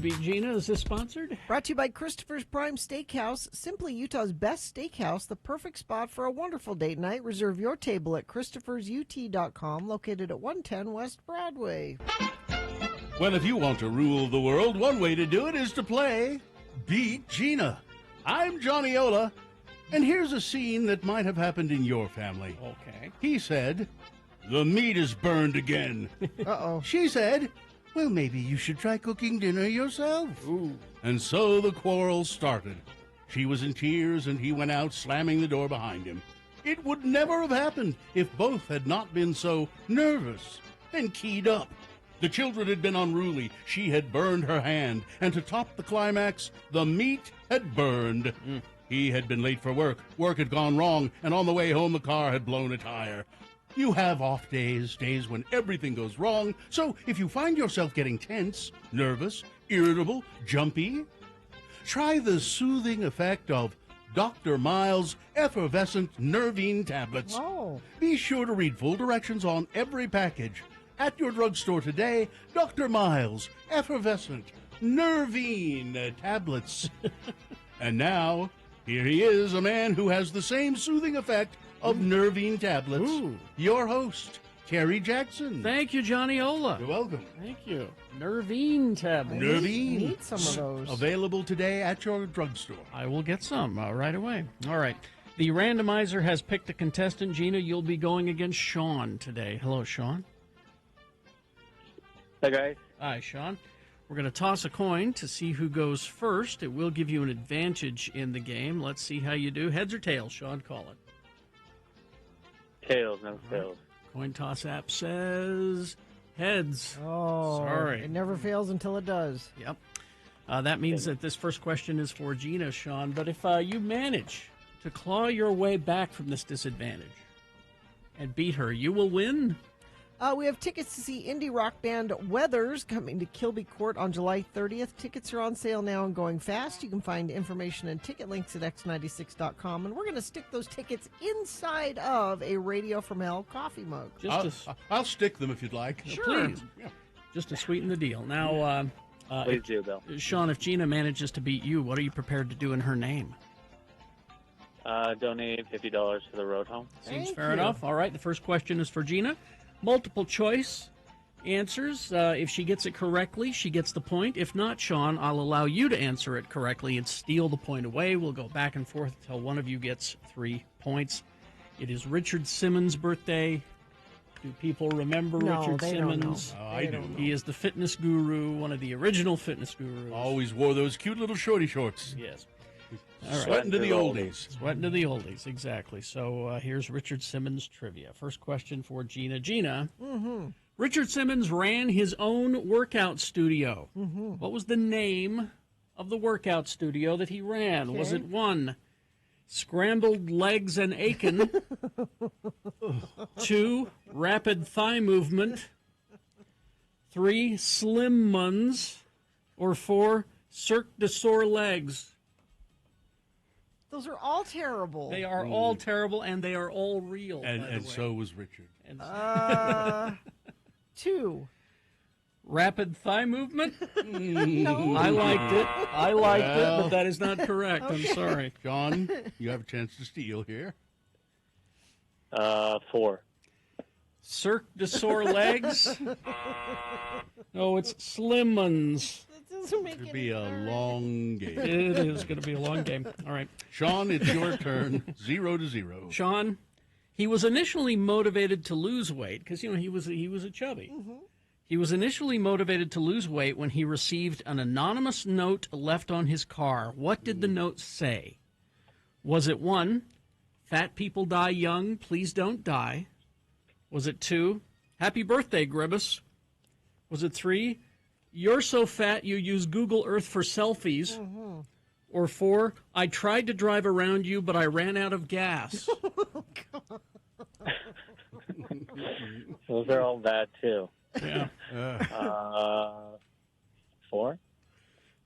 Beat Gina, is this sponsored? Brought to you by Christopher's Prime Steakhouse, simply Utah's best steakhouse, the perfect spot for a wonderful date night. Reserve your table at christophersut.com, located at 110 West Broadway. Well, if you want to rule the world, one way to do it is to play Beat Gina. I'm Johnny Ola, and here's a scene that might have happened in your family. Okay. He said, "The meat is burned again." Uh-oh. She said, "Well, maybe you should try cooking dinner yourself." Ooh. And so the quarrel started. She was in tears, and he went out, slamming the door behind him. It would never have happened if both had not been so nervous and keyed up. The children had been unruly. She had burned her hand. And to top the climax, the meat had burned. He had been late for work. Work had gone wrong, and on the way home the car had blown a tire. You have off days, days when everything goes wrong. So if you find yourself getting tense, nervous, irritable, jumpy, try the soothing effect of Dr. Miles' effervescent Nervine tablets. Oh. Be sure to read full directions on every package. At your drugstore today, Dr. Miles' effervescent Nervine tablets. And now, here he is, a man who has the same soothing effect of Nervine tablets. Ooh. Your host, Terry Jackson. Thank you, Johnny Ola. You're welcome. Thank you. Nervine tablets. Nervine. Need some of those. Available today at your drugstore. I will get some right away. All right. The randomizer has picked a contestant. Gina, you'll be going against Sean today. Hello, Sean. Hi, guys. Hi, Sean. We're going to toss a coin to see who goes first. It will give you an advantage in the game. Let's see how you do. Heads or tails, Sean? Call it. Tails, no tails. Coin toss app says heads. Oh, sorry. It never fails until it does. Yep. That means that this first question is for Gina, Sean. But if you manage to claw your way back from this disadvantage and beat her, you will win. We have tickets to see indie rock band Weathers coming to Kilby Court on July 30th. Tickets are on sale now and going fast. You can find information and ticket links at x96.com. And we're going to stick those tickets inside of a Radio from Hell coffee mug. I'll stick them if you'd like. Sure. Please. Yeah. Just to sweeten the deal. Now, Please do, Bill. Sean, if Gina manages to beat you, what are you prepared to do in her name? Donate $50 to the road home. Seems fair enough. All right, the first question is for Gina. Multiple choice answers. If she gets it correctly, she gets the point. If not, Sean, I'll allow you to answer it correctly and steal the point away. We'll go back and forth until one of you gets 3 points. It is Richard Simmons' birthday. Do people remember Richard Simmons? Oh, I do. He is the fitness guru, one of the original fitness gurus. Always wore those cute little shorty shorts. Yes. Sweating to the oldies. Sweating to the oldies, exactly. So here's Richard Simmons trivia. First question for Gina. Gina, Richard Simmons ran his own workout studio. What was the name of the workout studio that he ran? Was it 1, Scrambled Legs and Aiken, 2, Rapid Thigh Movement, 3, Slim Muns, or 4, Cirque du Sore Legs? Those are all terrible. They are all terrible, and they are all real. And so was Richard. 2. Rapid Thigh Movement? No. I liked it. I liked it, but that is not correct. I'm sorry. John, you have a chance to steal here. 4. Cirque du Sore Legs? No, it's Slim Uns. It'll be a long game. It is going to be a long game. All right. Sean, it's your turn. 0-0. Sean, he was initially motivated to lose weight because, he was a chubby. He was initially motivated to lose weight when he received an anonymous note left on his car. What did the note say? Was it 1, fat people die young, please don't die? Was it 2, happy birthday, Gribbus? Was it 3, you're so fat you use Google Earth for selfies? Or 4, I tried to drive around you, but I ran out of gas? Those are all bad, too. Yeah. 4?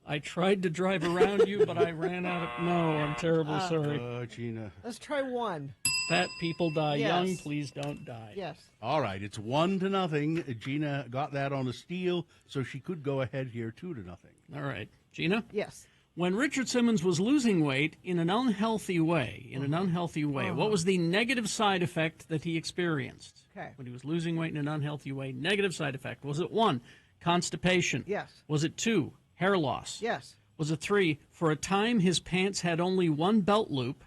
I tried to drive around you, but I ran out of... No, I'm terribly sorry. Oh, Gina. Let's try 1. Fat people die Yes. young, please don't die. Yes. All right, it's 1-0. Gina got that on a steal, so she could go ahead here 2-0. All right. Gina? Yes. When Richard Simmons was losing weight in an unhealthy way, what was the negative side effect that he experienced? Okay. When he was losing weight in an unhealthy way, negative side effect. Was it 1, constipation? Yes. Was it 2, hair loss? Yes. Was it 3, for a time his pants had only 1 belt loop?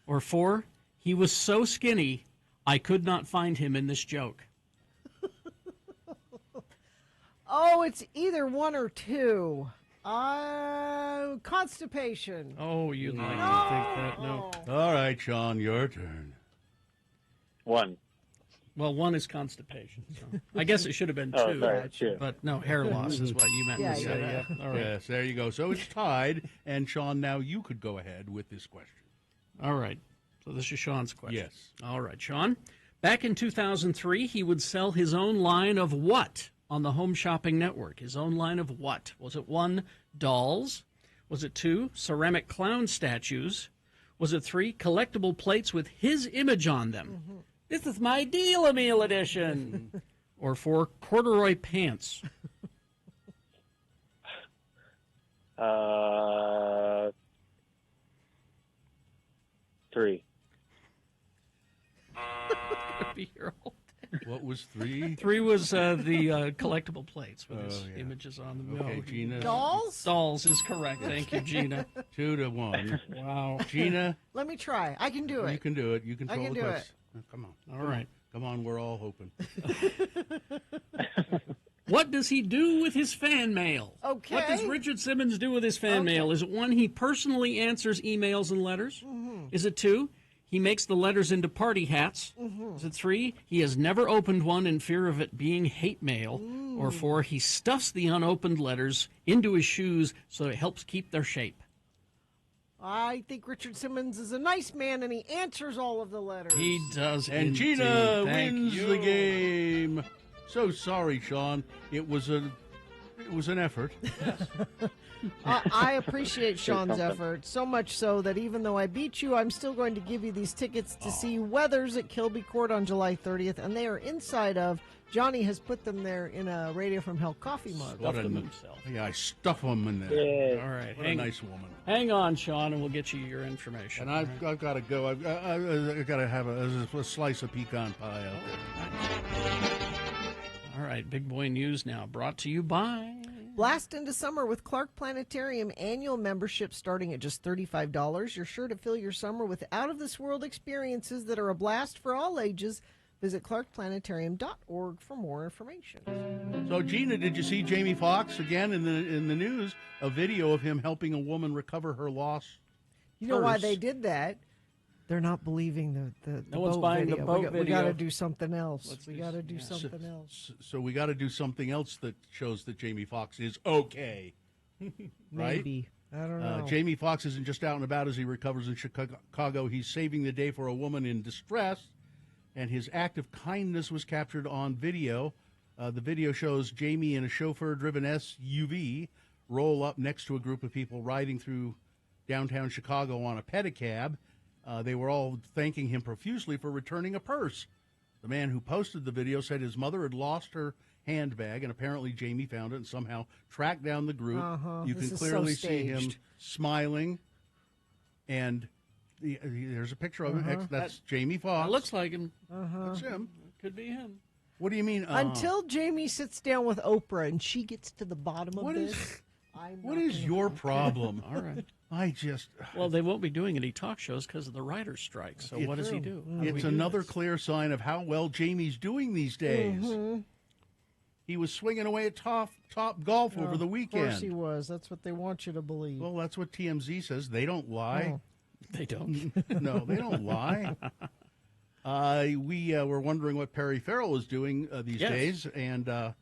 Or 4, he was so skinny, I could not find him in this joke? Oh, it's either 1 or 2. Constipation. Oh, you'd like to think that. No. All right, Sean, your turn. 1. Well, 1 is constipation. So I guess it should have been 2. Oh, sorry, 2. But no, hair loss is what you meant to say. Yeah. All right. Yes, there you go. So it's tied, and Sean, now you could go ahead with this question. All right. So this is Sean's question. Yes. All right, Sean. Back in 2003, he would sell his own line of what on the Home Shopping Network? His own line of what? Was it 1, dolls? Was it 2, ceramic clown statues? Was it 3, collectible plates with his image on them? This is my Deal-A-Meal edition. Or 4, corduroy pants? 3. Could be your whole day. What was 3? 3 was the collectible plates with his yeah. images on them. Okay, Gina. Dolls? Dolls is correct. Thank you, Gina. 2-1. Wow. Gina. Let me try. I can do it. You can do it. You can I control can the do question. Come on. All right. Come on, we're all hoping. What does he do with his fan mail? Okay. What does Richard Simmons do with his fan mail? Is it 1, he personally answers emails and letters? Mm-hmm. Is it 2, he makes the letters into party hats? Mm-hmm. Is it 3, he has never opened one in fear of it being hate mail? Mm. Or 4, he stuffs the unopened letters into his shoes so it helps keep their shape? I think Richard Simmons is a nice man, and he answers all of the letters. He does. And indeed. Gina Thank wins you. the game. So sorry, Sean. It was an effort. I appreciate Sean's effort, so much so that even though I beat you, I'm still going to give you these tickets to see Weathers at Kilby Court on July 30th, and they are inside of, Johnny has put them there in a Radio from Hell coffee mug. What them a- himself. Yeah, I stuff them in there. All right. What a nice woman. Hang on, Sean, and we'll get you your information. And I've got to go. I've got to have a slice of pecan pie out there. All right, Big Boy News now, brought to you by... Blast into summer with Clark Planetarium annual membership starting at just $35. You're sure to fill your summer with out-of-this-world experiences that are a blast for all ages. Visit clarkplanetarium.org for more information. So, Gina, did you see Jamie Foxx again in the news? A video of him helping a woman recover her lost You know why purse. they did that? They're not believing the No one's boat buying the video. boat We got to video. do something else. Let's We do- got to do yeah. something else. So we got to do something else that shows that Jamie Foxx is okay. Right? Maybe. I don't know. Jamie Foxx isn't just out and about as he recovers in Chicago. He's saving the day for a woman in distress, and his act of kindness was captured on video. The video shows Jamie in a chauffeur-driven SUV roll up next to a group of people riding through downtown Chicago on a pedicab. They were all thanking him profusely for returning a purse. The man who posted the video said his mother had lost her handbag, and apparently Jamie found it and somehow tracked down the group. You This can is clearly so see him staged. smiling, and there's a picture of him. That's Jamie Foxx. It looks like him. That's him. Could be him. What do you mean? Until Jamie sits down with Oprah and she gets to the bottom of What this. is- I'm what not is gonna your fuck problem? All right. I just. Well, they won't be doing any talk shows because of the writers' strike. So what does he do? How do we It's do another this? clear sign of how well Jamie's doing these days. Mhm. He was swinging away at top golf over the Of course weekend. he was. That's what they want you to believe. Well, that's what TMZ says. They don't lie. Oh. They don't. No, they don't lie. We were wondering what Perry Farrell is doing these Yes. days, and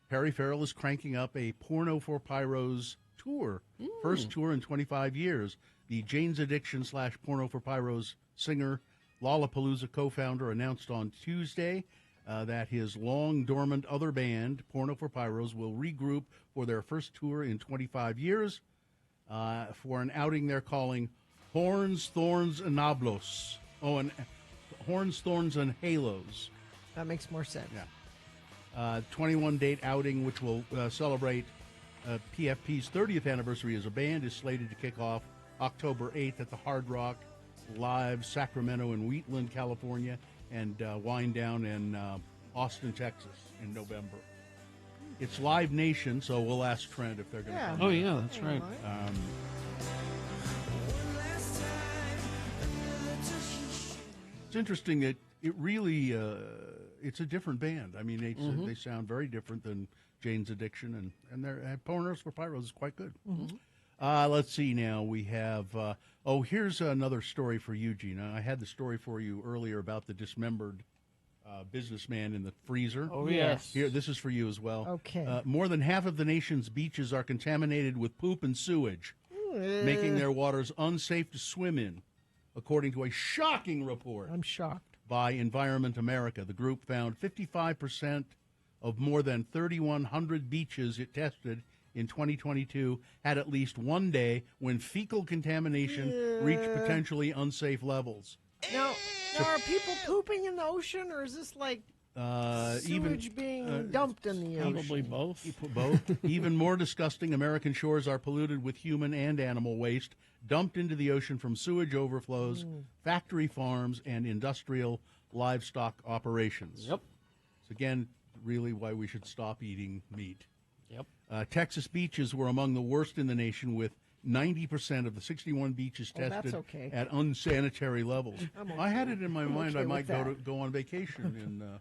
Perry Farrell is cranking up a Porno for Pyros tour. First tour in 25 years. The Jane's Addiction / Porno for Pyros singer, Lollapalooza co-founder, announced on Tuesday that his long-dormant other band, Porno for Pyros, will regroup for their first tour in 25 years for an outing they're calling Horns, Thorns, and Nablos. Oh, and Horns, Thorns, and Halos. That makes more sense. Yeah. 21-date outing, which will celebrate PFP's 30th anniversary as a band, is slated to kick off October 8th at the Hard Rock Live, Sacramento and Wheatland, California, and wind down in Austin, Texas in November. It's Live Nation, so we'll ask Trent if they're going to come. Oh, yeah, that's right. It's interesting that it really it's a different band. I mean, they sound very different than Jane's Addiction, and their Pornos for Pyros is quite good. Let's see now. We have, here's another story for you, Gina. I had the story for you earlier about the dismembered businessman in the freezer. Oh, yes. Here, this is for you as well. Okay. More than half of the nation's beaches are contaminated with poop and sewage, making their waters unsafe to swim in, according to a shocking report. I'm shocked. By Environment America. The group found 55% of more than 3,100 beaches it tested in 2022 had at least one day when fecal contamination reached potentially unsafe levels. Now, are people pooping in the ocean, or is this like sewage being dumped in the ocean? Probably both. Both. Even more disgusting, American shores are polluted with human and animal waste dumped into the ocean from sewage overflows, factory farms, and industrial livestock operations. Yep. It's again really why we should stop eating meat. Yep. Texas beaches were among the worst in the nation, with 90% of the 61 beaches Oh, that's tested okay. at unsanitary levels. I'm I had okay. it in my I'm mind okay I might with go on vacation in.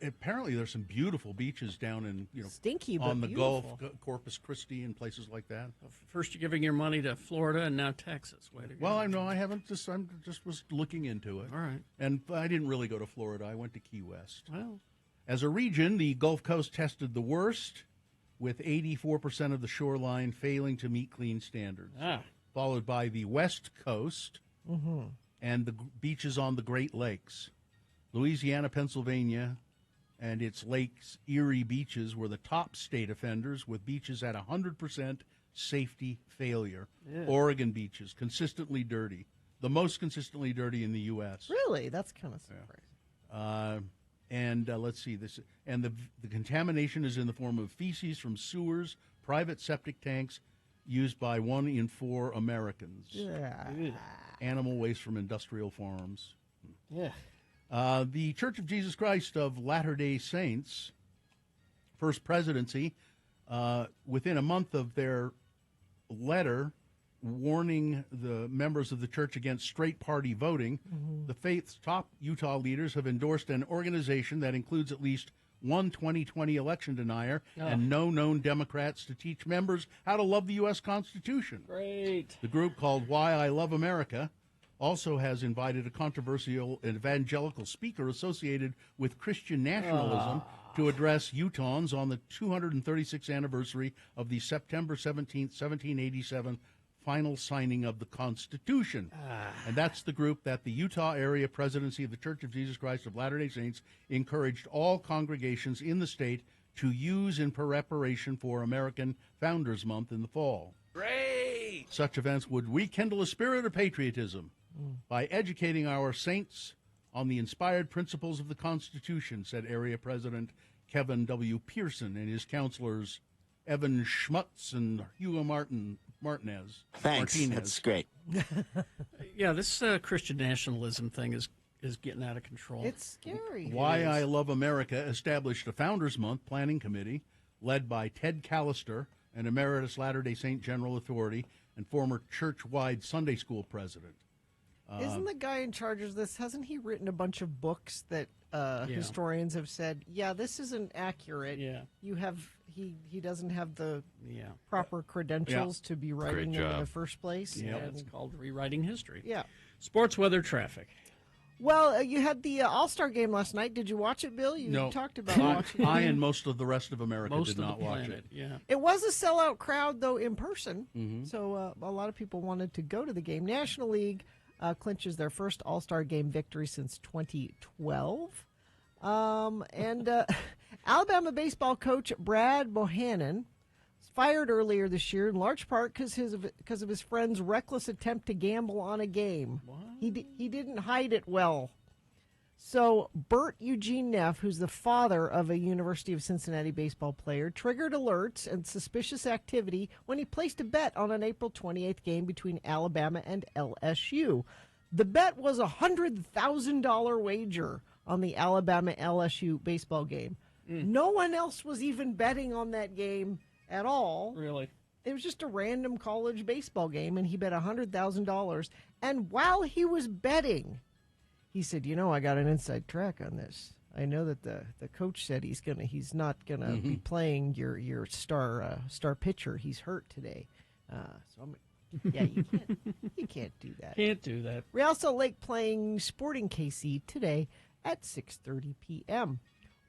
Apparently, there's some beautiful beaches down in Stinky, but on the beautiful. Gulf, Corpus Christi, and places like that. First, you're giving your money to Florida, and now Texas. Way to go. Well, I know I haven't. I'm just was looking into it. All right. And I didn't really go to Florida. I went to Key West. Well, as a region, the Gulf Coast tested the worst, with 84% of the shoreline failing to meet clean standards, followed by the West Coast and the beaches on the Great Lakes. Louisiana, Pennsylvania, and its Lakes Erie beaches were the top state offenders, with beaches at 100% safety failure. Yeah. Oregon beaches, consistently dirty, the most consistently dirty in the U.S. Really? That's kind of surprising. Let's see this, and the contamination is in the form of feces from sewers, private septic tanks used by 1 in 4 Americans. Yeah. Animal waste from industrial farms. Yeah. The Church of Jesus Christ of Latter-day Saints, First Presidency, within a month of their letter warning the members of the church against straight party voting, the faith's top Utah leaders have endorsed an organization that includes at least one 2020 election denier and no known Democrats to teach members how to love the U.S. Constitution. Great. The group, called Why I Love America, also has invited a controversial evangelical speaker associated with Christian nationalism to address Utahns on the 236th anniversary of the September 17th, 1787 final signing of the Constitution. And that's the group that the Utah Area Presidency of the Church of Jesus Christ of Latter-day Saints encouraged all congregations in the state to use in preparation for American Founders Month in the fall. Great! Such events would rekindle a spirit of patriotism by educating our saints on the inspired principles of the Constitution, said Area President Kevin W. Pearson and his counselors Evan Schmutz and Hugo Martinez. Thanks. That's great. Yeah, this Christian nationalism thing is getting out of control. It's scary. Why I Love America established a Founders Month planning committee led by Ted Callister, an emeritus Latter-day Saint General Authority and former church-wide Sunday school president. Isn't the guy in charge of this, hasn't he written a bunch of books that historians have said, this isn't accurate. Yeah. He doesn't have the proper credentials to be writing them in the first place. Yeah, it's called rewriting history. Yeah. Sports, weather, traffic. Well, you had the All-Star game last night. Did you watch it, Bill? You talked about watching it. I and most of the rest of America Most did of not the watch planet, it. yeah. It was a sellout crowd, though, in person. Mm-hmm. So a lot of people wanted to go to the game. National League clinches their first All-Star game victory since 2012. Alabama baseball coach Brad Bohannon was fired earlier this year, in large part because of his friend's reckless attempt to gamble on a game. What? He didn't hide it well. So Bert Eugene Neff, who's the father of a University of Cincinnati baseball player, triggered alerts and suspicious activity when he placed a bet on an April 28th game between Alabama and LSU. The bet was a $100,000 wager on the Alabama-LSU baseball game. No one else was even betting on that game at all. Really? It was just a random college baseball game, and he bet $100,000. And while he was betting, he said, I got an inside track on this. I know that the coach said he's not gonna be playing your star pitcher. He's hurt today. You can't do that. Can't do that. Real Salt Lake playing Sporting KC today at 6:30 p.m.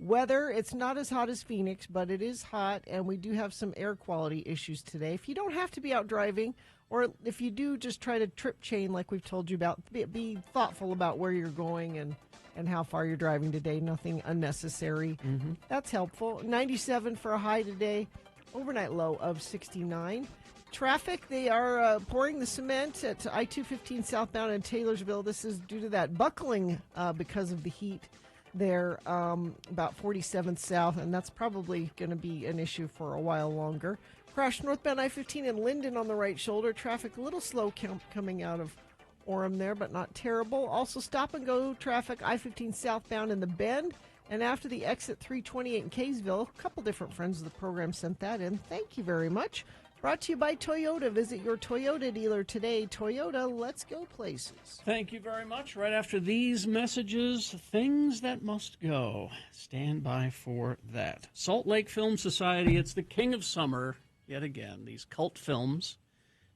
Weather, it's not as hot as Phoenix, but it is hot, and we do have some air quality issues today. If you don't have to be out driving, or if you do, just try to trip chain like we've told you about. Be thoughtful about where you're going and how far you're driving today. Nothing unnecessary. That's helpful. 97 for a high today. Overnight low of 69. Traffic, they are pouring the cement at I-215 southbound in Taylorsville. This is due to that buckling because of the heat there, about 47th south, and that's probably going to be an issue for a while longer. Crash northbound I-15 in Linden on the right shoulder. Traffic a little slow coming out of Orem there, but not terrible. Also stop and go traffic I-15 southbound in the Bend And after the exit 328 in Kaysville, a couple different friends of the program sent that in. Thank you very much. Brought to you by Toyota. Visit your Toyota dealer today. Toyota, let's go places. Thank you very much. Right after these messages, things that must go. Stand by for that. Salt Lake Film Society, it's the king of summer, yet again, these cult films.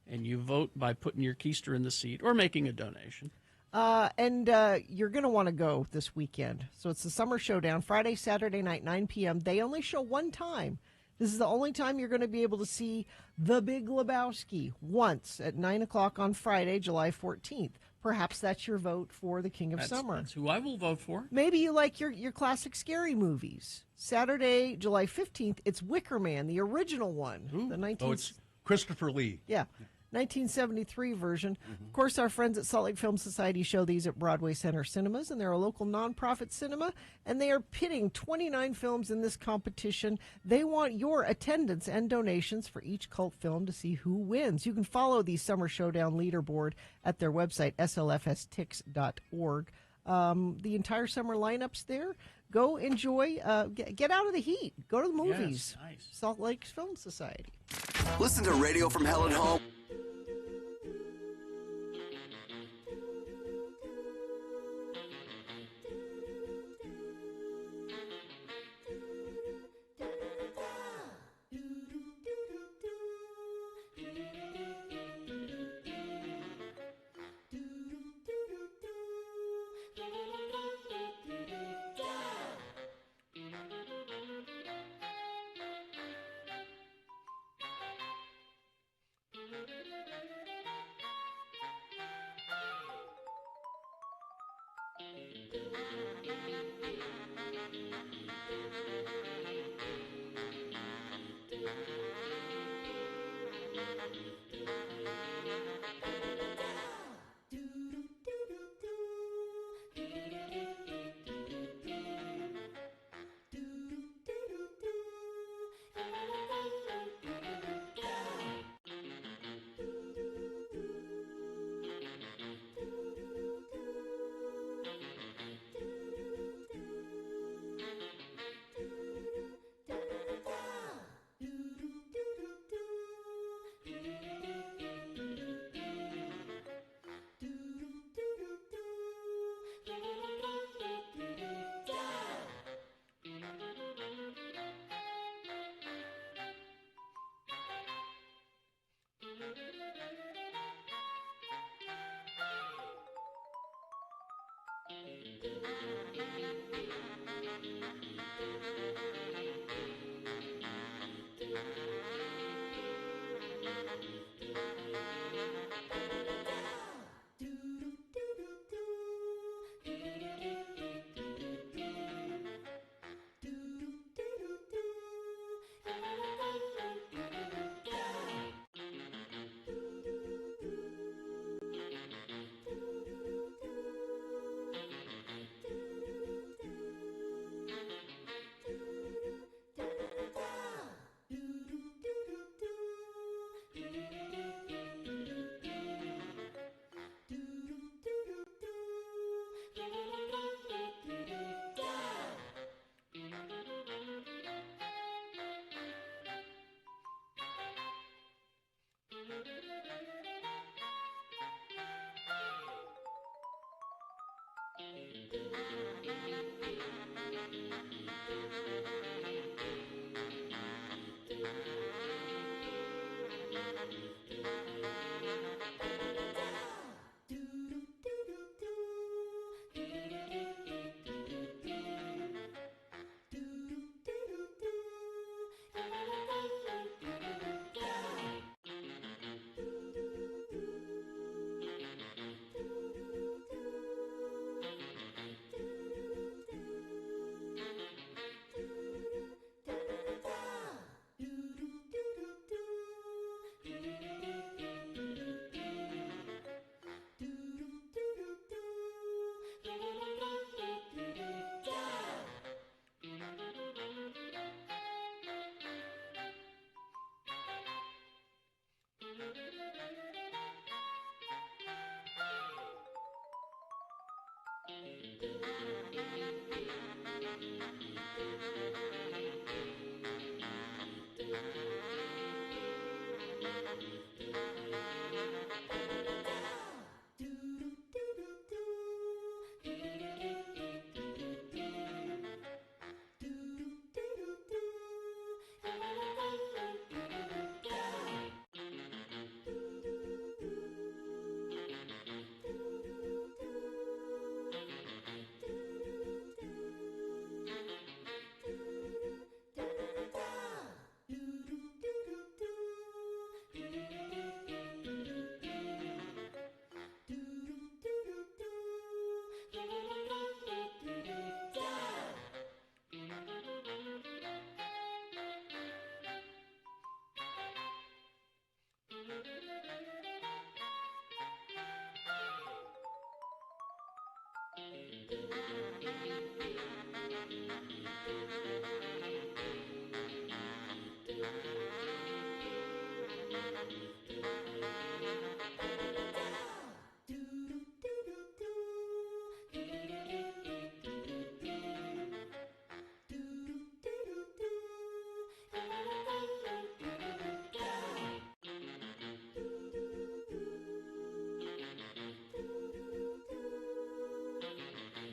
And you vote by putting your keister in the seat or making a donation. And you're going to want to go this weekend. So it's the Summer Showdown, Friday, Saturday night, 9 p.m. They only show one time. This is the only time you're going to be able to see The Big Lebowski once at 9 o'clock on Friday, July 14th. Perhaps that's your vote for the King of Summer. That's who I will vote for. Maybe you like your classic scary movies. Saturday, July 15th, it's Wicker Man, the original one. It's Christopher Lee. Yeah. 1973 version. Of course, our friends at Salt Lake Film Society show these at Broadway Center Cinemas, and they're a local nonprofit cinema, and they are pitting 29 films in this competition. They want your attendance and donations for each cult film to see who wins. You can follow the Summer Showdown leaderboard at their website, slfstix.org. The entire summer lineup's there. Go enjoy, get out of the heat. Go to the movies. Yes, nice. Salt Lake Film Society. Listen to Radio from Hell at Home.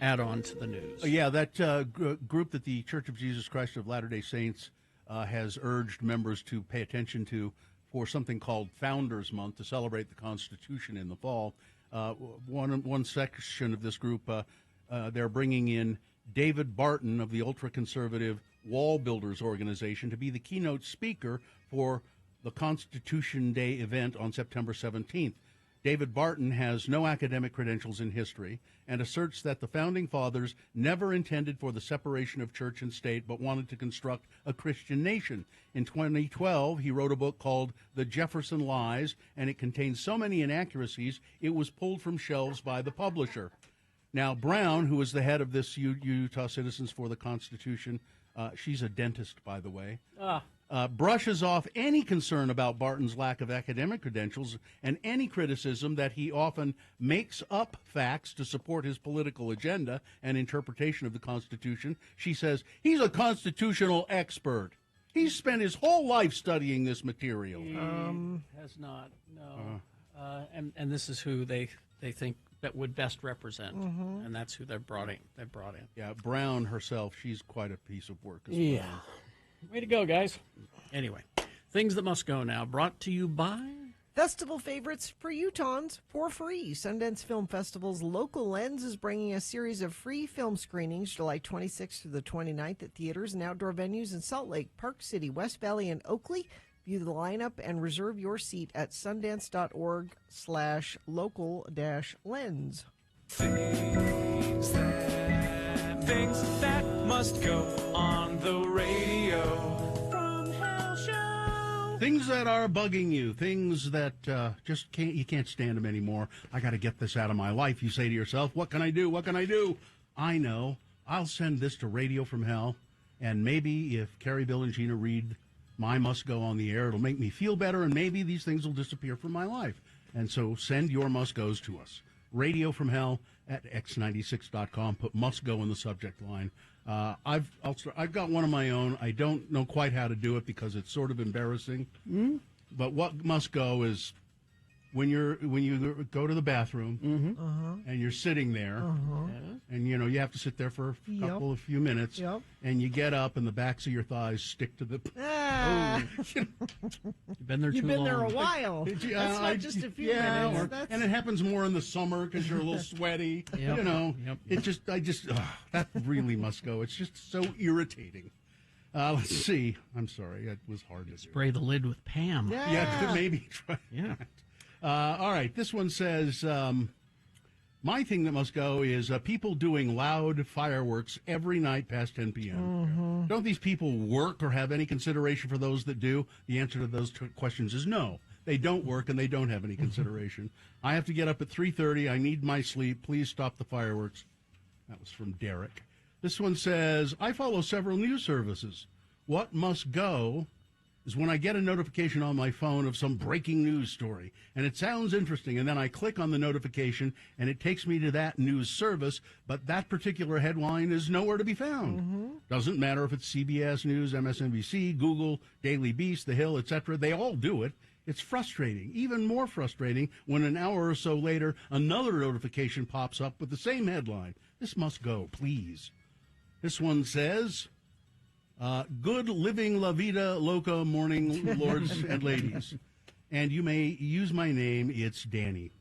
Add on to the news. Yeah, that group that the Church of Jesus Christ of Latter-day Saints has urged members to pay attention to for something called Founders Month to celebrate the Constitution in the fall. One section of this group, they're bringing in David Barton of the ultra-conservative Wall Builders Organization to be the keynote speaker for the Constitution Day event on September 17th. David Barton has no academic credentials in history and asserts that the Founding Fathers never intended for the separation of church and state but wanted to construct a Christian nation. In 2012, he wrote a book called The Jefferson Lies, and it contains so many inaccuracies it was pulled from shelves by the publisher. Now, Brown, who is the head of this Utah Citizens for the Constitution, she's a dentist, by the way, brushes off any concern about Barton's lack of academic credentials and any criticism that he often makes up facts to support his political agenda and interpretation of the Constitution. She says he's a constitutional expert. He's spent his whole life studying this material. Has not, no. And this is who they think that would best represent, and that's who they've brought in. Yeah, Brown herself, she's quite a piece of work as well. Yeah. Way to go, guys. Anyway, things that must go now, brought to you by Festival favorites for Utahns for free. Sundance Film Festival's Local Lens is bringing a series of free film screenings July 26th through the 29th at theaters and outdoor venues in Salt Lake, Park City, West Valley, and Oakley. View the lineup and reserve your seat at sundance.org/local-lens. Things that must go on the radio. From Hell Show. Things that are bugging you, things that just you can't stand them anymore. I got to get this out of my life. You say to yourself, what can I do? What can I do? I know. I'll send this to Radio from Hell, and maybe if Carrie, Bill, and Gina read my must go on the air, it'll make me feel better, and maybe these things will disappear from my life. And so send your must goes to us. Radio from Hell at x96.com. Put must go in the subject line. I've got one of my own. I don't know quite how to do it because it's sort of embarrassing. But what must go is when you go to the bathroom and you're sitting there, and you have to sit there for a few minutes, and you get up and the backs of your thighs stick to the. You've been there too long. You've been there a while. That's not just a few minutes. And it happens more in the summer because you're a little sweaty. That really must go. It's just so irritating. Let's see. I'm sorry. It was hard to do. Spray the lid with Pam. Yeah, maybe try. Yeah. All right, this one says, my thing that must go is people doing loud fireworks every night past 10 p.m. Don't these people work or have any consideration for those that do? The answer to those questions is no. They don't work and they don't have any consideration. I have to get up at 3:30. I need my sleep. Please stop the fireworks. That was from Derek. This one says, I follow several news services. What must go is when I get a notification on my phone of some breaking news story, and it sounds interesting, and then I click on the notification, and it takes me to that news service, but that particular headline is nowhere to be found. Doesn't matter if it's CBS News, MSNBC, Google, Daily Beast, The Hill, etc. They all do it. It's frustrating, even more frustrating when an hour or so later, another notification pops up with the same headline. This must go, please. This one says, good living la vida loca morning, lords and ladies. And you may use my name, it's Danny.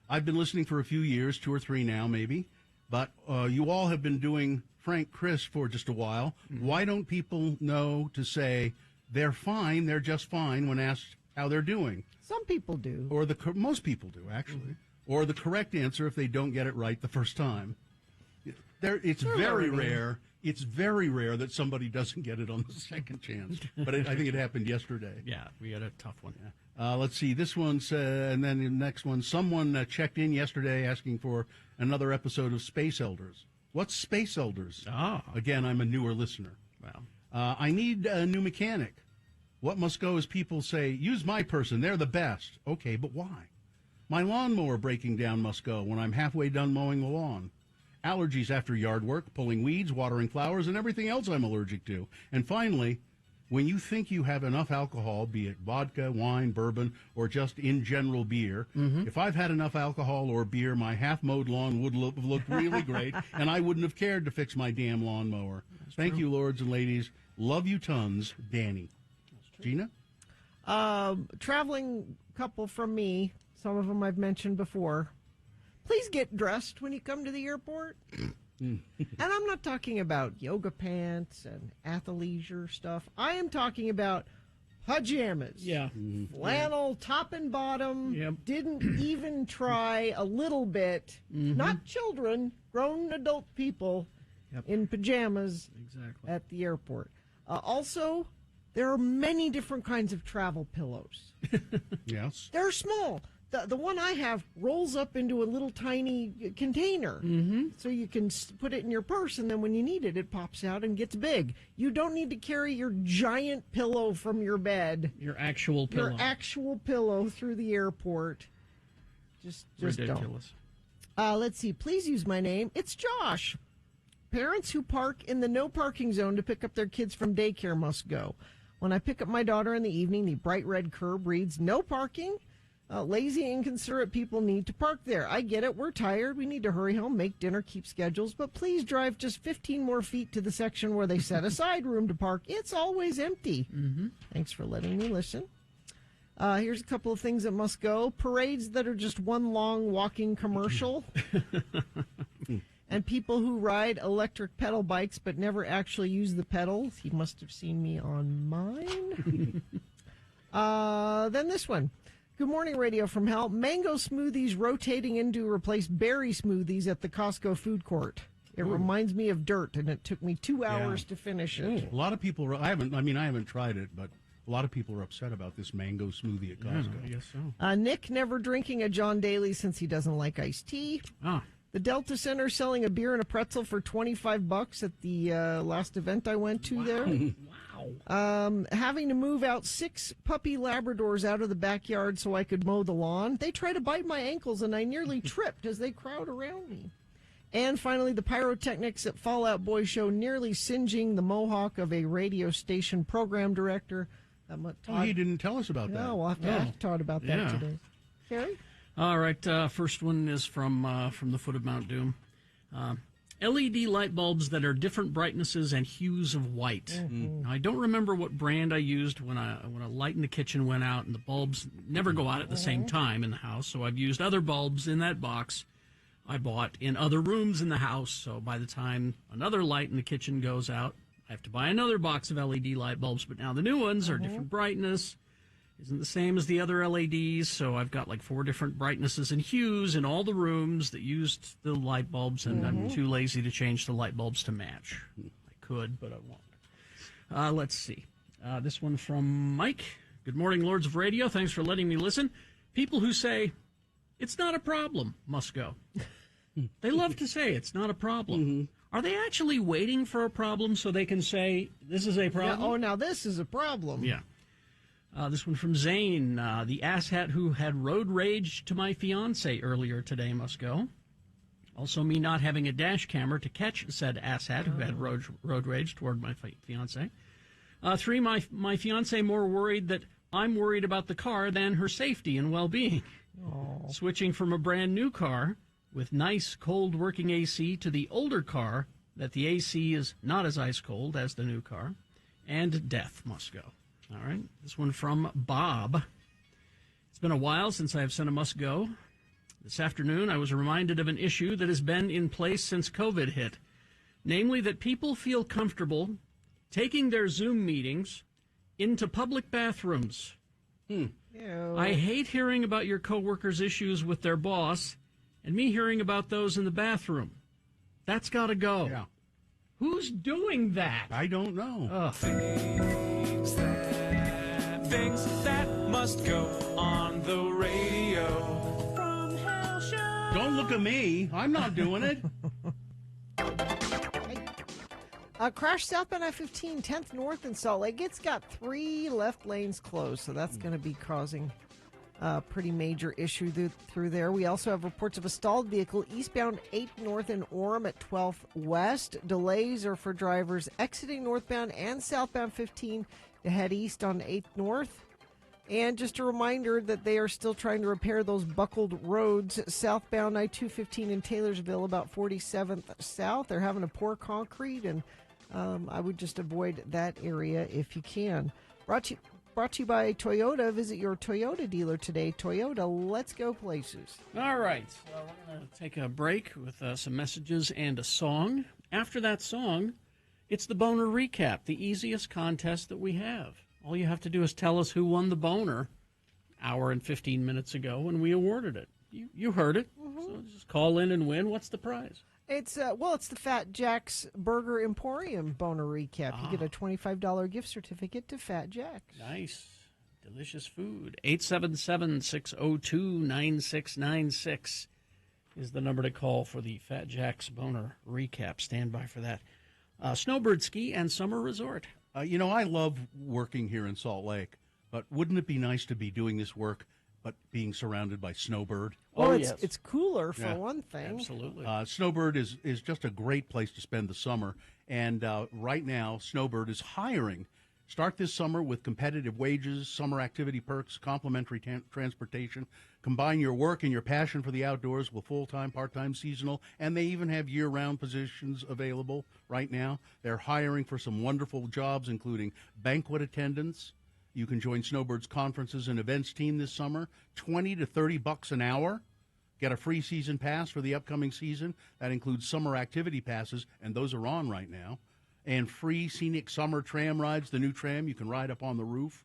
I've been listening for a few years, 2 or 3 now maybe, but you all have been doing Frank Chris for just a while. Why don't people know to say they're fine, they're just fine when asked how they're doing? Some people do. Or most people do, actually. Or the correct answer if they don't get it right the first time. It's very rare. It's very rare that somebody doesn't get it on the second chance. But I think it happened yesterday. Yeah, we had a tough one. Let's see. This one's, and then the next one. Someone checked in yesterday asking for another episode of Space Elders. What's Space Elders? Again, I'm a newer listener. Wow. I need a new mechanic. What must go is people say, use my person. They're the best. Okay, but why? My lawnmower breaking down must go when I'm halfway done mowing the lawn. Allergies after yard work, pulling weeds, watering flowers, and everything else I'm allergic to. And finally, when you think you have enough alcohol, be it vodka, wine, bourbon, or just in general beer, if I've had enough alcohol or beer, my half-mowed lawn would have looked really great, and I wouldn't have cared to fix my damn lawnmower. Thank you, lords and ladies. Love you tons, Danny. Gina? Traveling couple from me, some of them I've mentioned before. Please get dressed when you come to the airport. And I'm not talking about yoga pants and athleisure stuff. I am talking about pajamas. Yeah. Flannel, top and bottom. Didn't even try a little bit. Not children, grown adult people in pajamas at the airport. Also, there are many different kinds of travel pillows. Yes. They're small. The one I have rolls up into a little tiny container. So you can put it in your purse, and then when you need it, it pops out and gets big. You don't need to carry your giant pillow from your bed. Your actual pillow. Your actual pillow through the airport. Just ridiculous. Don't. Let's see. Please use my name. It's Josh. Parents who park in the no parking zone to pick up their kids from daycare must go. When I pick up my daughter in the evening, the bright red curb reads, no parking. Lazy, inconsiderate people need to park there. I get it. We're tired. We need to hurry home, make dinner, keep schedules. But please drive just 15 more feet to the section where they set aside room to park. It's always empty. Thanks for letting me listen. Here's a couple of things that must go. Parades that are just one long walking commercial. And people who ride electric pedal bikes but never actually use the pedals. He must have seen me on mine. Then this one. Good morning, Radio from Hell. Mango smoothies rotating in to replace berry smoothies at the Costco food court. It reminds me of dirt, and it took me 2 hours to finish it. A lot of people, I haven't tried it, but a lot of people are upset about this mango smoothie at Costco. I guess so. Nick never drinking a John Daly since he doesn't like iced tea. The Delta Center selling a beer and a pretzel for $25 at the last event I went to there. Having to move out 6 puppy Labradors out of the backyard so I could mow the lawn. They try to bite my ankles, and I nearly tripped as they crowd around me. And finally, the pyrotechnics at Fallout Boy show nearly singeing the mohawk of a radio station program director. He didn't tell us about that. No, we'll have to ask Todd about that today. Carrie? All right, first one is from the foot of Mount Doom. LED light bulbs that are different brightnesses and hues of white. Now, I don't remember what brand I used when a light in the kitchen went out, and the bulbs never go out at the same time in the house, so I've used other bulbs in that box I bought in other rooms in the house, so by the time another light in the kitchen goes out, I have to buy another box of LED light bulbs, but now the new ones are different brightness. Isn't the same as the other LEDs, so I've got like 4 different brightnesses and hues in all the rooms that used the light bulbs, and I'm too lazy to change the light bulbs to match. I could, but I won't. Let's see. This one from Mike. Good morning, Lords of Radio. Thanks for letting me listen. People who say, it's not a problem, must go. They love to say it's not a problem. Are they actually waiting for a problem so they can say, this is a problem? Yeah, oh, now this is a problem. Yeah. This one from Zane. The asshat who had road rage to my fiance earlier today must go. Also, me not having a dash camera to catch said asshat who had road rage toward my fiance. 3, my fiance more worried that I'm worried about the car than her safety and well-being. Oh. Switching from a brand new car with nice, cold working AC to the older car that the AC is not as ice cold as the new car. And death must go. All right. This one from Bob. It's been a while since I have sent a must go. This afternoon, I was reminded of an issue that has been in place since COVID hit. Namely, that people feel comfortable taking their Zoom meetings into public bathrooms. I hate hearing about your coworkers' issues with their boss and me hearing about those in the bathroom. That's got to go. Yeah. Who's doing that? I don't know. Ugh. Things that must go on the radio. From Hell Show. Don't look at me. I'm not doing it. Crash southbound I-15, 10th North in Salt Lake. It's got 3 left lanes closed, so that's going to be causing a pretty major issue through there. We also have reports of a stalled vehicle eastbound 8th North in Orem at 12th West. Delays are for drivers exiting northbound and southbound 15 to head east on 8th North. And just a reminder that they are still trying to repair those buckled roads southbound I-215 in Taylorsville, about 47th South. They're having to pour concrete, and I would just avoid that area if you can. Brought to you by Toyota. Visit your Toyota dealer today. Toyota, let's go places. All right. So we're going to take a break with some messages and a song. After that song, it's the Boner Recap, the easiest contest that we have. All you have to do is tell us who won the Boner hour and 15 minutes ago when we awarded it. You heard it. Mm-hmm. So just call in and win. What's the prize? It's the Fat Jack's Burger Emporium Boner Recap. You get a $25 gift certificate to Fat Jack's. Nice. Delicious food. 877-602-9696 is the number to call for the Fat Jack's Boner Recap. Stand by for that. Snowbird Ski and Summer Resort. I love working here in Salt Lake, but wouldn't it be nice to be doing this work but being surrounded by Snowbird? Well, it's cooler for one thing. Absolutely. Snowbird is just a great place to spend the summer. And right now, Snowbird is hiring. Start this summer with competitive wages, summer activity perks, complimentary transportation. Combine your work and your passion for the outdoors with full-time, part-time, seasonal, and they even have year-round positions available right now. They're hiring for some wonderful jobs, including banquet attendants. You can join Snowbird's conferences and events team this summer, $20 to $30 an hour. Get a free season pass for the upcoming season. That includes summer activity passes, and those are on right now. And free scenic summer tram rides, the new tram. You can ride up on the roof.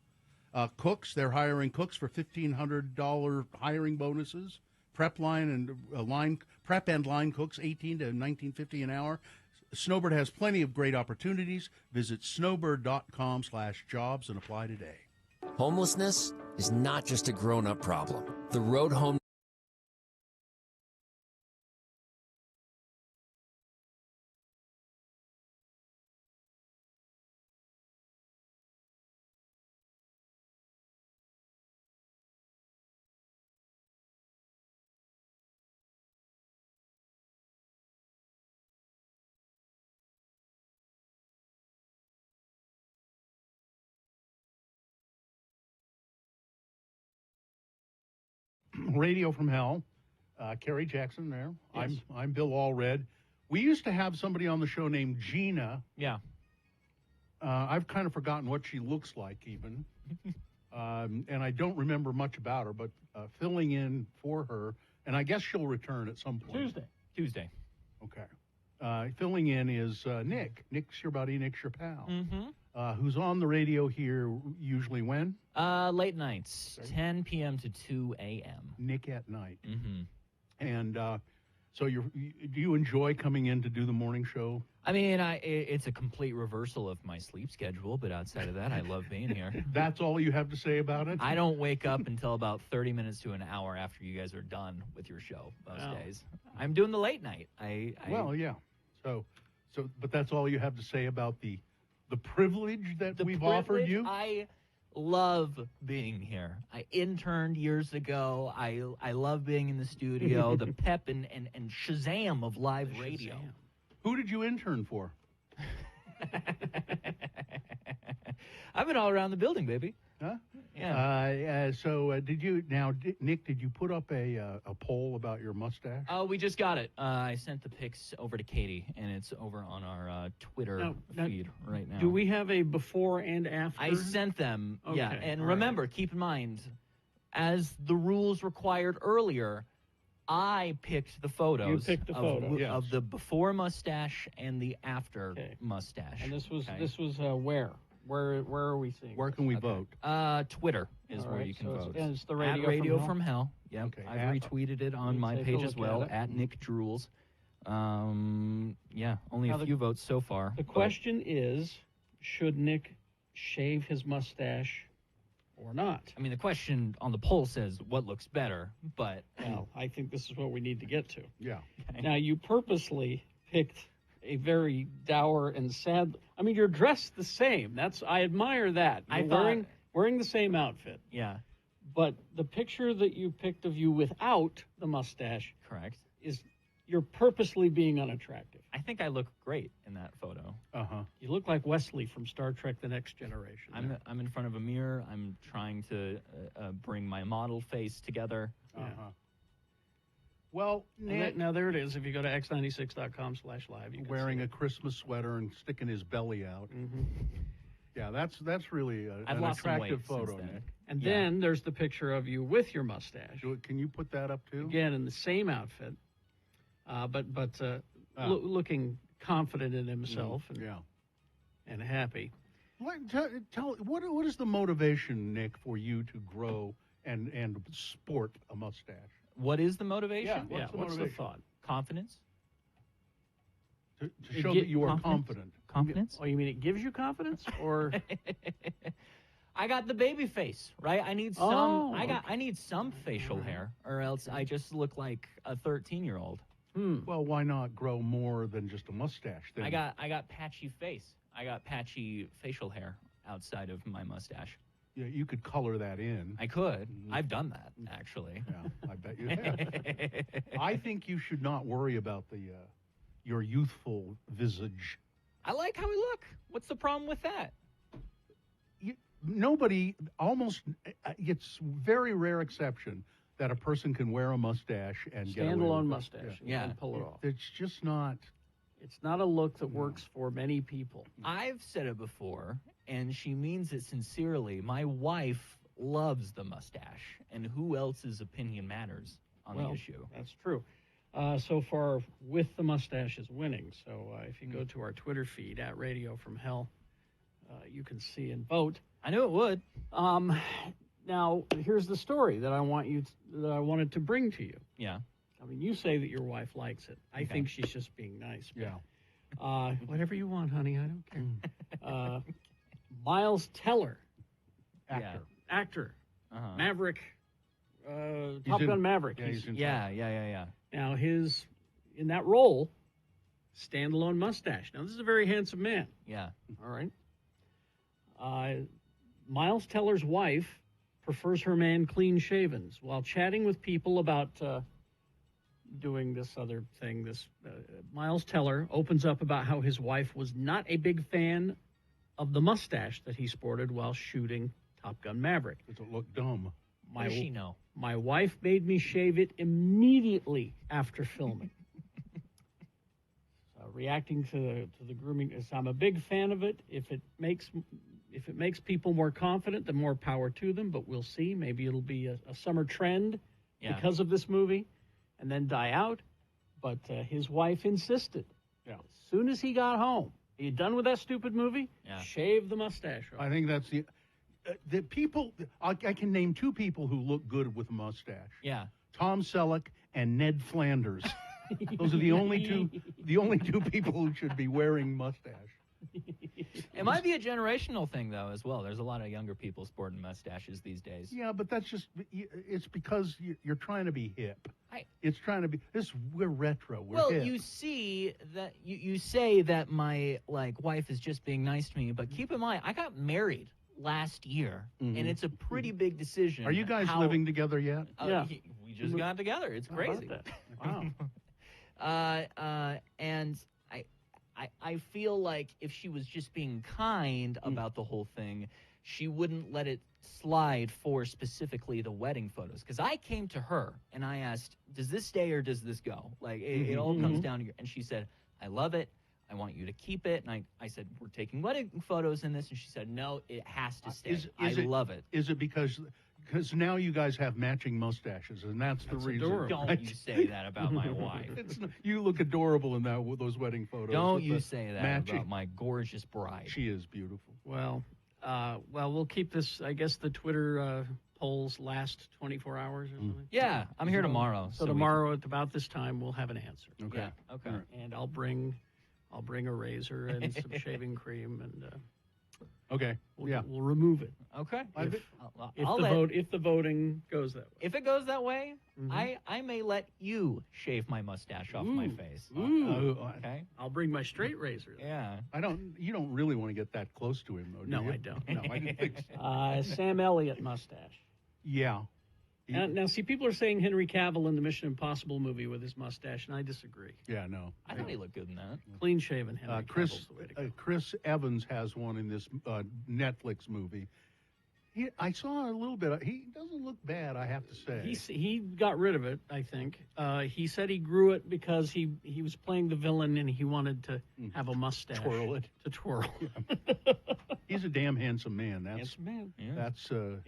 Cooks, they're hiring cooks for $1,500 hiring bonuses. Prep and line cooks, $18 to $19.50 an hour. Snowbird has plenty of great opportunities. Visit snowbird.com/jobs and apply today. Homelessness is not just a grown-up problem. The road home. Radio from Hell, Kerry Jackson there. Yes. I'm Bill Allred. We used to have somebody on the show named Gina. Yeah. I've kind of forgotten what she looks like even. And I don't remember much about her, but filling in for her, and I guess she'll return at some point. Tuesday. Okay. Filling in is Nick. Nick's your buddy. Nick's your pal. Who's on the radio here usually when? Late nights, 10 p.m. to 2 a.m. Nick at night. And so do you enjoy coming in to do the morning show? I mean, it's a complete reversal of my sleep schedule, but outside of that, I love being here. That's all you have to say about it? I don't wake up until about 30 minutes to an hour after you guys are done with your show most days. I'm doing the late night. Well, yeah. So So, but that's all you have to say about the privilege that The we've offered privilege, you? I love being here. I interned years ago. I love being in the studio, the pep and Shazam of live radio. Who did you intern for? I've been all around the building, baby. Huh? Yeah. Nick, did you put up a poll about your mustache? Oh, we just got it. I sent the pics over to Katie, and it's over on our Twitter feed right now. Do we have a before and after? I sent them, yeah. Okay, And all remember, keep in mind, as the rules required earlier, I picked the photos. You picked the photo. Yes. Of the before mustache and the after mustache. And this was okay? where? Where are we seeing? Where can we vote? Twitter is All where right, you can so vote. it's the At Radio Radio from from Hell. Yep. Okay, I've retweeted it on my take a page as look well, at it. at Nick Drools. Yeah, only Now a few votes so far. The but question is, should Nick shave his mustache or not? I mean, the question on the poll says what looks better, but Well, I think this is what we need to get to. Yeah. Now, you purposely picked a very dour and sad. I mean, you're dressed the same. I admire that. I You're thought- wearing the same outfit. yeah, But the picture that you picked of you without the mustache correct. is you're purposely being unattractive. I think I look great in that photo. Uh-huh. You look like Wesley from Star Trek: The Next Generation. I'm in front of a mirror. I'm trying to bring my model face together. Uh-huh. Well, Now there it is. If you go to x96.com/live, you can wearing see a Christmas sweater and sticking his belly out. Mm-hmm. Yeah, that's really I've an lost some weight attractive photo, since then. Nick. And then there's the picture of you with your mustache. Can you put that up too? Again, in the same outfit, but looking confident in himself and happy. What is the motivation, Nick, for you to grow and sport a mustache? What is the motivation? What's the motivation? thought? Confidence. To show that you are confident. Confidence. Oh, you mean it gives you confidence, or I got the baby face, right? I need some. Oh, I need some facial hair, or else I just look like a 13-year-old. Well, why not grow more than just a mustache? Then I got patchy face. I got patchy facial hair outside of my mustache. Yeah, you could color that in. I could. I've done that actually. Yeah, I bet you have. I think you should not worry about your youthful visage. I like how we look. What's the problem with that? It's very rare exception that a person can wear a mustache and get away with standalone it. mustache? Yeah. and pull it off. It's just not. It's not a look that works for many people. I've said it before, and she means it sincerely. My wife loves the mustache, and who else's opinion matters on the issue? That's true. So far, with the mustache is winning. So if you go to our Twitter feed at Radio from Hell, you can see and vote. I knew it would. Now, here's the story that I wanted to bring to you. Yeah. I mean, you say that your wife likes it. I think she's just being nice. Yeah. Whatever you want, honey. I don't care. Miles Teller, actor, Maverick, Top Gun Maverick. Yeah. Now, in that role, standalone mustache. Now, this is a very handsome man. Yeah. All right. Miles Teller's wife prefers her man clean shavens. While chatting with people about doing this other thing, Miles Teller opens up about how his wife was not a big fan of the mustache that he sported while shooting Top Gun Maverick. Does it look dumb? How does she know? My wife made me shave it immediately after filming. Reacting to the grooming, I'm a big fan of it. If it makes people more confident, the more power to them. But we'll see. Maybe it'll be a summer trend because of this movie, and then die out. But his wife insisted. Yeah. As soon as he got home, are you done with that stupid movie? Yeah. Shave the mustache off. I think that's the people. I can name two people who look good with a mustache. Yeah. Tom Selleck and Ned Flanders. Those are the only two people who should be wearing mustache. It might be a generational thing, though, as well. There's a lot of younger people sporting mustaches these days. Yeah, but it's because you're trying to be hip. It's trying to be. We're retro. We're Well, hip. you see that you say that my wife is just being nice to me, but keep in mind I got married last year, and it's a pretty big decision. Are you guys living together yet? We just got together. It's crazy. Wow. And I feel like if she was just being kind about the whole thing, she wouldn't let it slide for specifically the wedding photos. Because I came to her and I asked, does this stay or does this go? Like, it all comes down to you. And she said, I love it. I want you to keep it. And I said, we're taking wedding photos in this. And she said, no, it has to stay. I love it. Is it because now you guys have matching mustaches, and that's the reason. Adorable. Don't you say that about my wife. You look adorable in those wedding photos. Don't you say that about my gorgeous bride. She is beautiful. Well, we'll keep this. I guess the Twitter polls last 24 hours or something. Yeah, I'm here tomorrow. So tomorrow at about this time, we'll have an answer. Okay. Yeah, okay. And I'll bring a razor and some shaving cream and. Okay. We'll remove it. Okay. If the voting goes that way. If it goes that way, I may let you shave my mustache off my face. Okay. I'll bring my straight razor. Yeah. You don't really want to get that close to him, though, do No, you? I don't. No, I didn't think so. Sam Elliott mustache. Yeah. Now, see, people are saying Henry Cavill in the Mission Impossible movie with his mustache, and I disagree. Yeah, no. I thought he looked good in that. Clean shaven Henry Cavill's the way to go. Chris Evans has one in this Netflix movie. I saw a little bit. He doesn't look bad, I have to say. He got rid of it, I think. He said he grew it because he was playing the villain and he wanted to have a mustache. Twirl it. To twirl. He's a damn handsome man. Handsome man. Yeah. That's So,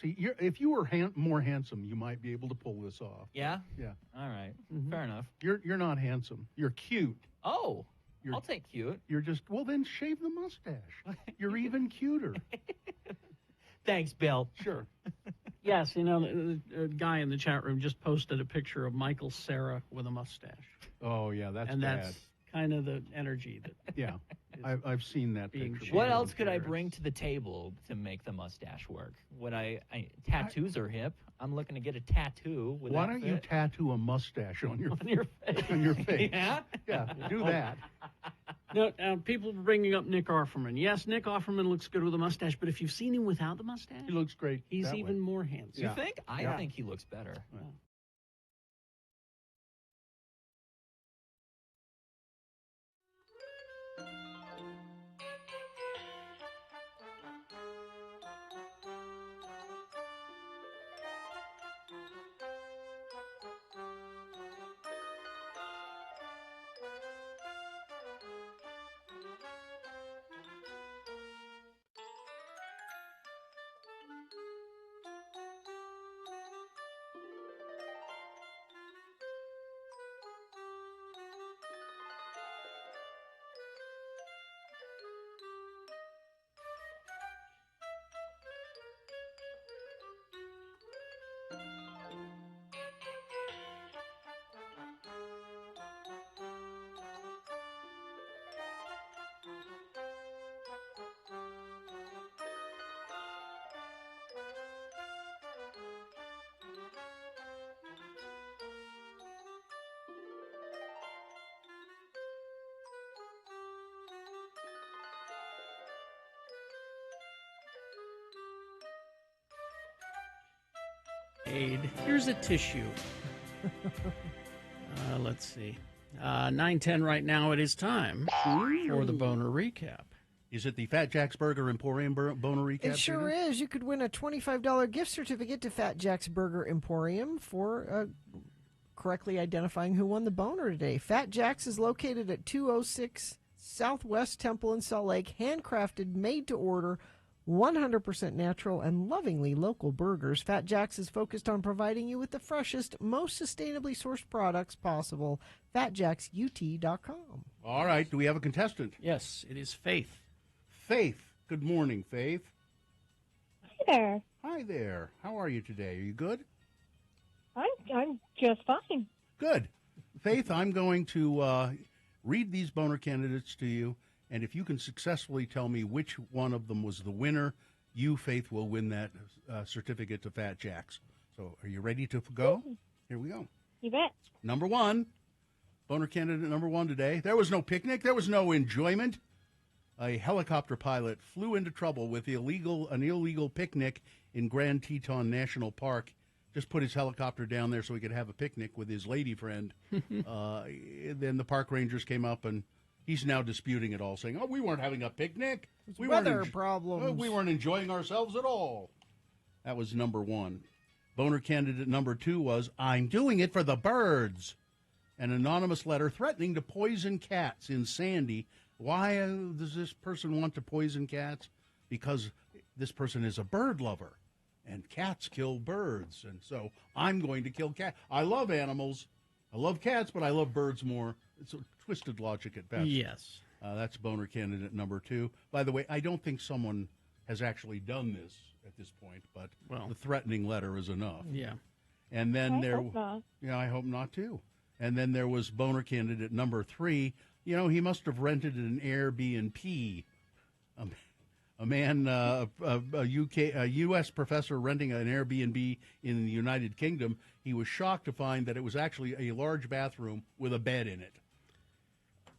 see, if you were more handsome, you might be able to pull this off. Yeah? Yeah. All right. Fair enough. You're not handsome. You're cute. Oh, I'll take cute. You're just, well, then shave the mustache. You're even cuter. Thanks, Bill. Sure. Yes, the guy in the chat room just posted a picture of Michael Cera with a mustache. Oh, yeah, that's and bad. That's kind of the energy that. Yeah, I've seen that picture. What else could I bring to the table to make the mustache work? Tattoos are hip. I'm looking to get a tattoo. Why don't you tattoo a mustache on your face? On your face. Yeah? Yeah, do that. No, people bringing up Nick Offerman. Yes, Nick Offerman looks good with a mustache, but if you've seen him without the mustache, he looks great. He's even more handsome. You think? I think he looks better. Yeah. Here's a tissue. Let's see. 9:10 right now. It is time for the Boner Recap. Is it the Fat Jack's Burger Emporium Boner Recap? It sure is. You could win a $25 gift certificate to Fat Jack's Burger Emporium for correctly identifying who won the boner today. Fat Jack's is located at 206 Southwest Temple in Salt Lake. Handcrafted, made to order, 100% natural and lovingly local burgers. Fat Jack's is focused on providing you with the freshest, most sustainably sourced products possible. FatJacksUT.com. All right. Do we have a contestant? Yes, it is Faith. Faith. Good morning, Faith. Hi there. Hi there. How are you today? Are you good? I'm just fine. Good. Faith, I'm going to read these boner candidates to you. And if you can successfully tell me which one of them was the winner, you, Faith, will win that certificate to Fat Jack's. So are you ready to go? Here we go. You bet. Number one, boner candidate number one today. There was no picnic. There was no enjoyment. A helicopter pilot flew into trouble with an illegal picnic in Grand Teton National Park. Just put his helicopter down there so he could have a picnic with his lady friend. Then the park rangers came up, and he's now disputing it all, saying, "Oh, we weren't having a picnic. It's We weather weren't problems. we weren't enjoying ourselves at all." That was number one. Boner candidate number two was, "I'm doing it for the birds." An anonymous letter threatening to poison cats in Sandy. Why does this person want to poison cats? Because this person is a bird lover, and cats kill birds. And so I'm going to kill cats. I love animals. I love cats, but I love birds more. It's a twisted logic at best. Yes. That's boner candidate number two. By the way, I don't think someone has actually done this at this point, but the threatening letter is enough. Yeah. And then I there, hope not. yeah, I hope not too. And then there was boner candidate number three. You know, he must have rented an Airbnb. A man, a U.S. professor renting an Airbnb in the United Kingdom. He was shocked to find that it was actually a large bathroom with a bed in it.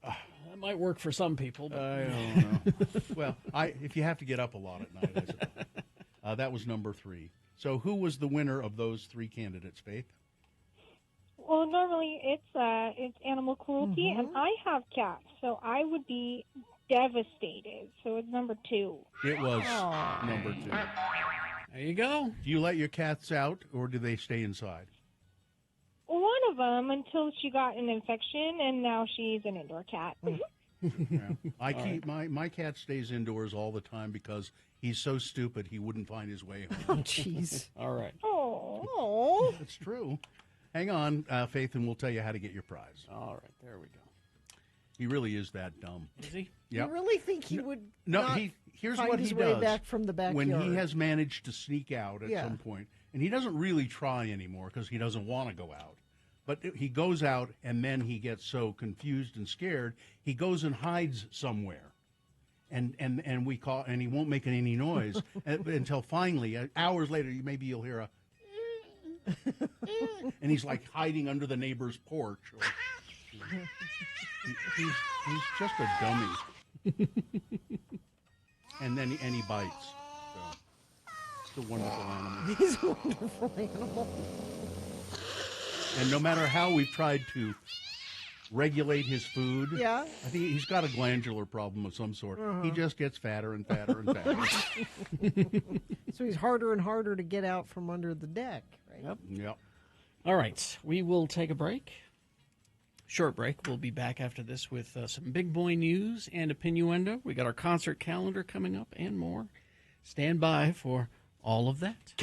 That might work for some people. But... I don't know. Well, if you have to get up a lot at night, I suppose. That was number three. So who was the winner of those three candidates, Faith? Well, normally it's animal cruelty, and I have cats, so I would be devastated. So it's number two. It was number two. There you go. Do you let your cats out, or do they stay inside? One of them until she got an infection, and now she's an indoor cat. Yeah. I keep my cat stays indoors all the time because he's so stupid he wouldn't find his way home. Oh, jeez. All right. Oh. It's true. Hang on, Faith, and we'll tell you how to get your prize. All right, there we go. He really is that dumb. Is he? Yep. You really think he would No, not here's find what his he way does back from the backyard? when he has managed to sneak out at Yeah. some point, and he doesn't really try anymore because he doesn't want to go out. But he goes out, and then he gets so confused and scared, he goes and hides somewhere, and we call, and he won't make any noise until finally, hours later, maybe you'll hear a, and he's like hiding under the neighbor's porch. He's just a dummy. And then he bites. So, it's a wonderful animal. He's a wonderful animal. And no matter how we've tried to regulate his food, Yeah. I think he's got a glandular problem of some sort. Uh-huh. He just gets fatter and fatter and fatter. So he's harder and harder to get out from under the deck, right? Yep. All right, we will take a break. Short break. We'll be back after this with some big boy news and opinioendo. We got our concert calendar coming up and more. Stand by for all of that.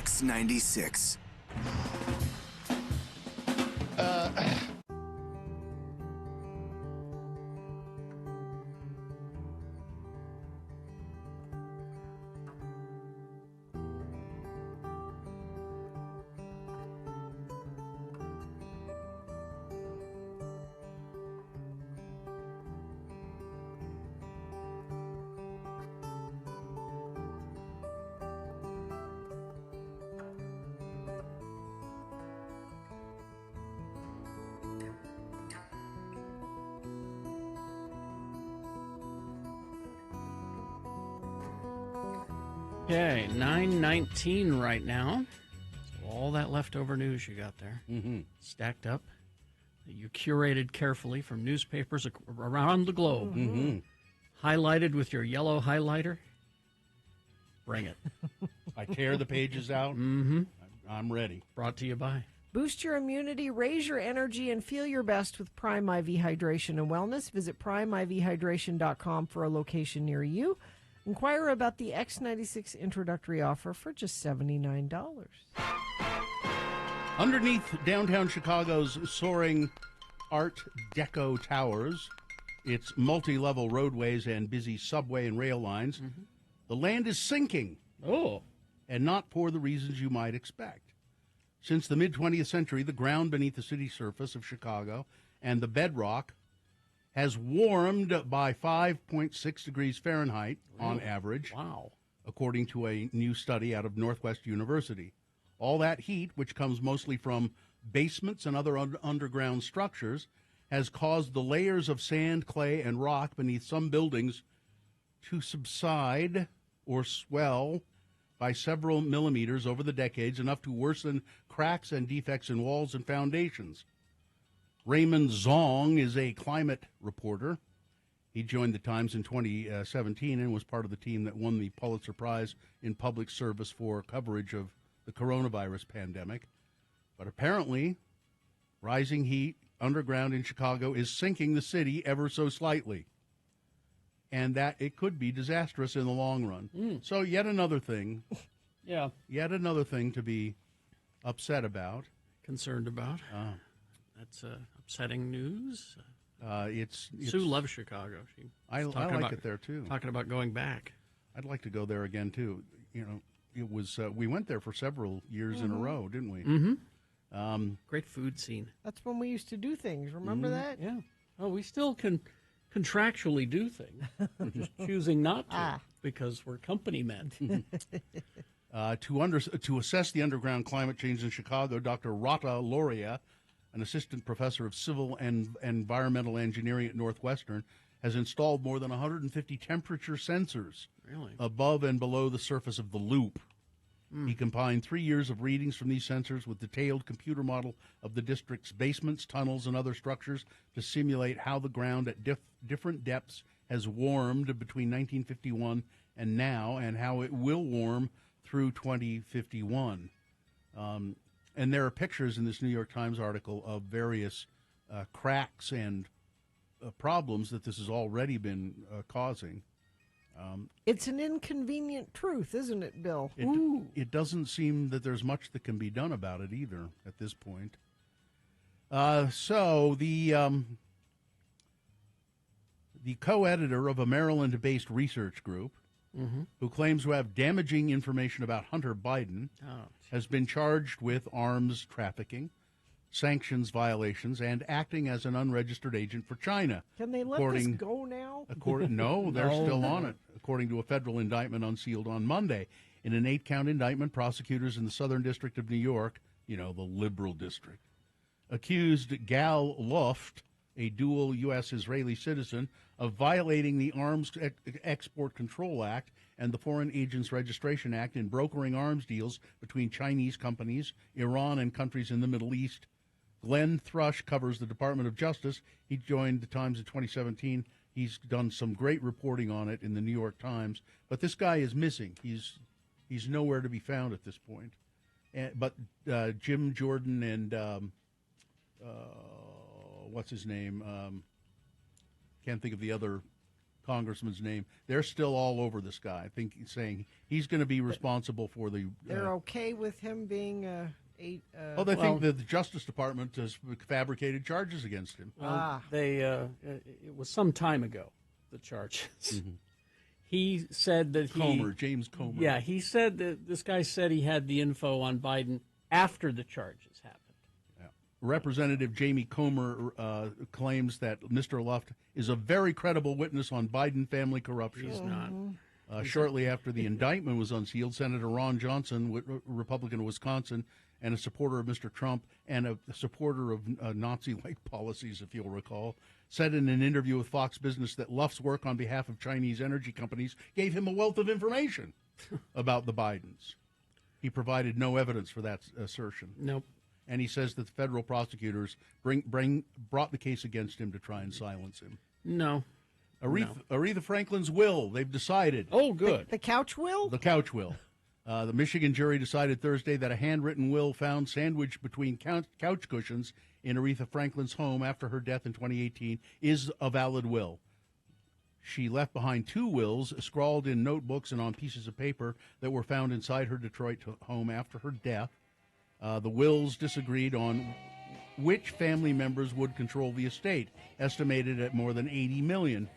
X96. Okay, 9:19 right now. So all that leftover news you got there, stacked up, that you curated carefully from newspapers around the globe, highlighted with your yellow highlighter. Bring it. I tear the pages out. I'm ready. Brought to you by. Boost your immunity, raise your energy, and feel your best with Prime IV Hydration and Wellness. Visit PrimeIVHydration.com for a location near you. Inquire about the X96 introductory offer for just $79. Underneath downtown Chicago's soaring Art Deco towers, its multi-level roadways and busy subway and rail lines, the land is sinking. Oh. And not for the reasons you might expect. Since the mid-20th century, the ground beneath the city surface of Chicago and the bedrock has warmed by 5.6 degrees Fahrenheit on average. Wow. According to a new study out of Northwest University. All that heat, which comes mostly from basements and other underground structures, has caused the layers of sand, clay, and rock beneath some buildings to subside or swell by several millimeters over the decades, enough to worsen cracks and defects in walls and foundations. Raymond Zong is a climate reporter. He joined the Times in 2017 and was part of the team that won the Pulitzer Prize in Public Service for coverage of the coronavirus pandemic. But apparently, rising heat underground in Chicago is sinking the city ever so slightly, and that it could be disastrous in the long run. So yet another thing. Yeah. Yet another thing to be upset about. Concerned about. That's upsetting news. It's Sue loves Chicago. I like it there too. Talking about going back. I'd like to go there again too. You know, it was we went there for several years in a row, didn't we? Great food scene. That's when we used to do things. Remember that? Yeah. Oh, we still can contractually do things. We're just choosing not to because we're company men. To assess the underground climate change in Chicago, Dr. Rata Loria, an assistant professor of civil and environmental engineering at Northwestern, has installed more than 150 temperature sensors above and below the surface of the loop. He combined 3 years of readings from these sensors with detailed computer model of the district's basements, tunnels, and other structures to simulate how the ground at different depths has warmed between 1951 and now, and how it will warm through 2051. And there are pictures in this New York Times article of various cracks and problems that this has already been causing. It's an inconvenient truth, isn't it, Bill? It doesn't seem that there's much that can be done about it either at this point. So the co-editor of a Maryland-based research group, who claims to have damaging information about Hunter Biden, has been charged with arms trafficking, sanctions violations, and acting as an unregistered agent for China. Can they let this go now? No, they're still on it, according to a federal indictment unsealed on Monday. In an 8-count indictment, prosecutors in the Southern District of New York, the liberal district, accused Gal Luft, a dual U.S.-Israeli citizen, of violating the Arms Export Control Act and the Foreign Agents Registration Act in brokering arms deals between Chinese companies, Iran, and countries in the Middle East. Glenn Thrush covers the Department of Justice. He joined the Times in 2017. He's done some great reporting on it in the New York Times. But this guy is missing. He's nowhere to be found at this point. But Jim Jordan and what's his name? Can't think of the other congressman's name. They're still all over this guy, I think, saying he's going to be responsible for the. They're okay with him being they think that the Justice Department has fabricated charges against him. Well, it was some time ago, the charges. Mm-hmm. He said that James Comer. Yeah, he said that this guy said he had the info on Biden after the charges happened. Representative Jamie Comer claims that Mr. Luft is a very credible witness on Biden family corruption. He's not. Shortly after the indictment was unsealed, Senator Ron Johnson, Republican of Wisconsin, and a supporter of Mr. Trump and a supporter of Nazi-like policies, if you'll recall, said in an interview with Fox Business that Luft's work on behalf of Chinese energy companies gave him a wealth of information about the Bidens. He provided no evidence for that assertion. Nope. And he says that the federal prosecutors brought the case against him to try and silence him. No. Aretha Franklin's will, they've decided. Oh, good. The couch will? The couch will. The Michigan jury decided Thursday that a handwritten will found sandwiched between couch cushions in Aretha Franklin's home after her death in 2018 is a valid will. She left behind 2 wills scrawled in notebooks and on pieces of paper that were found inside her Detroit home after her death. The wills disagreed on which family members would control the estate, estimated at more than $80 million,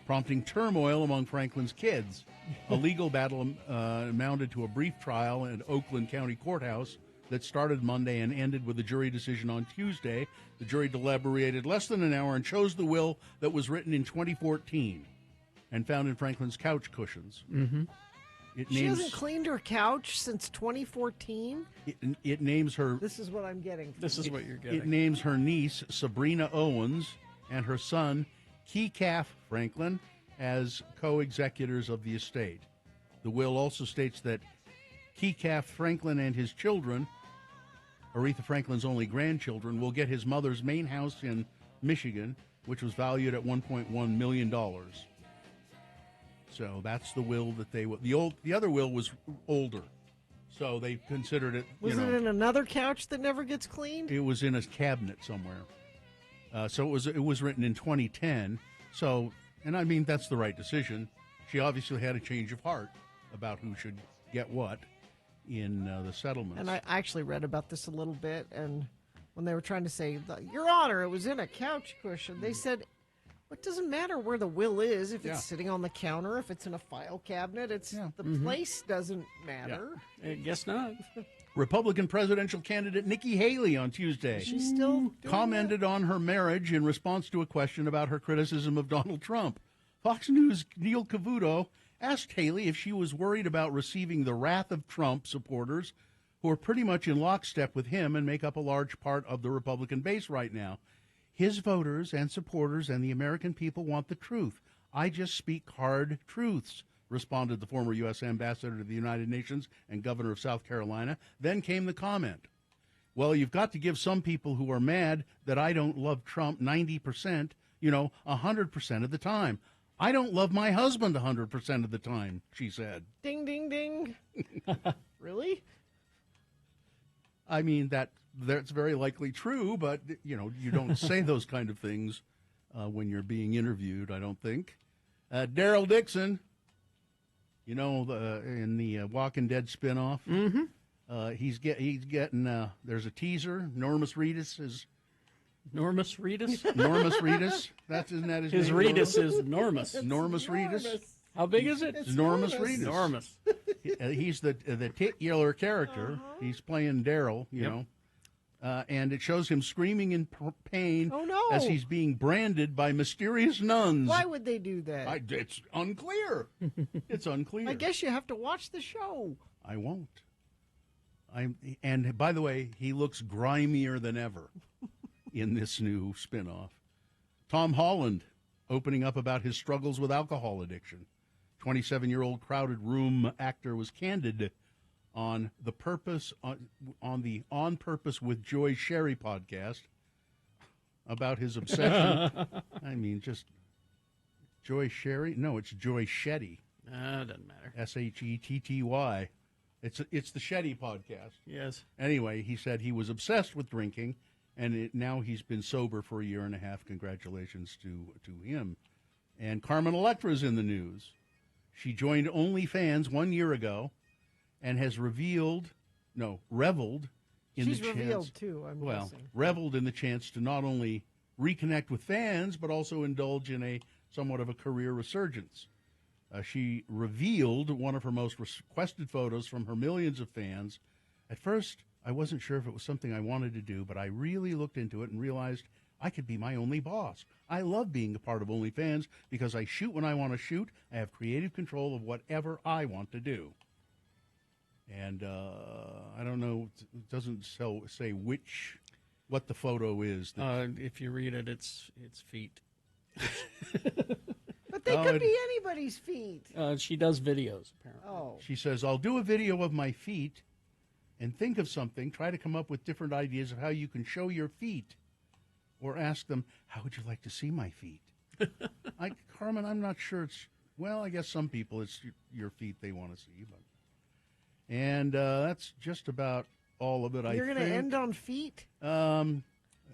prompting turmoil among Franklin's kids. A legal battle amounted to a brief trial at Oakland County Courthouse that started Monday and ended with a jury decision on Tuesday. The jury deliberated less than an hour and chose the will that was written in 2014 and found in Franklin's couch cushions. Mm-hmm. She hasn't cleaned her couch since 2014? It names her... This is what I'm getting. This is what you're getting. It names her niece, Sabrina Owens, and her son, Keecalf Franklin, as co-executors of the estate. The will also states that Keecalf Franklin and his children, Aretha Franklin's only grandchildren, will get his mother's main house in Michigan, which was valued at $1.1 million. So that's the will that they the other will was older, so they considered it. Was it in another couch that never gets cleaned? It was in a cabinet somewhere. So it was written in 2010. So, and I mean that's the right decision. She obviously had a change of heart about who should get what in the settlements. And I actually read about this a little bit, and when they were trying to say, Your Honor, it was in a couch cushion, they said, it doesn't matter where the will is, if it's sitting on the counter, if it's in a file cabinet, the place doesn't matter. Yeah. I guess not. Republican presidential candidate Nikki Haley on Tuesday She's still commented on her marriage in response to a question about her criticism of Donald Trump. Fox News' Neil Cavuto asked Haley if she was worried about receiving the wrath of Trump supporters who are pretty much in lockstep with him and make up a large part of the Republican base right now. His voters and supporters and the American people want the truth. I just speak hard truths, responded the former U.S. ambassador to the United Nations and governor of South Carolina. Then came the comment. Well, you've got to give some people who are mad that I don't love Trump 90%, 100% of the time. I don't love my husband 100% of the time, she said. Ding, ding, ding. Really? I mean, that's very likely true, but, you don't say those kind of things when you're being interviewed, I don't think. Daryl Dixon, in the Walking Dead spinoff, he's getting, there's a teaser. Normus Reedus is... Normus Reedus? Normus Reedus. Isn't that his name? His Reedus is Normus. Normus Reedus. How big is it? It's Normus Reedus. Enormous. He's the titular character. He's playing Daryl, know. And it shows him screaming in pain as he's being branded by mysterious nuns. Why would they do that? It's unclear. It's unclear. I guess you have to watch the show. I won't. And by the way, he looks grimier than ever in this new spinoff. Tom Holland opening up about his struggles with alcohol addiction. 27-year-old Crowded Room actor was candid on the On Purpose with Joy Sherry podcast about his obsession. I mean, just Joy Sherry? No, it's Joy Shetty. Doesn't matter. Shetty. It's the Shetty podcast. Yes. Anyway, he said he was obsessed with drinking, and now he's been sober for a year and a half. Congratulations to him. And Carmen Electra's in the news. She joined OnlyFans 1 year ago and has reveled in She's the chance. revealed, too, I'm guessing. Reveled in the chance to not only reconnect with fans, but also indulge in a somewhat of a career resurgence. She revealed one of her most requested photos from her millions of fans. At first, I wasn't sure if it was something I wanted to do, but I really looked into it and realized I could be my only boss. I love being a part of OnlyFans because I shoot when I want to shoot. I have creative control of whatever I want to do. And I don't know, it doesn't say what the photo is. If you read it, it's feet. But they could be anybody's feet. She does videos, apparently. Oh. She says, I'll do a video of my feet and think of something, try to come up with different ideas of how you can show your feet. Or ask them, how would you like to see my feet? Carmen, I'm not sure I guess some people, it's your feet they want to see. And that's just about all of it, You're going to end on feet? I'll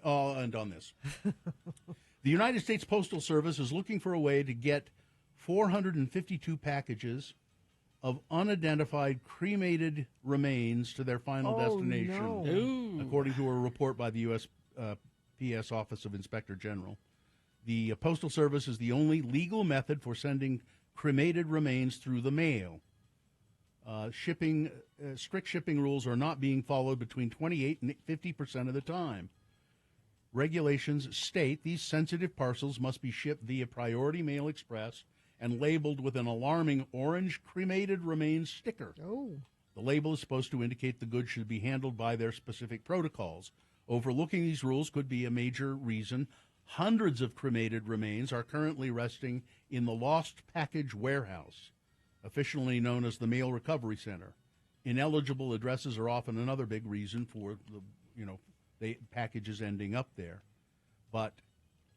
end on this. The United States Postal Service is looking for a way to get 452 packages of unidentified cremated remains to their final destination, according to a report by the USPS Office of Inspector General. The Postal Service is the only legal method for sending cremated remains through the mail. Strict shipping rules are not being followed between 28 and 50% of the time. Regulations state these sensitive parcels must be shipped via Priority Mail Express and labeled with an alarming orange cremated remains sticker. Oh. The label is supposed to indicate the goods should be handled by their specific protocols. Overlooking these rules could be a major reason. Hundreds of cremated remains are currently resting in the Lost Package Warehouse, officially known as the Mail Recovery Center. Ineligible addresses are often another big reason for the packages ending up there. But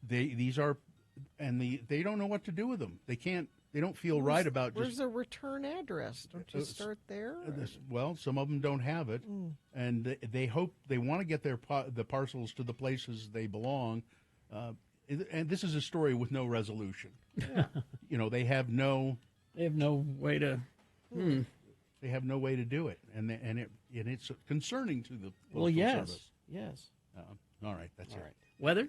they don't know what to do with them. They don't feel right about Where's the return address? Don't you start there? Well, some of them don't have it, and they want to get the parcels to the places they belong. And this is a story with no resolution. Yeah. They have no way to. They have no way to do it, and it's concerning to the Postal Service. Yes. All right, that's it. Right. Weather?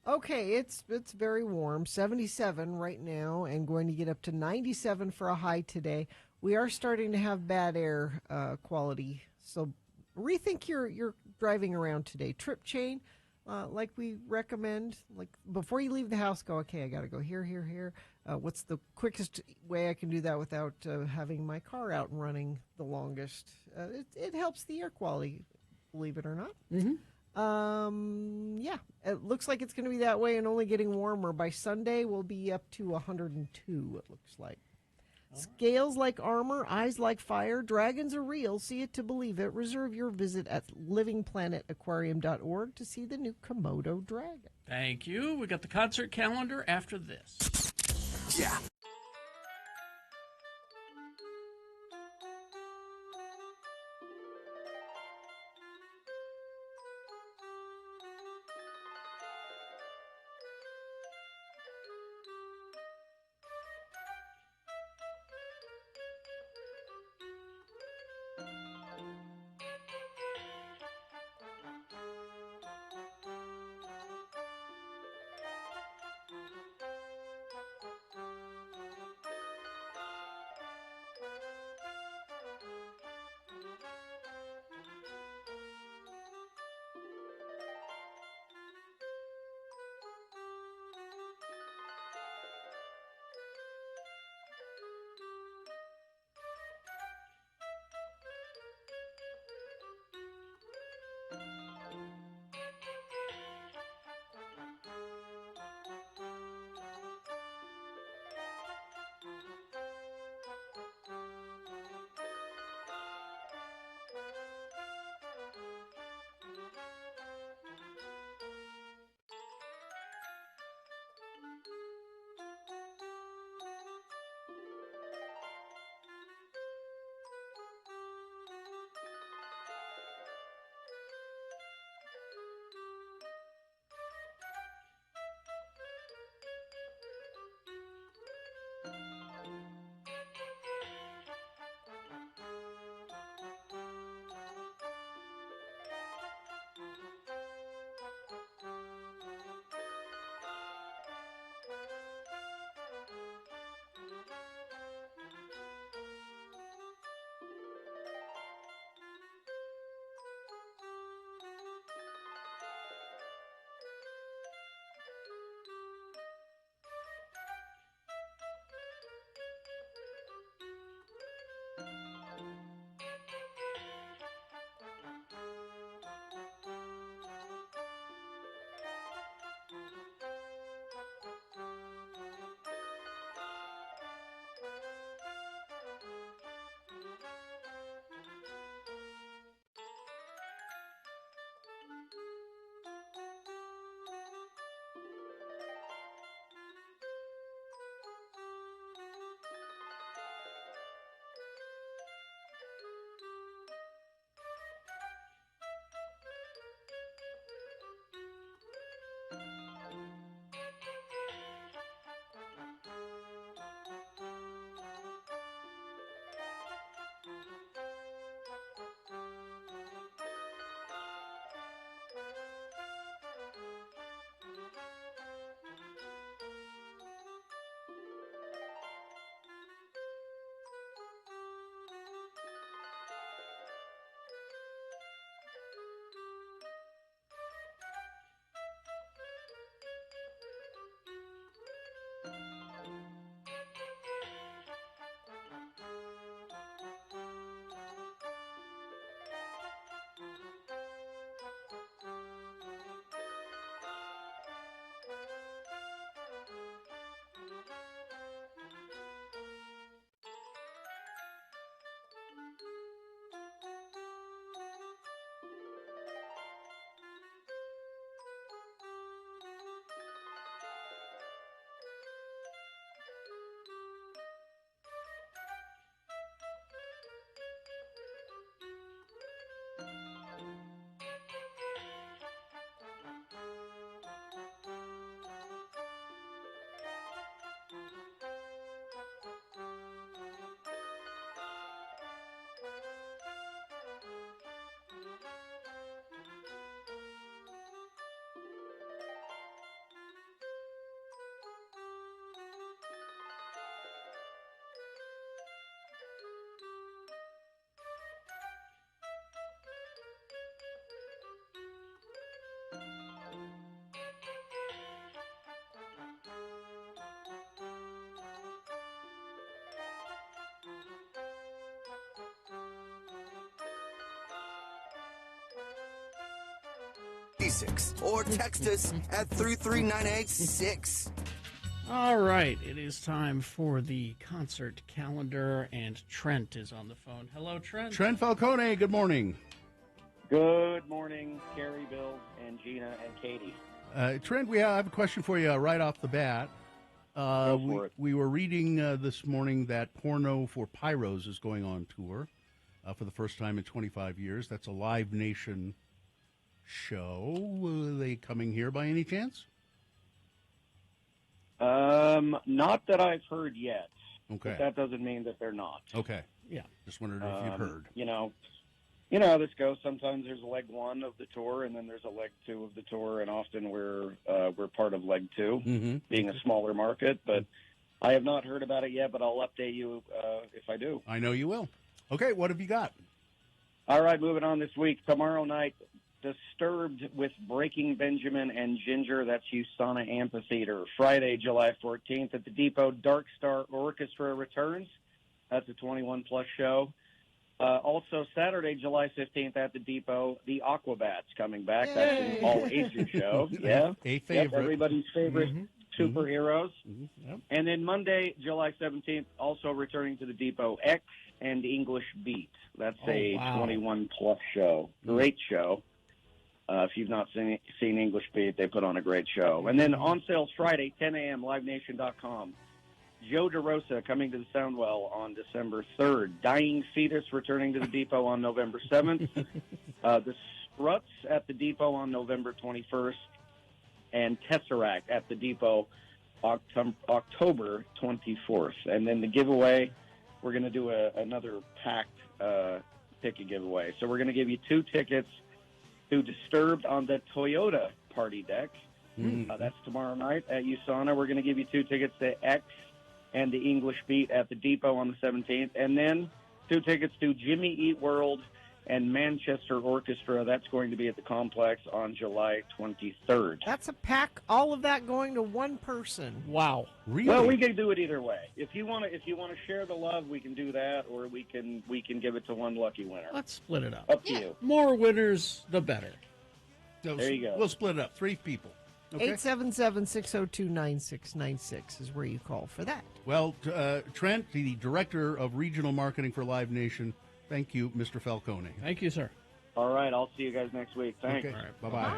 Okay, it's very warm, 77 right now, and going to get up to 97 for a high today. We are starting to have bad air quality, so rethink your driving around today. Trip chain, like we recommend, like before you leave the house, go, okay, I got to go here. What's the quickest way I can do that without having my car out and running the longest? It helps the air quality, believe it or not. Mm-hmm. Yeah, it looks like it's going to be that way and only getting warmer. By Sunday, we'll be up to 102, it looks like. Scales like armor, eyes like fire, dragons are real, see it to believe it. Reserve your visit at livingplanetaquarium.org to see the new Komodo dragon. Thank you. We got the concert calendar after this. Yeah. or text us at 33986. All right, it is time for the concert calendar, and Trent is on the phone. Hello, Trent. Trent Falcone, good morning. Good morning, Carrie, Bill, and Gina, and Katie. Trent, I have a question for you right off the bat. We were reading this morning that Porno for Pyros is going on tour for the first time in 25 years. That's a Live Nation show. Are they coming here by any chance? Not that I've heard yet. Okay. But that doesn't mean that they're not. Okay. Yeah. Just wondered if you've heard. You know how this goes. Sometimes there's leg one of the tour, and then there's a leg two of the tour, and often we're part of leg two, being a smaller market. But I have not heard about it yet, but I'll update you if I do. I know you will. Okay, what have you got? All right, moving on this week. Tomorrow night, Disturbed with Breaking Benjamin and Ginger. That's USANA Amphitheater. Friday, July 14th at the Depot, Dark Star Orchestra returns. That's a 21-plus show. Also, Saturday, July 15th at the Depot, the Aquabats coming back. Yay! That's an all-ages show. Yeah. A favorite. Yep, everybody's favorite superheroes. Yep. And then Monday, July 17th, also returning to the Depot, X and English Beat. That's a 21-plus show. Great show. If you've not seen English Beat, they put on a great show. And then on sales Friday, 10 a.m., livenation.com. Joe DeRosa coming to the Soundwell on December 3rd. Dying Fetus returning to the Depot on November 7th. The Struts at the Depot on November 21st. And Tesseract at the Depot October 24th. And then the giveaway, we're going to do another packed ticket giveaway. So we're going to give you 2 tickets to Disturbed on the Toyota Party Deck. That's tomorrow night at USANA. We're going to give you 2 tickets to X and the English Beat at the Depot on the 17th. And then 2 tickets to Jimmy Eat World and Manchester Orchestra. That's going to be at the Complex on July 23rd. That's a pack. All of that going to one person. Wow. Really? Well, we can do it either way. If you want to share the love, we can do that, or we can give it to one lucky winner. Let's split it up. Up to you. More winners, the better. There you go. We'll split it up. 3 people. Okay? 877-602-9696 is where you call for that. Well, Trent, the Director of Regional Marketing for Live Nation, thank you, Mr. Falcone. Thank you, sir. All right, I'll see you guys next week. Thanks. Okay. All right, bye-bye.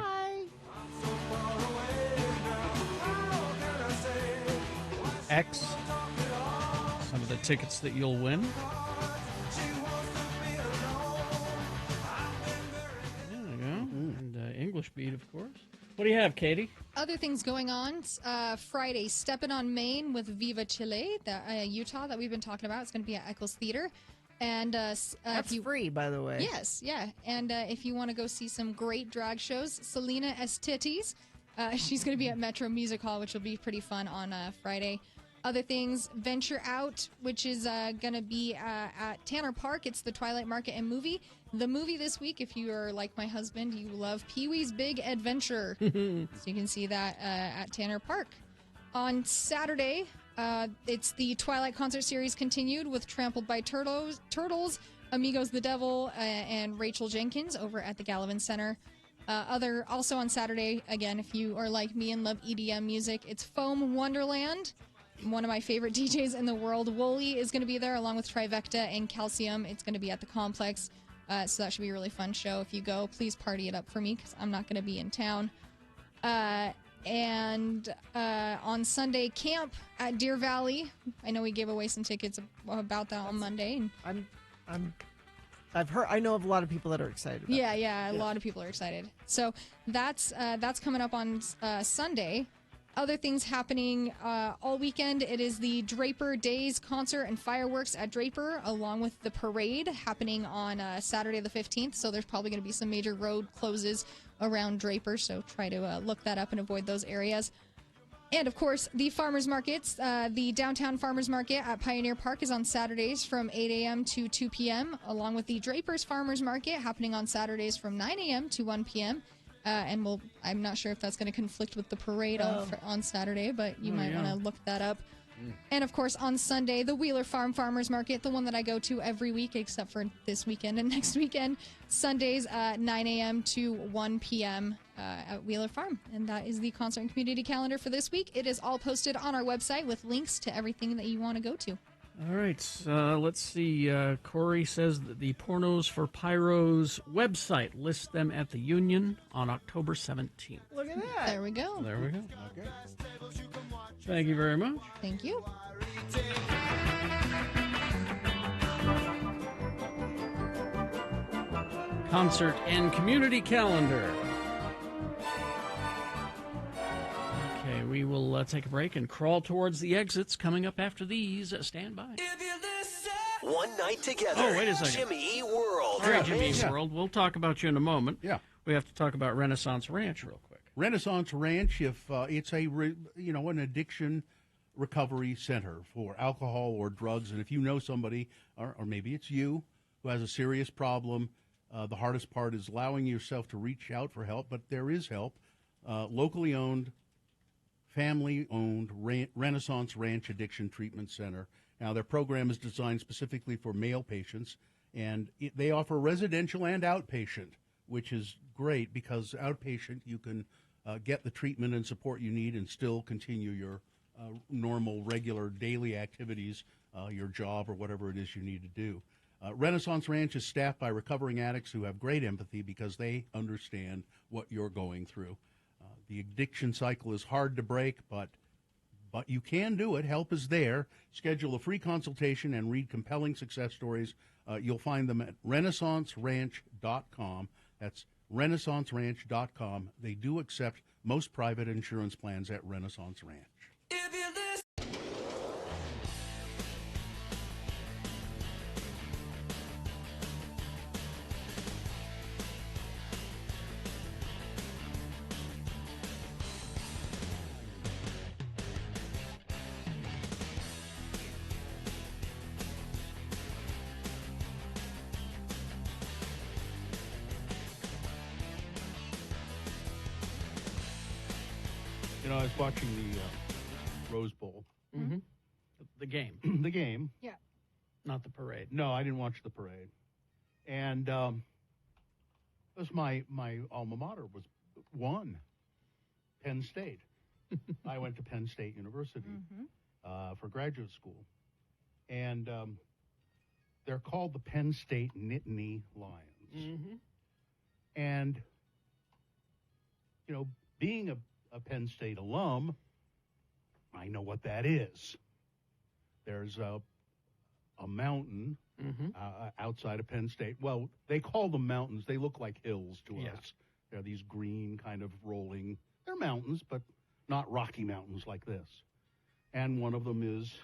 Bye. X. Some of the tickets that you'll win. There we go. And English Beat, of course. What do you have, Katie? Other things going on. Friday, Steppin' on Main with Viva Chile, Utah, that we've been talking about. It's going to be at Eccles Theater. And that's free, by the way. Yes, yeah. And if you want to go see some great drag shows, Selena Estites, she's going to be at Metro Music Hall, which will be pretty fun on Friday. Other things, Venture Out, which is going to be at Tanner Park. It's the Twilight Market and movie. The movie this week, if you are like my husband, you love Pee-wee's Big Adventure. So you can see that at Tanner Park. On Saturday, it's the Twilight concert series continued with Trampled by Turtles, Amigos the Devil, and Rachel Jenkins over at the Gallivan Center. Also on Saturday, again, if you are like me and love EDM music, it's Foam Wonderland. One of my favorite DJs in the world, Wooly, is going to be there along with Trivecta and Calcium. It's going to be at the Complex, so that should be a really fun show. If you go, please party it up for me because I'm not going to be in town. And on Sunday, camp at Deer Valley. I know we gave away some tickets about that on Monday. And I've heard. I know of a lot of people that are excited about it. Yeah, a lot of people are excited. So that's coming up on Sunday. Other things happening all weekend. It is the Draper Days concert and fireworks at Draper, along with the parade happening on Saturday the 15th. So there's probably going to be some major road closes around Draper. So try to look that up and avoid those areas. And, of course, the farmers markets. The downtown farmers market at Pioneer Park is on Saturdays from 8 a.m. to 2 p.m., along with the Draper's Farmers Market happening on Saturdays from 9 a.m. to 1 p.m. I'm not sure if that's going to conflict with the parade on Saturday, but you might want to look that up. And of course, on Sunday, the Wheeler Farm Farmers Market, the one that I go to every week, except for this weekend and next weekend. Sundays, 9 a.m. to 1 p.m. At Wheeler Farm. And that is the concert and community calendar for this week. It is all posted on our website with links to everything that you want to go to. All right, let's see. Corey says that the Pornos for Pyros website lists them at the Union on October 17th. Look at that. There we go. There we go. Okay. Thank you very much. Thank you. Concert and community calendar. Okay, we will take a break and crawl towards the exits coming up after these. Stand by. One night together. Oh, wait a second. Jimmy Eat World. All right, Jimmy Eat World. We'll talk about you in a moment. Yeah. We have to talk about Renaissance Ranch real quick. Renaissance Ranch, if it's an addiction recovery center for alcohol or drugs, and if you know somebody, or maybe it's you, who has a serious problem, the hardest part is allowing yourself to reach out for help, but there is help. Locally owned, family-owned Renaissance Ranch Addiction Treatment Center. Now, their program is designed specifically for male patients, and they offer residential and outpatient, which is great because outpatient you can get the treatment and support you need and still continue your normal, regular, daily activities, your job or whatever it is you need to do. Renaissance Ranch is staffed by recovering addicts who have great empathy because they understand what you're going through. The addiction cycle is hard to break, but you can do it. Help is there. Schedule a free consultation and read compelling success stories. You'll find them at renaissanceranch.com. That's renaissanceranch.com. They do accept most private insurance plans at Renaissance Ranch. You know, I was watching the Rose Bowl. Mm-hmm. The game. The game. Yeah. Not the parade. No, I didn't watch the parade. And it was my alma mater was won. Penn State. I went to Penn State University for graduate school. And they're called the Penn State Nittany Lions. Mm-hmm. And, you know, being a Penn State alum, I know what that is. There's a mountain outside of Penn State. Well, they call them mountains. They look like hills to us. They're these green kind of rolling. They're mountains, but not Rocky Mountains like this. And one of them is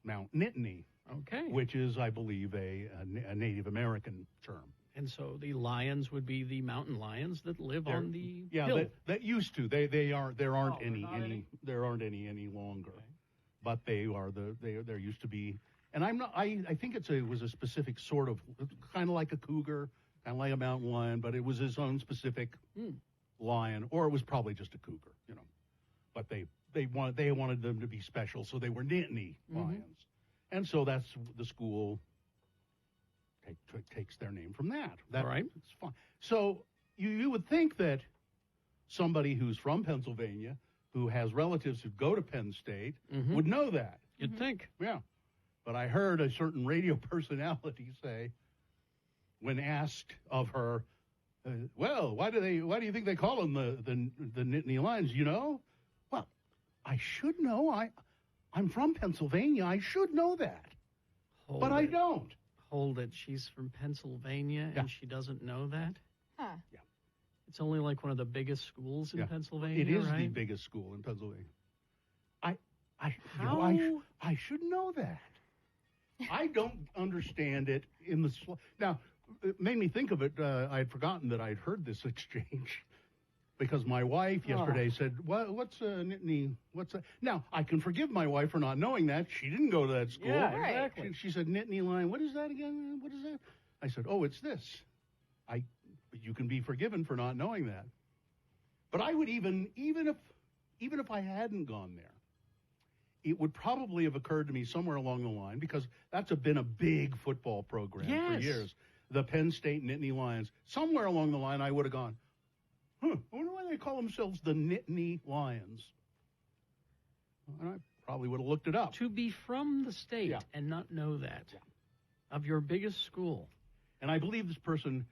Mount Nittany, which is, I believe, a Native American term. And so the lions would be the mountain lions that live on the hill. That used to. There aren't any longer. Okay. But there used to be. And I think it was a specific sort of, kind of like a cougar, kind of like a mountain lion, but it was his own specific lion, or it was probably just a cougar, you know. But they wanted them to be special, so they were Nittany lions. And so that's the school takes their name from that. Right. It's fine. So you would think that somebody who's from Pennsylvania, who has relatives who go to Penn State, would know that. You'd think. Yeah. But I heard a certain radio personality say, when asked of her, well, why do you think they call them the Nittany Lions? You know? Well, I should know. I'm from Pennsylvania. I should know that. But I don't. Hold it. She's from Pennsylvania and she doesn't know that? Huh. Yeah. It's only like one of the biggest schools in Pennsylvania, It is right? the biggest school in Pennsylvania. I should know that. I don't understand it in the now. It made me think of it. I had forgotten that I'd heard this exchange because my wife yesterday said, "What's Nittany? What's that?" Now I can forgive my wife for not knowing that. She didn't go to that school. Yeah, exactly. She said Nittany Lion. What is that again? What is that? I said, "Oh, it's this." You can be forgiven for not knowing that. But I would even if I hadn't gone there, it would probably have occurred to me somewhere along the line, because that's been a big football program for Yes. years. The Penn State Nittany Lions. Somewhere along the line, I would have gone, I wonder why they call themselves the Nittany Lions. And I probably would have looked it up. To be from the state and not know that of your biggest school. And I believe this person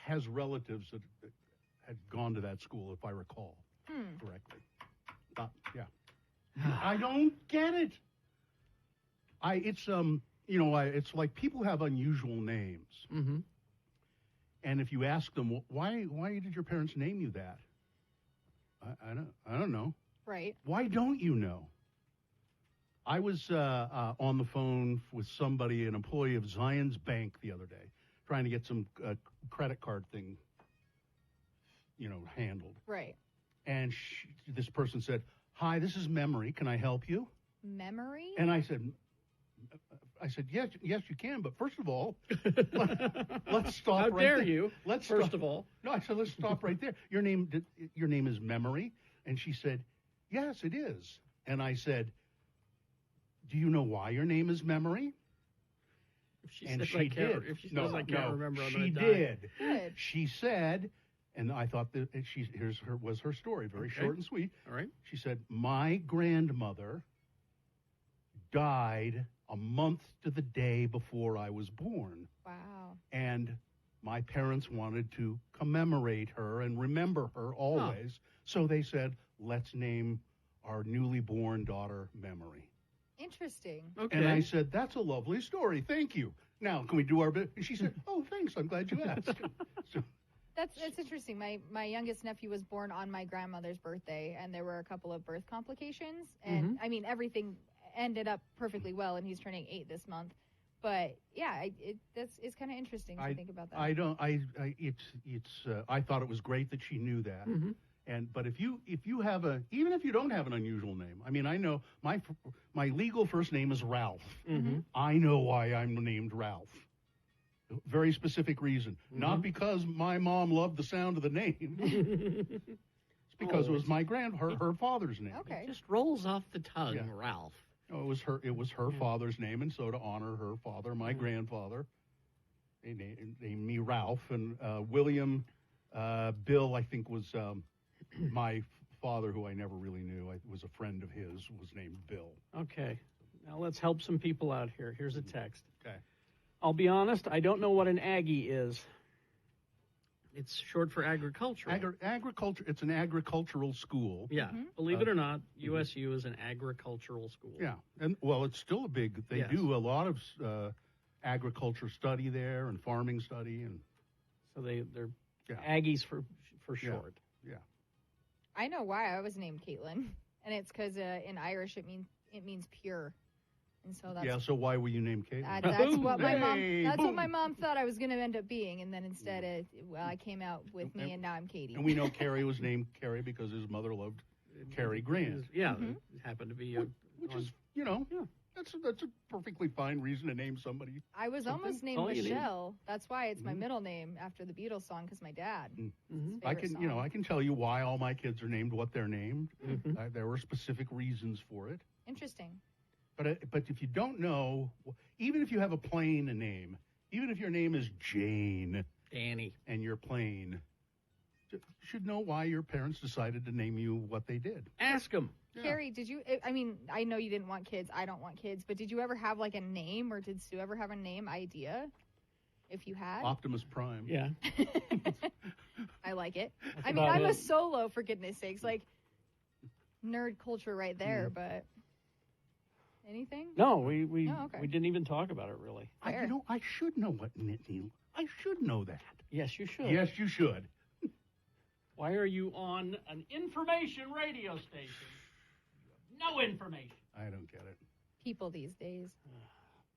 has relatives that had gone to that school, if I recall correctly. I don't get it. It's like people have unusual names. Mm-hmm. And if you ask them, why did your parents name you that? I don't know. Right. Why don't you know? I was on the phone with somebody, an employee of Zions Bank the other day, trying to get some credit card thing, handled. Right. And this person said, "Hi, this is Memory. Can I help you?" Memory? And I said, yes, you can. But first of all, let's stop. How right dare there. you? Let's First stop. of all. No, I said, let's stop right there. Your name is Memory, and she said, yes, it is. And I said, do you know why your name is Memory? If she And says she I can't, did. If she says I can't remember, I'm she gonna die. did. Good. She said, and I thought that was her story, very short and sweet. All right. She said, my grandmother died a month to the day before I was born. Wow. And my parents wanted to commemorate her and remember her always. So they said, let's name our newly born daughter Memory. Interesting. Okay. And I said, that's a lovely story. Thank you. Now, can we do our bit? And she said, oh, thanks. I'm glad you asked. So, That's interesting. My youngest nephew was born on my grandmother's birthday, and there were a couple of birth complications. And I mean, everything ended up perfectly well, and he's turning 8 this month. But yeah, it's kind of interesting to think about that. I thought it was great that she knew that. Mm-hmm. But if you even if you don't have an unusual name, I mean, I know my legal first name is Ralph. Mm-hmm. I know why I'm named Ralph. Very specific reason. Mm-hmm. Not because my mom loved the sound of the name. It's because it was her father's name. Okay. It just rolls off the tongue, Yeah. Ralph. No, it was her father's name, and so to honor her father, my grandfather, they named me Ralph, and William, Bill, I think was my father, who I never really knew. I was a friend of his, was named Bill. Okay. Now let's help some people out here. Here's a text. Okay. I'll be honest, I don't know what an Aggie is. It's short for agricultural. Agriculture. It's an agricultural school. Yeah. Believe it or not, USU is an agricultural school. Yeah, and it's still a big. They Yes. do a lot of agriculture study there and farming study, and So they're Aggies for short. Yeah. I know why I was named Caitlin, and it's because in Irish it means pure, and so that's So why were you named Kate? that's what my mom. Hey, That's boom. what my mom thought I was going to end up being, and then instead I came out with me, and now I'm Katie. And we know Carrie was named Carrie because his mother loved Cary Grant. Yeah, it happened to be which is that's a perfectly fine reason to name somebody. I was something. almost named All you need. Michelle. That's why it's my middle name after the Beatles song, because my dad. Mm-hmm. I can tell you why all my kids are named what they're named. There were specific reasons for it. Interesting. But if you don't know, even if you have a plain name, even if your name is Jane, Danny, and you're plain, you should know why your parents decided to name you what they did. Ask them. Carrie, did you? I mean, I know you didn't want kids. I don't want kids. But did you ever have like a name, or did Sue ever have a name idea? If you had, Optimus Prime. Yeah. I like it. That's I mean, about I'm a it. solo, for goodness sakes. Like nerd culture right there. But anything? No, we Oh, okay. we didn't even talk about it really. I should know what Nittany. I should know that. Yes, you should. Yes, you should. Why are you on an information radio station? No information. I don't get it. People these days.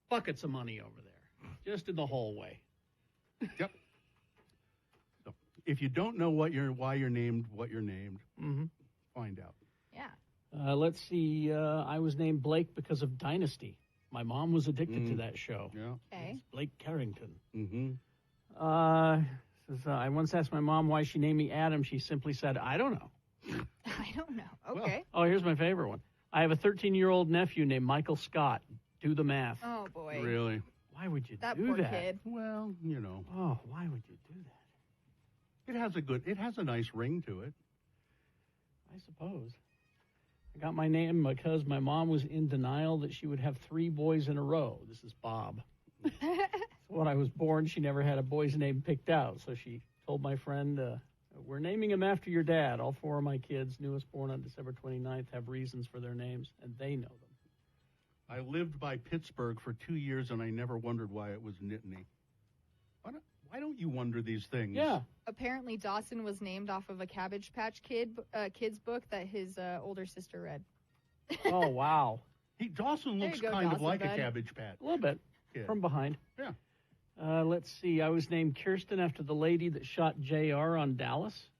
Buckets of money over there, just in the hallway. Yep. So, if you don't know why you're named what you're named, find out. Yeah. Let's see. I was named Blake because of Dynasty. My mom was addicted to that show. Yeah. Okay. It's Blake Carrington. Mm-hmm. Says, I once asked my mom why she named me Adam. She simply said, I don't know. I don't know. Okay. Oh, here's my favorite one. I have a 13-year-old nephew named Michael Scott. Do the math. Oh, boy. Really? Why would you That do poor that? kid. Well, you know. Oh, why would you do that? It has a nice ring to it. I suppose. I got my name because my mom was in denial that she would have 3 boys in a row. This is Bob. So when I was born, she never had a boy's name picked out. So she told my friend, we're naming him after your dad. All 4 of my kids, newest born on December 29th, have reasons for their names, and they know them. I lived by Pittsburgh for 2 years, and I never wondered why it was Nittany. Why don't you wonder these things? Yeah. Apparently, Dawson was named off of a Cabbage Patch Kids book that his older sister read. Oh, wow. Dawson There looks you go, kind of Dawson, like bud. a Cabbage Patch. A little bit. Yeah. From behind. Yeah. Let's see. I was named Kirsten after the lady that shot JR on Dallas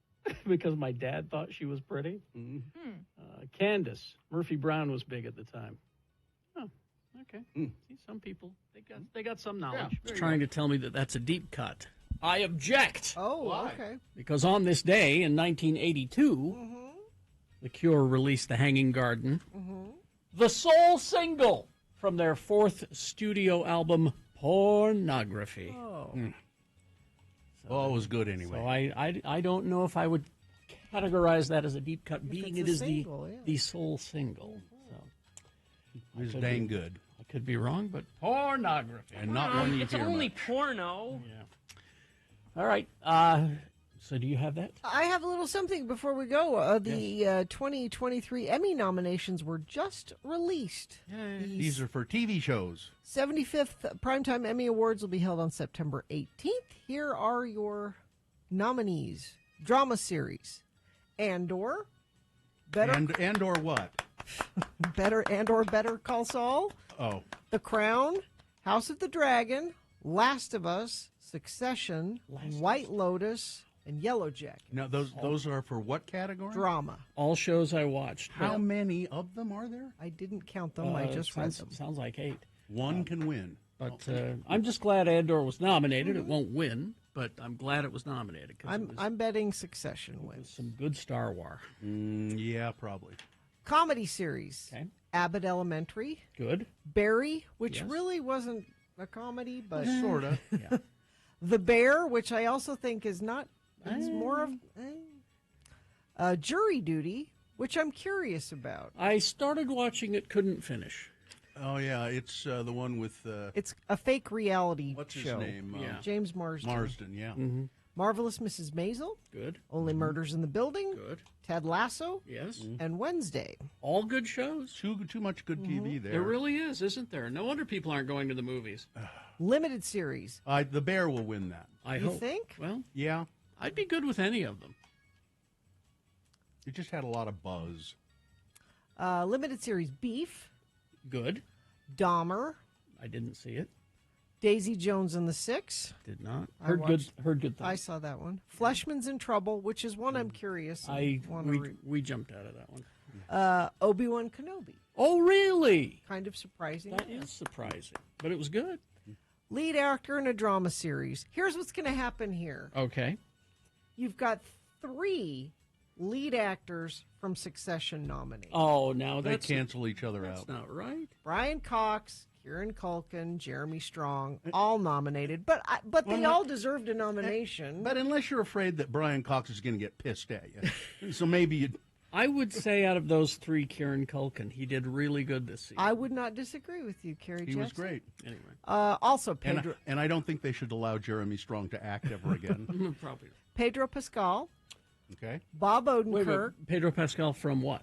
because my dad thought she was pretty. Mm-hmm. Candace. Murphy Brown was big at the time. Oh, okay. See, some people, they got some knowledge. Yeah, Trying to tell me that that's a deep cut. I object. Oh, Why? okay. Because on this day in 1982, The Cure released The Hanging Garden, the sole single from their 4th studio album, Pornography. Oh. Well, it was good anyway. So I don't know if I would categorize that as a deep cut, being it's it a is single, yeah. the sole single. So It was could dang be- good. I could be wrong, but pornography. And not one you It's hear only much. porno. All right. So do you have that? I have a little something before we go. The 2023 Emmy nominations were just released. These are for TV shows. 75th Primetime Emmy Awards will be held on September 18th. Here are your nominees. Drama series. Andor. And or what? Better Call Saul. Oh. The Crown. House of the Dragon. Last of Us. Succession. White Lotus. And Yellow Jacket. Now, those are for what category? Drama. All shows I watched. How many of them are there? I didn't count them. I just read them. Sounds like 8. One can win. But I'm just glad Andor was nominated. It won't win, but I'm glad it was nominated. 'Cause it was I'm betting Succession wins. some good Star Wars. Yeah, probably. Comedy series. Okay. Abbott Elementary. Good. Barry, which Yes. really wasn't a comedy, but Sort of. Yeah. The Bear, which I also think is not. It's more of Jury Duty, which I'm curious about. I started watching it, couldn't finish. Oh, yeah. It's the one with... It's a fake reality what's show. his name? Yeah. James Marsden. Marsden, yeah. Marvelous Mrs. Maisel. Good. Only Murders in the Building. Good. Ted Lasso. Yes. And Wednesday. All good shows. Too much good TV there. There really is, isn't there? No wonder people aren't going to the movies. Limited series. The Bear will win that. I You hope. think? Well, Yeah. I'd be good with any of them. It just had a lot of buzz. Limited series Beef. Good. Dahmer. I didn't see it. Daisy Jones and the Six. Did not. I Heard watched- good things. I saw that one. Fleshman's in Trouble, which is one I'm curious. and wanna We jumped out of that one. Obi-Wan Kenobi. Oh, really? Kind of surprising. That is surprising, but it was good. Lead actor in a drama series. Here's what's going to happen here. Okay. You've got 3 lead actors from Succession nominated. Oh, now They that's cancel each other that's out. not right. Brian Cox, Kieran Culkin, Jeremy Strong, all nominated, but they Well, all deserved a nomination. But unless you're afraid that Brian Cox is going to get pissed at you. So maybe you... I would say out of those 3, Kieran Culkin, he did really good this season. I would not disagree with you, Carrie He Jackson. was great. Anyway, Also, Pedro, And I don't think they should allow Jeremy Strong to act ever again. probably. Pedro Pascal, Okay? Bob Wait, Odenkirk. Pedro Pascal from what?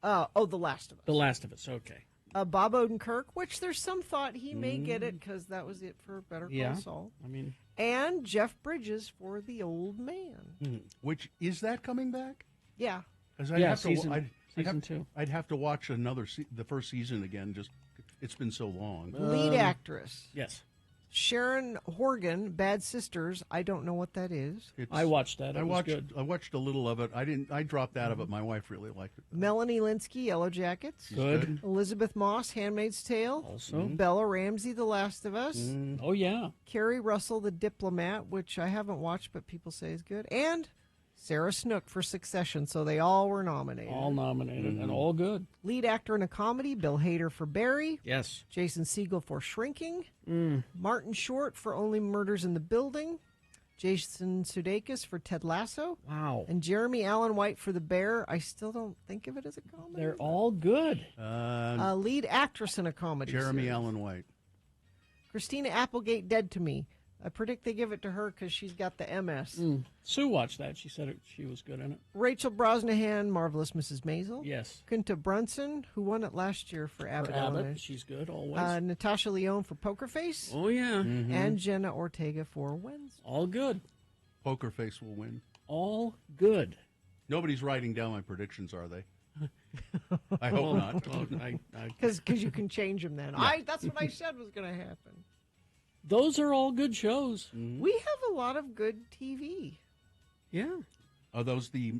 The Last of Us. The Last of Us. Okay. Bob Odenkirk, which there's some thought he may get it because that was it for Better Call Yeah. Saul. I mean, And Jeff Bridges for The Old Man. Which, is that coming back? Yeah. 'Cause season 2. I'd have to watch the first season again. Just it's been so long. Lead actress. Yes. Sharon Horgan, Bad Sisters. I don't know what that is. I watched that. It I was watched. good. I watched a little of it. I dropped out of it. My wife really liked it. Melanie Linsky, Yellow Jackets. Good. Elizabeth Moss, Handmaid's Tale. Also. Bella Ramsey, The Last of Us. Oh, yeah. Carrie Russell, The Diplomat, which I haven't watched but people say is good. And Sarah Snook for Succession, so they all were nominated. All nominated and all good. Lead actor in a comedy, Bill Hader for Barry. Yes. Jason Segel for Shrinking. Martin Short for Only Murders in the Building. Jason Sudeikis for Ted Lasso. Wow. And Jeremy Allen White for The Bear. I still don't think of it as a comedy. They're all good. Lead actress in a comedy Jeremy series. Allen White. Christina Applegate, Dead to Me. I predict they give it to her because she's got the MS. Sue watched that. She said she was good in it. Rachel Brosnahan, Marvelous Mrs. Maisel. Yes. Quinta Brunson, who won it last year for Abbott. Elementary. She's good always. Natasha Lyonne for Poker Face. Oh, yeah. And Jenna Ortega for Wednesday. All good. Poker Face will win. All good. Nobody's writing down my predictions, are they? I hope not. Because you can change them then. Yeah. That's what I said was going to happen. Those are all good shows. We have a lot of good TV. Yeah. Are those the...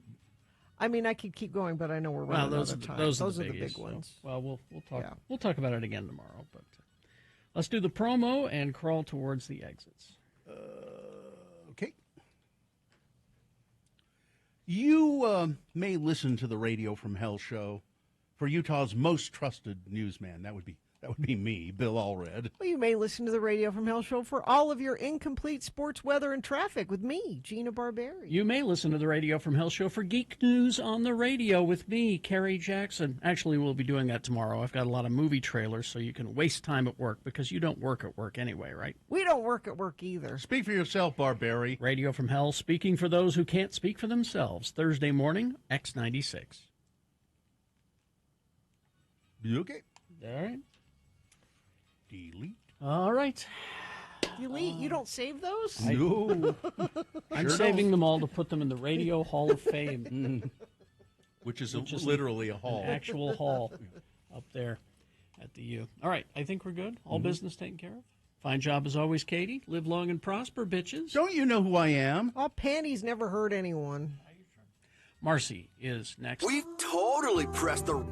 I mean, I could keep going, but I know we're running out of time. Those are the the big biggies, ones. So, well, we'll talk. Yeah. We'll talk about it again tomorrow. But let's do the promo and crawl towards the exits. Okay. You may listen to the Radio from Hell show for Utah's most trusted newsman. That would be me, Bill Allred. Well, you may listen to the Radio from Hell show for all of your incomplete sports, weather, and traffic with me, Gina Barberi. You may listen to the Radio from Hell show for geek news on the radio with me, Kerry Jackson. Actually, we'll be doing that tomorrow. I've got a lot of movie trailers, so you can waste time at work because you don't work at work anyway, right? We don't work at work either. Speak for yourself, Barberi. Radio from Hell, speaking for those who can't speak for themselves. Thursday morning, X96. Okay. All right. Delete. All right. Delete? You don't save those? No. I'm Sure saving don't. them all to put them in the Radio Hall of Fame. Which is literally a hall. An actual hall up there at the U. All right. I think we're good. All business taken care of. Fine job as always, Katie. Live long and prosper, bitches. Don't you know who I am? Oh, panties never hurt anyone. Marcy is next. We've totally pressed the